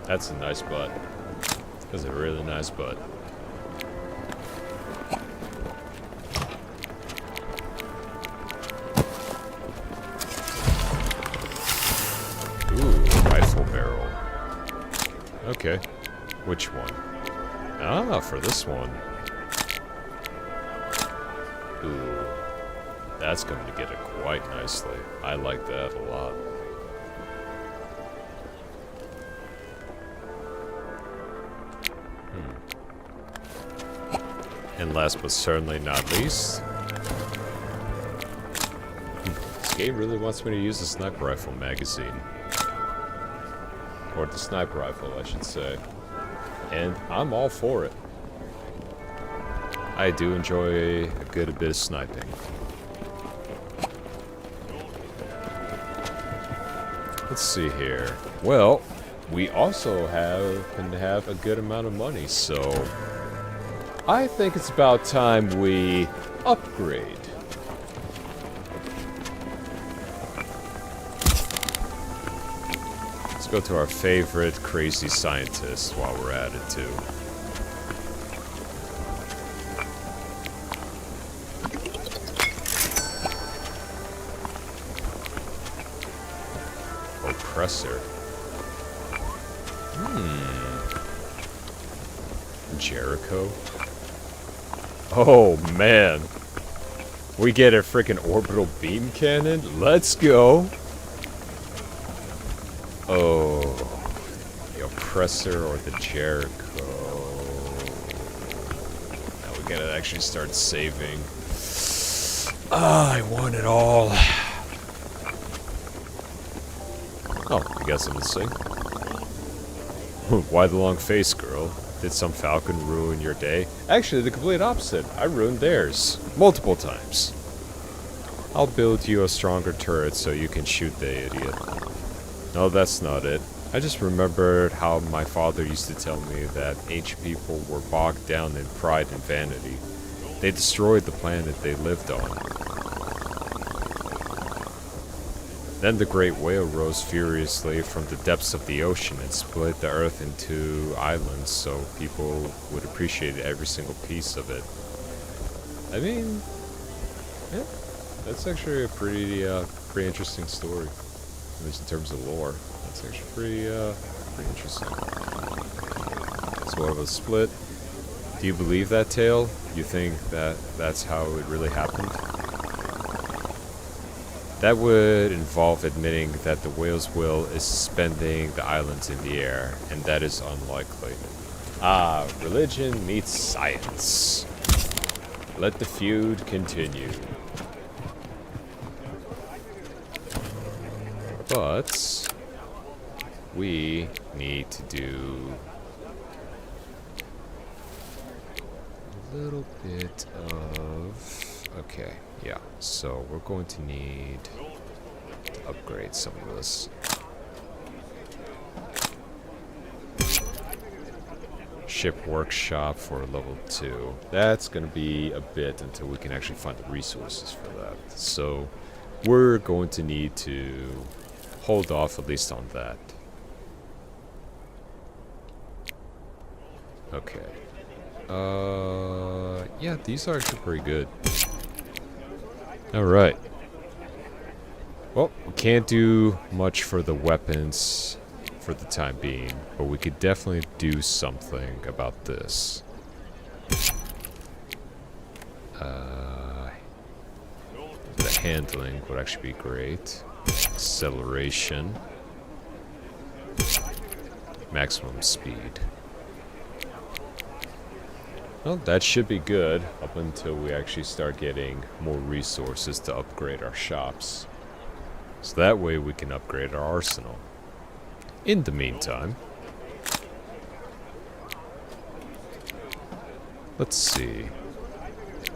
That's a nice butt. That's a really nice butt. Ooh, rifle barrel. Okay. Which one? Ah, for this one. Ooh. That's going to get it quite nicely. I like that a lot. And last but certainly not least, this game really wants me to use the sniper rifle magazine. Or the sniper rifle, I should say. And I'm all for it. I do enjoy a good bit of sniping. Let's see here. Well, we also happen to have a good amount of money, so I think it's about time we upgrade. Let's go to our favorite crazy scientist while we're at it, too. Oppressor. Jericho. Oh, man. We get a freaking orbital beam cannon? Let's go. Oh. The Oppressor or the Jericho. Now we gotta actually start saving. Ah, I want it all. Oh, we got something to say? Why the long face, girl? Did some falcon ruin your day? Actually, the complete opposite. I ruined theirs. Multiple times. I'll build you a stronger turret so you can shoot the idiot. No, that's not it. I just remembered how my father used to tell me that ancient people were bogged down in pride and vanity. They destroyed the planet they lived on. Then the great whale rose furiously from the depths of the ocean and split the earth into islands so people would appreciate every single piece of it. I mean, yeah, that's actually a pretty interesting story, at least in terms of lore. That's actually pretty interesting. So what was split? Do you believe that tale? You think that that's how it really happened? That would involve admitting that the whale's will is suspending the islands in the air, and that is unlikely. Ah, religion meets science. Let the feud continue. But we need to do a little bit of... Okay, yeah, so we're going to need to upgrade some of this. Ship workshop for level 2. That's going to be a bit until we can actually find the resources for that. So we're going to need to hold off at least on that. Okay. Yeah, these are actually pretty good. Alright. Well, we can't do much for the weapons for the time being, but we could definitely do something about this. The handling would actually be great. Acceleration. Maximum speed. Well, that should be good up until we actually start getting more resources to upgrade our shops. So that way we can upgrade our arsenal. In the meantime, let's see.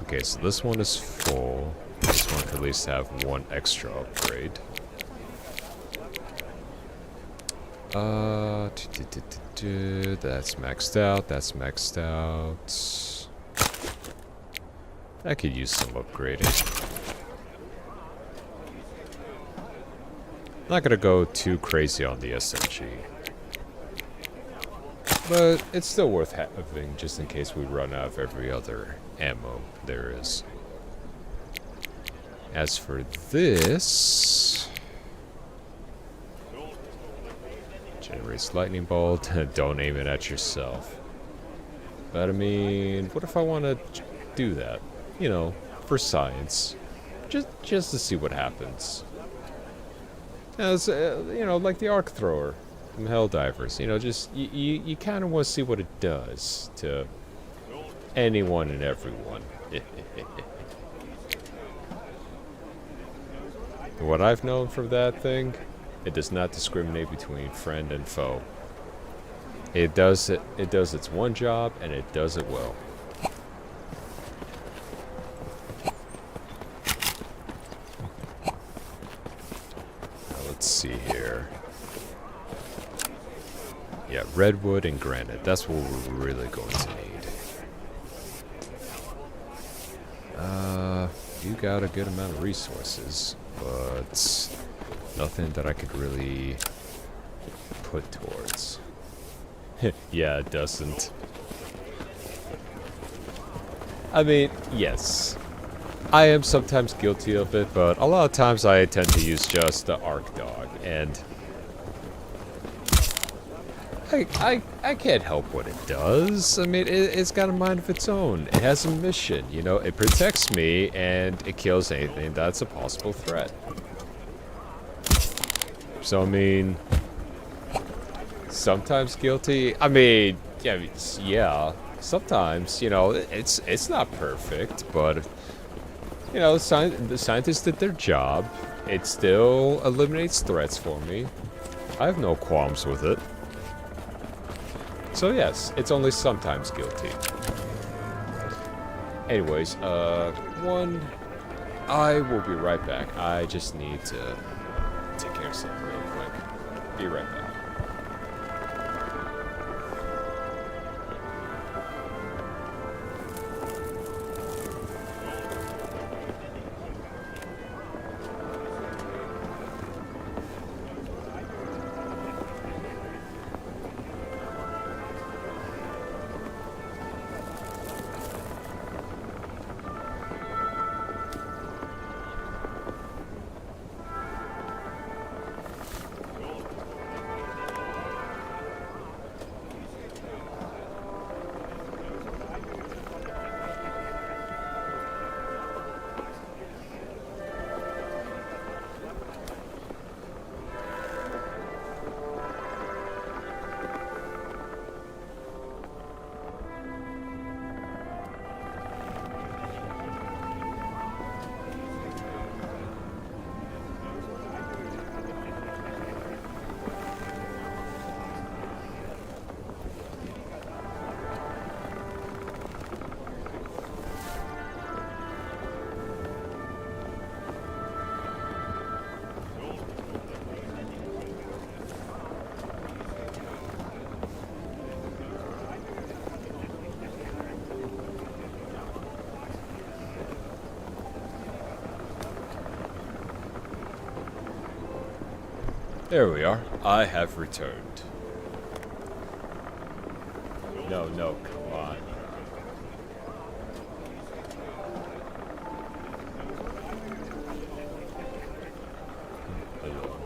Okay, so this one is full. This one can at least have one extra upgrade. That's maxed out, that's maxed out. I could use some upgrading. Not gonna go too crazy on the SMG. But it's still worth having just in case we run out of every other ammo there is. As for this... Generates lightning bolt. Don't aim it at yourself. But I mean, what if I want to do that? You know, for science. Just to see what happens. As, you know, like the arc thrower from Helldivers. You know, just, you kind of want to see what it does to anyone and everyone. What I've known from that thing, it does not discriminate between friend and foe. It does its one job, and it does it well. Now let's see here. Yeah, redwood and granite. That's what we're really going to need. You got a good amount of resources, but nothing that I could really put towards. Yeah, it doesn't. I mean, yes. I am sometimes guilty of it, but a lot of times I tend to use just the arc dog, and I can't help what it does. I mean, it's got a mind of its own. It has a mission, you know. It protects me, and it kills anything that's a possible threat. So, I mean, sometimes guilty. I mean, yeah, sometimes, you know, it's not perfect, but, you know, the scientists did their job. It still eliminates threats for me. I have no qualms with it. So yes, it's only sometimes guilty. Anyways, I will be right back. I just need to take care of something real quick. Be right back. There we are. I have returned. No, come on. Hello.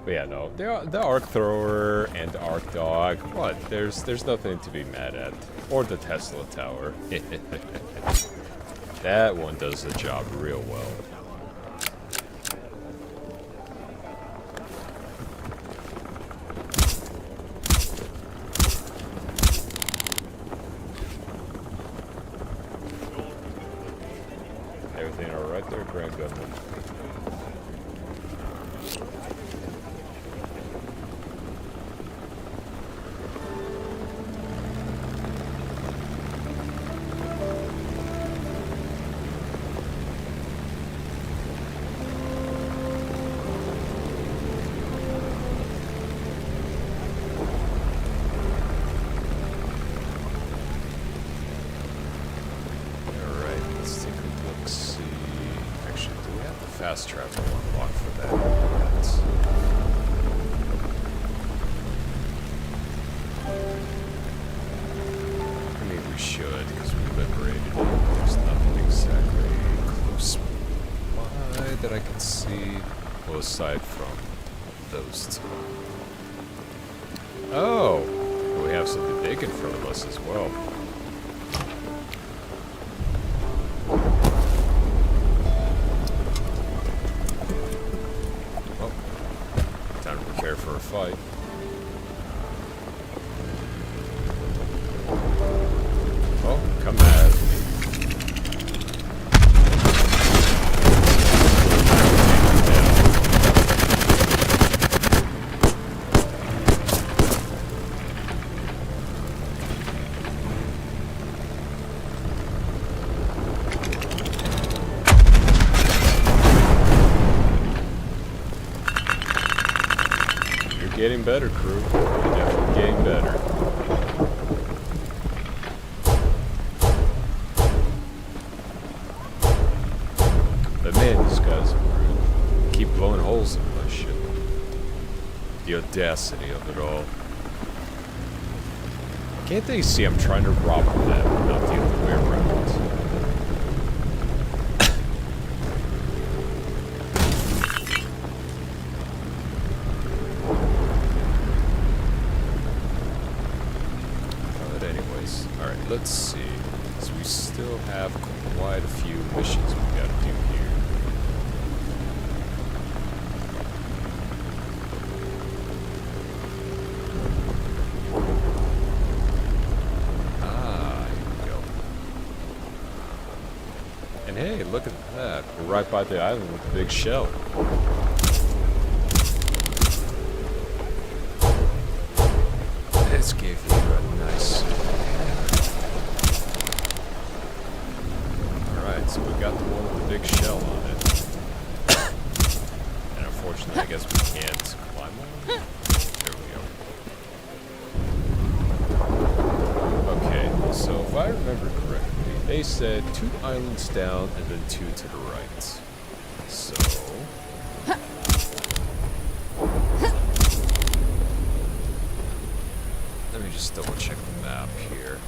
But yeah, no, the arc thrower and the arc dog. What? There's nothing to be mad at, or the Tesla tower. That one does the job real well. Everything all right there, Grand Gunman? Fast travel unlocked for that. I mean, we should, because we liberated it. There's nothing exactly close by that I can see. Well, aside from those two. Oh! We have something big in front of us as well. Prepare for a fight. Oh, come at me. Getting better, crew. You're definitely getting better. But man, these guys keep blowing holes in my ship. The audacity of it all. Can't they see I'm trying to rob them, not the other way around? Let's see, so we still have quite a few missions we gotta do here. Ah, And hey, look at that. We're right by the island with the big shell. This gave you a nice... Alright, so we got the one with the big shell on it. And unfortunately, I guess we can't climb on it. There we go. Okay, so if I remember correctly, they said 2 islands down and then 2 to the right. So... let me just double check the map here.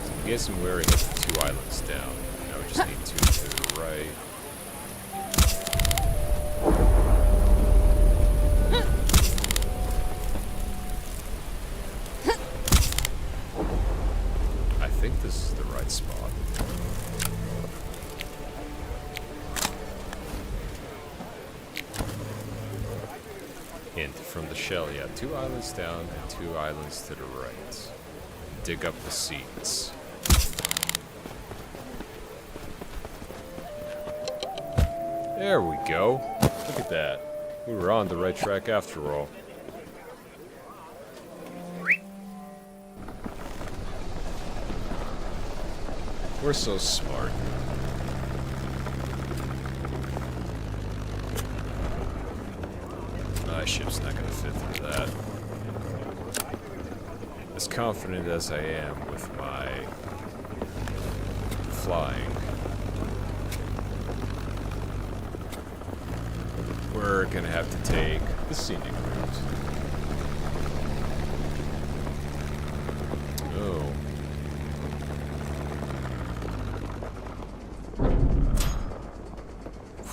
So I'm guessing we already hit the 2 islands down. Now we just need 2 to the right. I think this is the right spot. Hint from the shell, yeah, 2 islands down and 2 islands to the right. Dig up the seeds. There we go. Look at that. We were on the right track after all. We're so smart. My ship's not gonna fit through that. As confident as I am with my flying, we're gonna have to take the scenic route. Oh.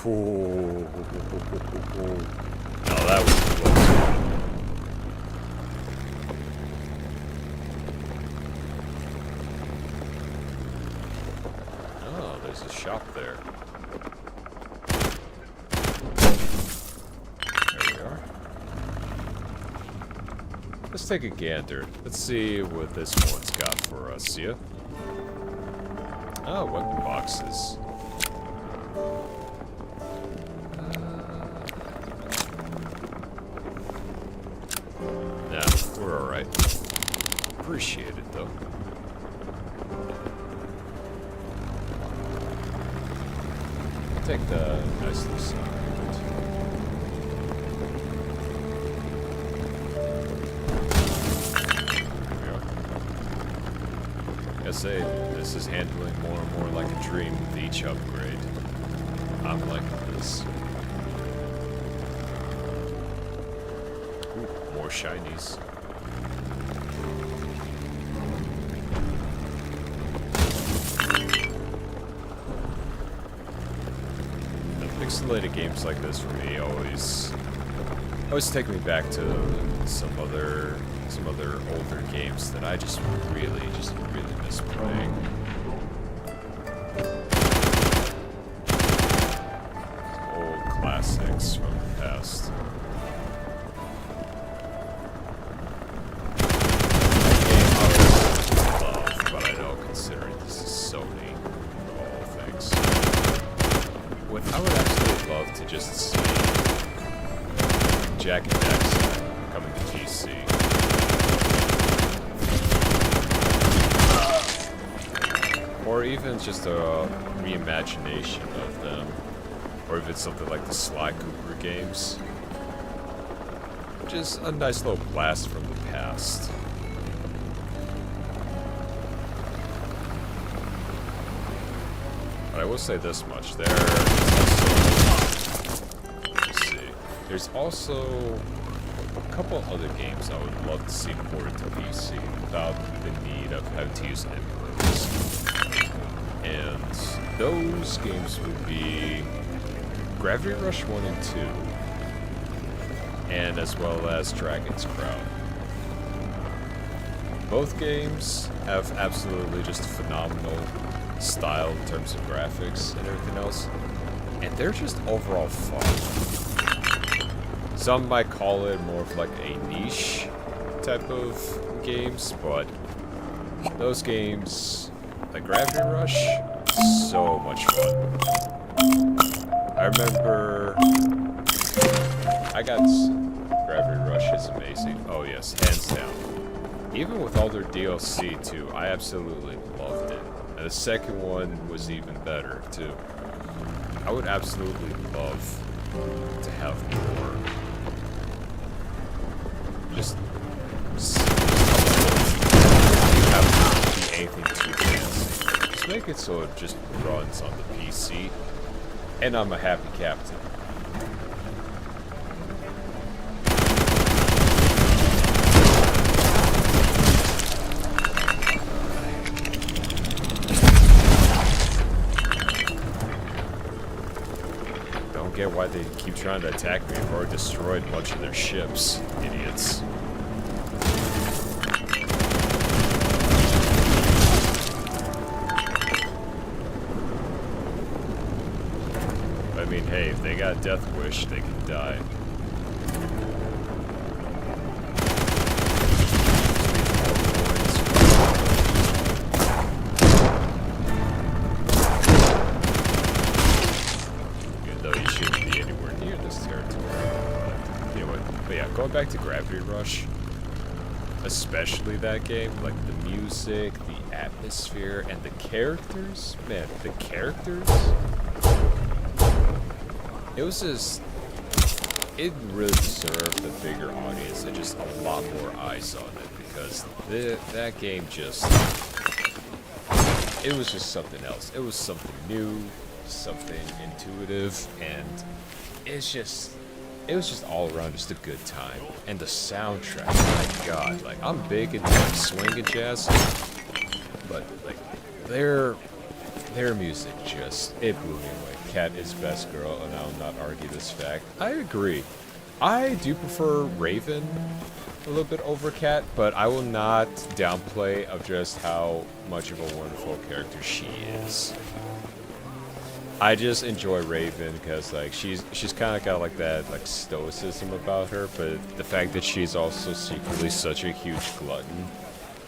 Ooh. No, that was close. Oh, there's a shop there. There we are. Let's take a gander. Let's see what this one's got for us, yeah? Oh, weapon boxes. We're alright. Appreciate it, though. Take the nice little side. There we go. I say, this is handling more and more like a dream with each upgrade. I'm liking this. Ooh, more shinies. Pixelated games like this for me always take me back to some other older games that I just really miss playing. Some old classics from the past. But I don't consider this is Sony of all things. What I would absolutely love to just see Jack and Daxter coming to PC. Or even just a reimagination of them. Or if it's something like the Sly Cooper games. Just a nice little blast from the past. But I will say this much, there's also a couple other games I would love to see ported to PC without the need of having to use emulators. And those games would be Gravity Rush 1 and 2, and as well as Dragon's Crown. Both games have absolutely just phenomenal style in terms of graphics and everything else, and they're just overall fun. Some might call it more of like a niche type of games, but those games, like Gravity Rush, so much fun. I remember Gravity Rush is amazing. Oh yes, hands down. Even with all their DLC too, I absolutely loved it. And the second one was even better too. I would absolutely love to have more. Just have to be anything too fancy. Just make it so it just runs on the PC, and I'm a happy captain. Don't get why they keep trying to attack me. I've already destroyed a bunch of their ships, idiots. I mean, hey, if they got Death Wish, they can die. Even though you shouldn't be anywhere near this territory. But, anyway, but yeah, going back to Gravity Rush, especially that game, like the music, the atmosphere, and the characters, man, the characters. It was just, it really deserved a bigger audience and just a lot more eyes on it, because that game just, it was just something else. It was something new, something intuitive, and it was just all around just a good time. And the soundtrack, my god, like, I'm big into like swing and jazz, but like, their music just, it blew me away. Cat is best girl, and I will not argue this fact. I agree. I do prefer Raven a little bit over Cat, but I will not downplay of just how much of a wonderful character she is. I just enjoy Raven because like she's kind of got like that like stoicism about her, but the fact that she's also secretly such a huge glutton,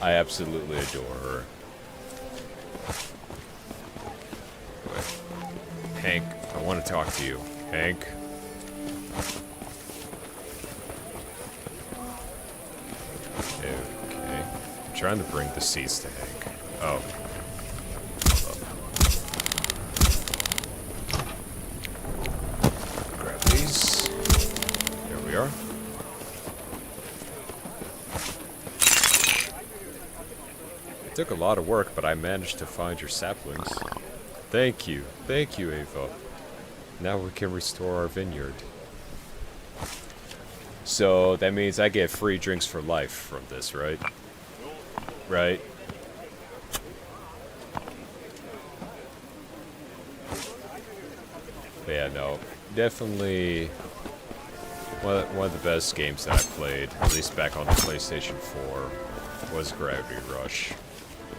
I absolutely adore her. Hank, I want to talk to you. Hank? Okay. I'm trying to bring the seats to Hank. Oh. Grab these. There we are. It took a lot of work, but I managed to find your saplings. Thank you, Ava. Now we can restore our vineyard. So that means I get free drinks for life from this, right? Right? But yeah, no, definitely one of the best games that I played, at least back on the PlayStation 4, was Gravity Rush.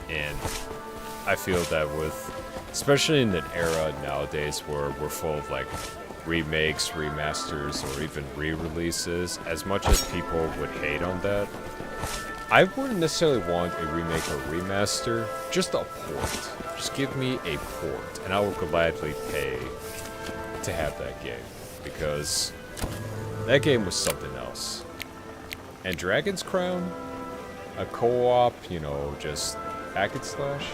And I feel that especially in an era nowadays where we're full of like remakes, remasters, or even re-releases, as much as people would hate on that, I wouldn't necessarily want a remake or remaster, just a port. Just give me a port, and I will gladly pay to have that game, because that game was something else. And Dragon's Crown, a co-op, you know, just hack and slash,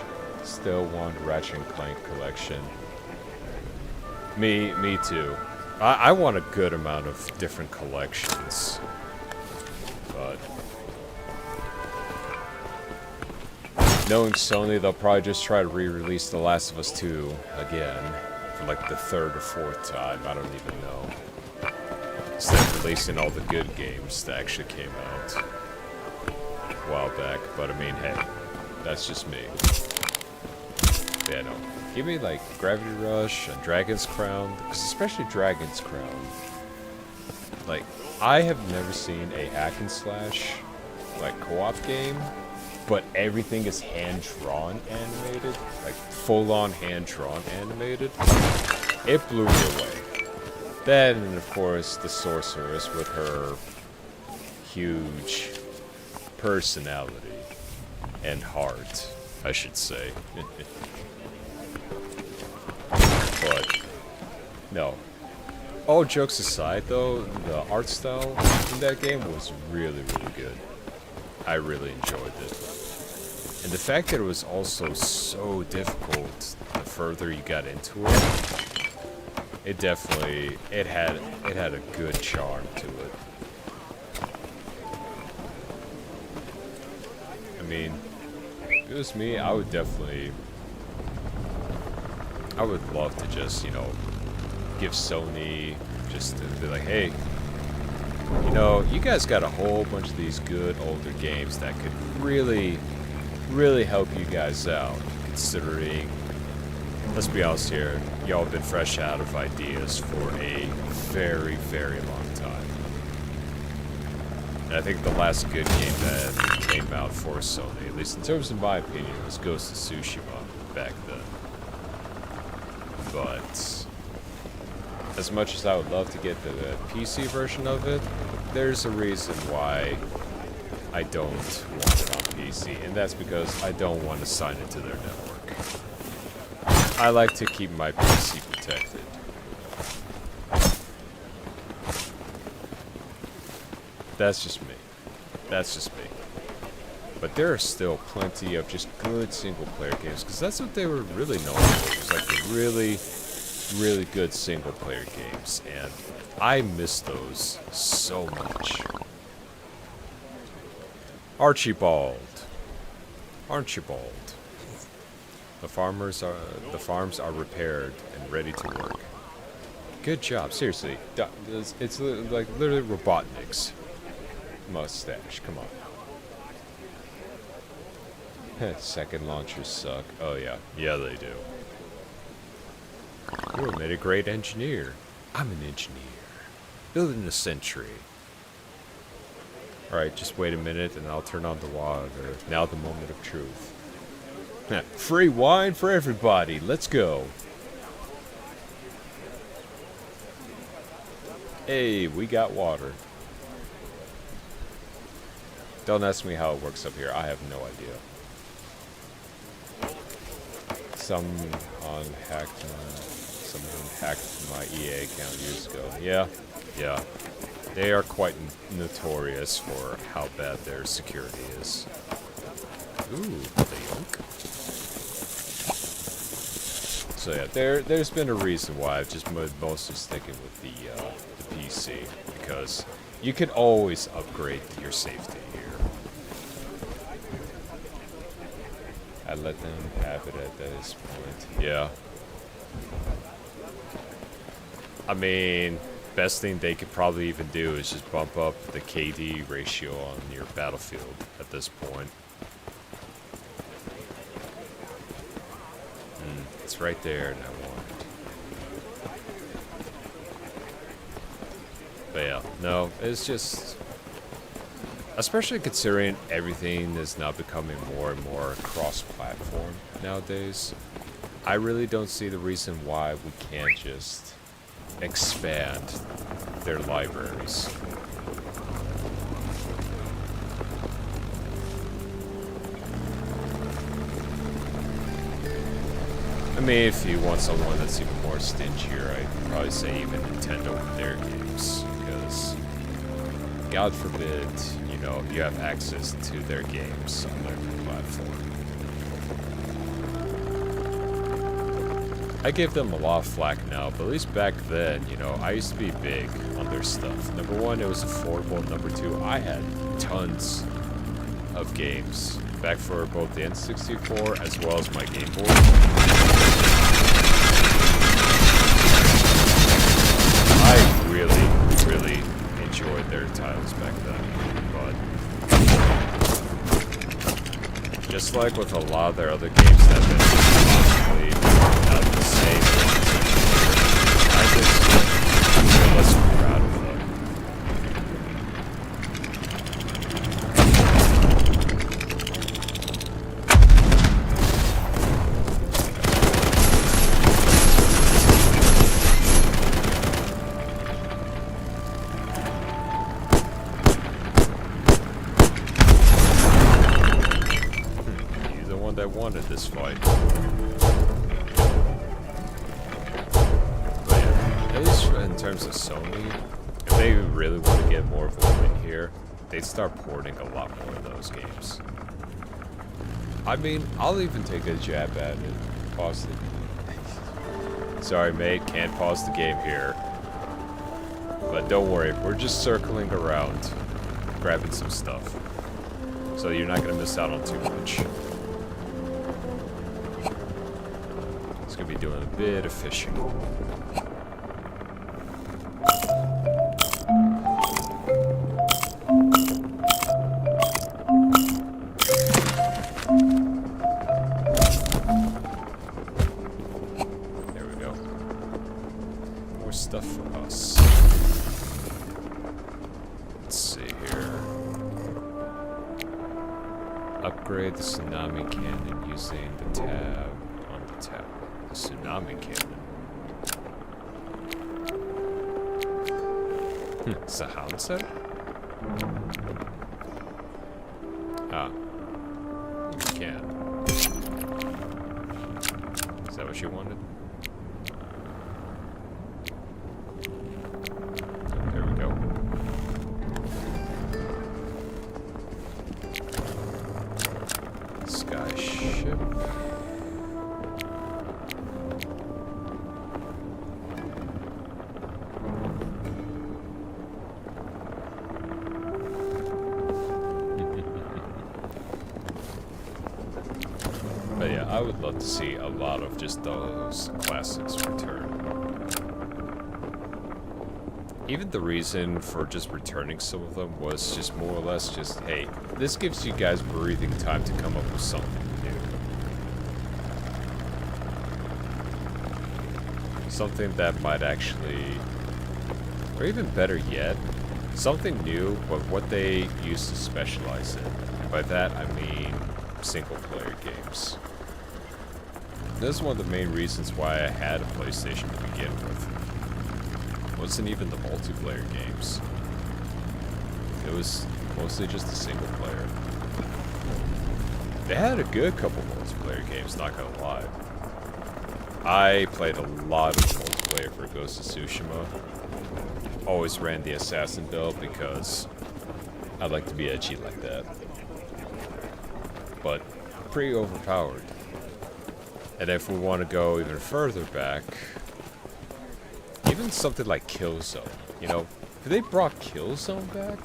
still want Ratchet and Clank collection. Me too. I want a good amount of different collections, but knowing Sony, they'll probably just try to re-release The Last of Us 2 again for like the third or fourth time. I don't even know. Instead of releasing all the good games that actually came out a while back. But I mean, hey, that's just me. Yeah, no. Give me like Gravity Rush and Dragon's Crown, especially Dragon's Crown. Like, I have never seen a hack and slash like co-op game, but everything is hand-drawn animated, like full-on hand-drawn animated. It blew me away. Then, of course, the sorceress with her huge personality and heart, I should say. But no. All jokes aside, though, the art style in that game was really, really good. I really enjoyed it. And the fact that it was also so difficult the further you got into it, it had a good charm to it. I mean, if it was me, I would love to just, you know, give Sony just to be like, hey, you know, you guys got a whole bunch of these good older games that could really, really help you guys out, considering, let's be honest here, y'all have been fresh out of ideas for a very, very long time. And I think the last good game that came out for Sony, at least in terms of my opinion, was Ghost of Tsushima back then. But as much as I would love to get the PC version of it, there's a reason why I don't want it on PC, and that's because I don't want to sign into their network. I like to keep my PC protected. That's just me. That's just me. But there are still plenty of just good single-player games, because that's what they were really known for. It was like the really, really good single-player games, and I miss those so much. Archibald. Archibald. The farms are repaired and ready to work. Good job, seriously. It's like literally Robotnik's mustache. Come on. Second launchers suck. Oh yeah, yeah they do. You made a great engineer. I'm an engineer. Building a century. Alright, just wait a minute and I'll turn on the water. Now the moment of truth. Free wine for everybody. Let's go. Hey, we got water. Don't ask me how it works up here. I have no idea. Someone hacked my EA account years ago. Yeah. They are quite notorious for how bad their security is. Ooh, the yoke. So yeah, there's been a reason why I've just been mostly sticking with the PC, because you can always upgrade your safety here. I let them have it at this point. Yeah. I mean, best thing they could probably even do is just bump up the KD ratio on your battlefield at this point. It's right there, and I want it. But yeah, no, it's just... Especially considering everything is now becoming more and more cross-platform nowadays. I really don't see the reason why we can't just expand their libraries. I mean, if you want someone that's even more stingier, I'd probably say even Nintendo with their games, because God forbid, you know, you have access to their games on their platform. I give them a lot of flack now, but at least back then, you know, I used to be big on their stuff. Number one, it was affordable. Number two, I had tons of games back for both the N64 as well as my Game Boy. I really, really enjoyed their titles back then, but just like with a lot of their other games that have been possibly not the same ones, I just feel less proud of them. that wanted this fight. But yeah, at least in terms of Sony, if they really want to get more of a win here, they'd start porting a lot more of those games. I mean, I'll even take a jab at it. Pause it. Sorry, mate, can't pause the game here. But don't worry, we're just circling around, grabbing some stuff. So you're not going to miss out on too much. It's going to be doing a bit of fishing. There we go. More stuff for us. Let's see here. Upgrade the tsunami cannon using the tab on the tab. The tsunami cannon. It's a hound set? Ah. You can. Is that what you wanted? There we go. Sky ship. But yeah, I would love to see a lot of just those classics return. Even the reason for just returning some of them was just more or less just, hey, this gives you guys breathing time to come up with something new. Something that might actually, or even better yet, something new, but what they used to specialize in. And by that, I mean single-player games. This is one of the main reasons why I had a PlayStation to begin with. It wasn't even the multiplayer games. It was mostly just a single player. They had a good couple multiplayer games, not gonna lie. I played a lot of multiplayer for Ghost of Tsushima. Always ran the assassin build because I like to be edgy like that. But pretty overpowered. And if we want to go even further back, even something like Killzone, you know, if they brought Killzone back,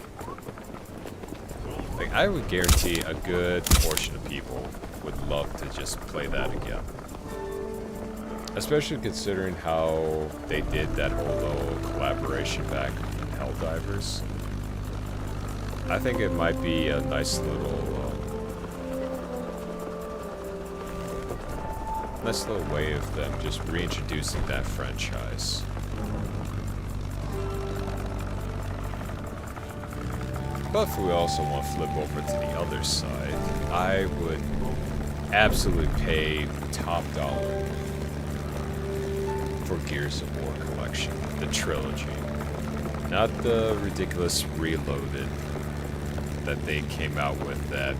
like I would guarantee a good portion of people would love to just play that again. Especially considering how they did that whole little collaboration back in Helldivers. I think it might be a nice little way of them just reintroducing that franchise. But if we also want to flip over to the other side, I would absolutely pay top dollar for Gears of War collection, the trilogy. Not the ridiculous Reloaded that they came out with that,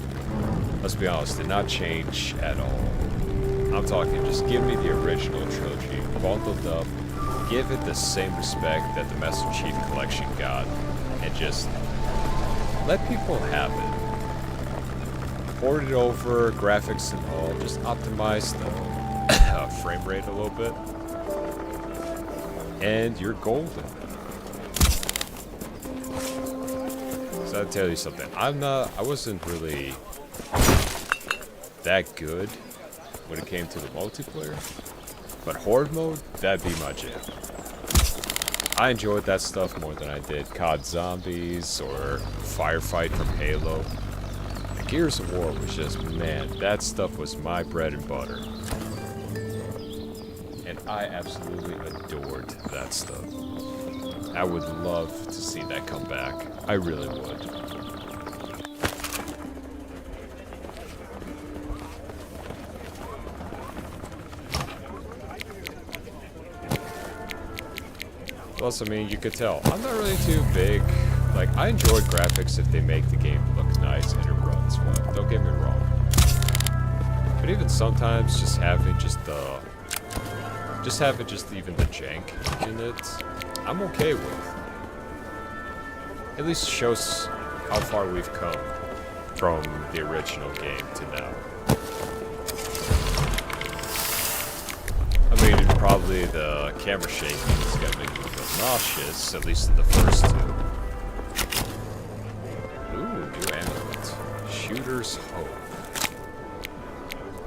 let's be honest, did not change at all. I'm talking, just give me the original trilogy, bundled up, give it the same respect that the Master Chief Collection got, and just let people have it. Port it over, graphics and all, just optimize the frame rate a little bit, and you're golden. So I'll tell you something, I wasn't really that good when it came to the multiplayer, but Horde mode, that'd be my jam. I enjoyed that stuff more than I did COD Zombies or Firefight from Halo. Gears of War was just, man, that stuff was my bread and butter. And I absolutely adored that stuff. I would love to see that come back. I really would. Plus, I mean, you could tell, I'm not really too big. Like, I enjoy graphics if they make the game look nice and it runs well. Don't get me wrong. But even sometimes just having even the jank in it, I'm okay with. At least shows how far we've come from the original game to now. I mean, probably the camera shaking is gonna make me feel nauseous, at least in the first two. Ooh, new amulet. Shooter's Hope.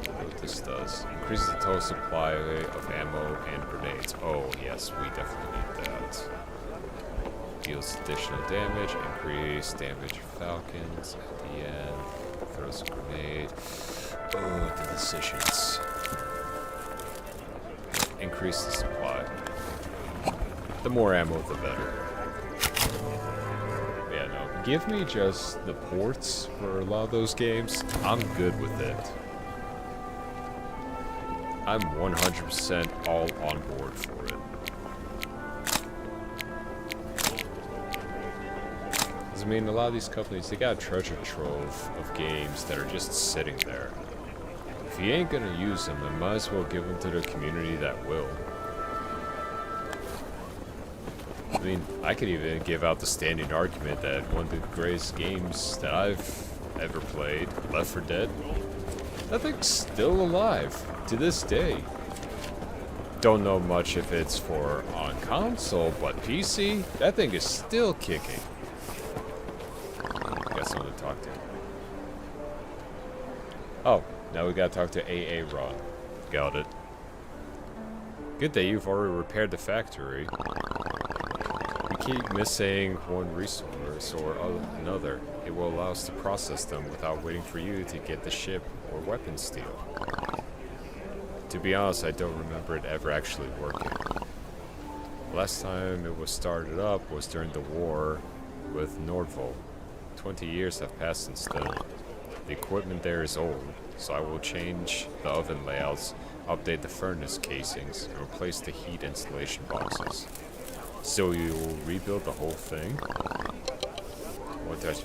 What this does. Increases the total supply of ammo and grenades. Oh, yes, we definitely need that. Deals additional damage, increase damage of falcons at the end. Throws a grenade. Oh, the decisions. Increase the supply. The more ammo, the better. Yeah, no. Give me just the ports for a lot of those games. I'm good with it. I'm 100% all on board for it. I mean, a lot of these companies, they got a treasure trove of games that are just sitting there. If you ain't gonna use them, then might as well give them to the community that will. I mean, I could even give out the standing argument that one of the greatest games that I've ever played, Left 4 Dead, that thing's still alive to this day. Don't know much if it's for on console, but PC, that thing is still kicking. Got someone to talk to. Oh, now we gotta talk to AA Ron. Got it. Good that you've already repaired the factory. We keep missing one resource or another. It will allow us to process them without waiting for you to get the ship or weapon steel. To be honest, I don't remember it ever actually working. Last time it was started up was during the war with Nordvold. 20 years have passed since then. The equipment there is old, so I will change the oven layouts, update the furnace casings, and replace the heat insulation boxes. So you will rebuild the whole thing? What did I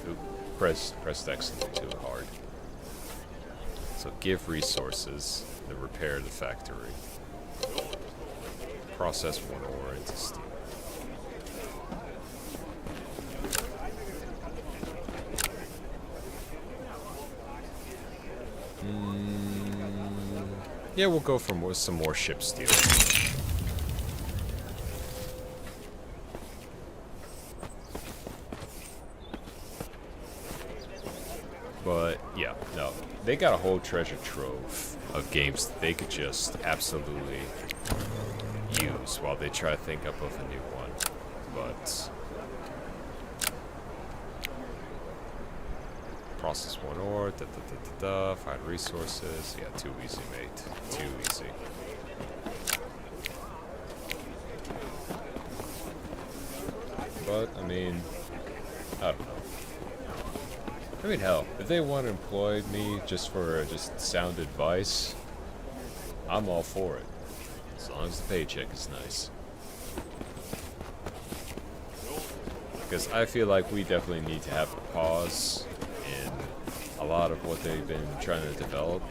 press X too hard. So give resources, then repair the factory. Process one ore into steel. Yeah, we'll go for some more ship steel. But, yeah, no. They got a whole treasure trove of games that they could just absolutely use while they try to think up of a new one. But process one ore, find resources. Yeah, too easy, mate. Too easy. But, I mean, I don't know. I mean, hell, if they want to employ me just for just sound advice, I'm all for it. As long as the paycheck is nice. Because I feel like we definitely need to have a pause in a lot of what they've been trying to develop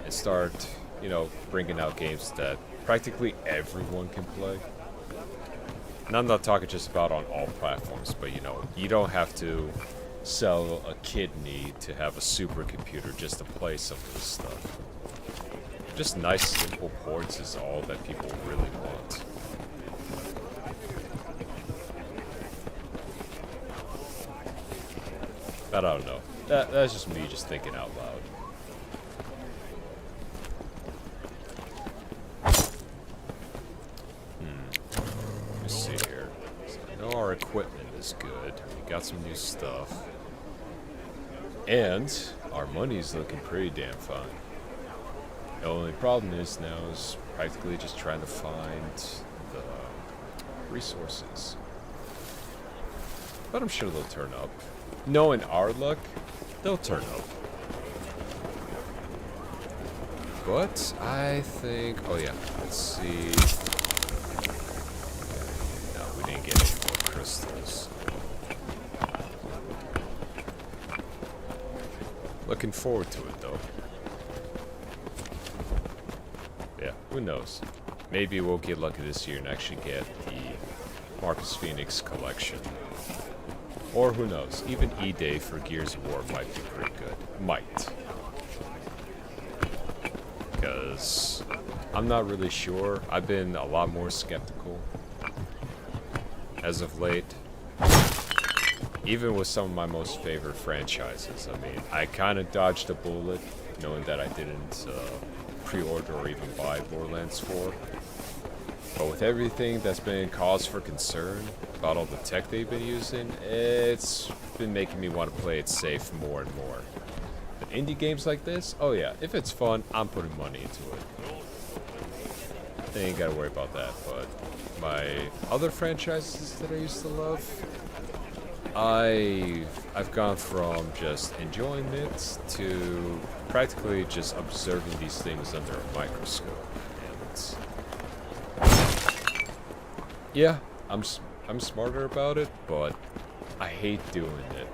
and start, you know, bringing out games that practically everyone can play. And I'm not talking just about on all platforms, but you know, you don't have to sell a kidney to have a supercomputer just to play some of this stuff. Just nice, simple ports is all that people really want. But I don't know. That's just me just thinking out loud. Let me see here. So I know our equipment is good. We got some new stuff. And our money's looking pretty damn fine. The only problem is now is practically just trying to find the resources. But I'm sure they'll turn up. Knowing our luck, they'll turn up. But I think, oh yeah, let's see. No, we didn't get any more crystals. Looking forward to it though. Who knows? Maybe we'll get lucky this year and actually get the Marcus Phoenix collection. Or who knows? Even E-Day for Gears of War might be pretty good. Might. Because I'm not really sure. I've been a lot more skeptical as of late. Even with some of my most favorite franchises. I mean, I kind of dodged a bullet knowing that I didn't pre-order or even buy Borderlands 4. But with everything that's been cause for concern about all the tech they've been using, it's been making me want to play it safe more and more. But indie games like this, oh yeah, if it's fun, I'm putting money into it. They ain't gotta worry about that, but my other franchises that I used to love, I've gone from just enjoying it to practically just observing these things under a microscope. And yeah, I'm smarter about it, but I hate doing it.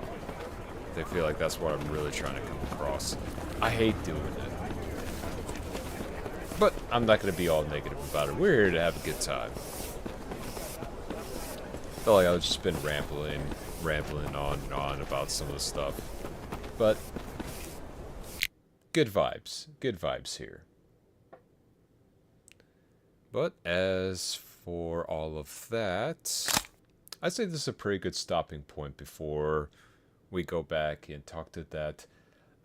I feel like that's what I'm really trying to come across. I hate doing it. But I'm not going to be all negative about it. We're here to have a good time. I felt like I've just been rambling on and on about some of the stuff. But good vibes here. But as for all of that, I'd say this is a pretty good stopping point before we go back and talk to that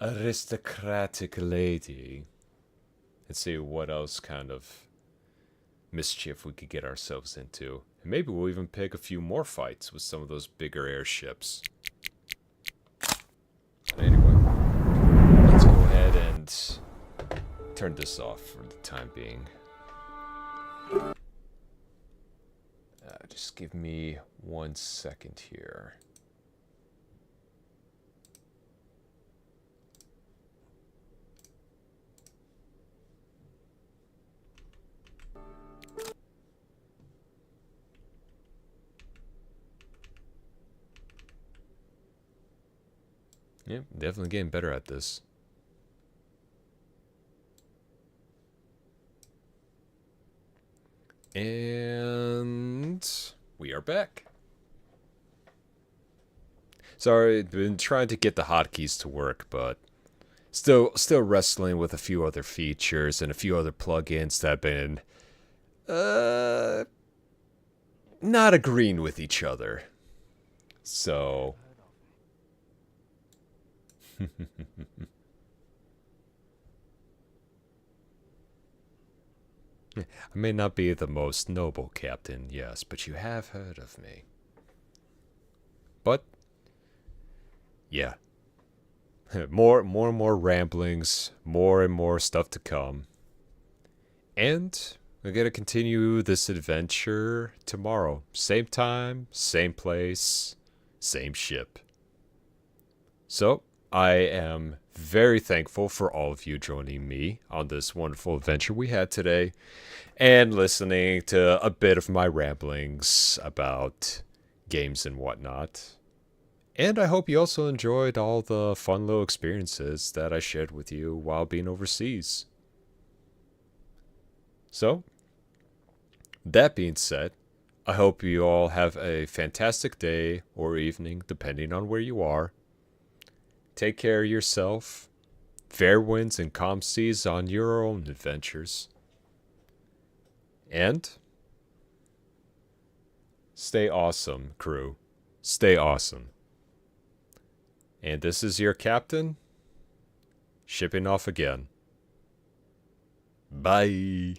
aristocratic lady and see what else kind of mischief we could get ourselves into. And maybe we'll even pick a few more fights with some of those bigger airships. Anyway, let's go ahead and turn this off for the time being. Just give me 1 second here. Yeah, definitely getting better at this. And we are back. Sorry, I've been trying to get the hotkeys to work, but still wrestling with a few other features and a few other plugins that have been not agreeing with each other. So I may not be the most noble captain, yes, but you have heard of me. But yeah. more and more ramblings, more and more stuff to come. And we're going to continue this adventure tomorrow. Same time, same place, same ship. So, I am very thankful for all of you joining me on this wonderful adventure we had today and listening to a bit of my ramblings about games and whatnot. And I hope you also enjoyed all the fun little experiences that I shared with you while being overseas. So, that being said, I hope you all have a fantastic day or evening, depending on where you are. Take care of yourself. Fair winds and calm seas on your own adventures. And stay awesome, crew. Stay awesome. And this is your captain, shipping off again. Bye.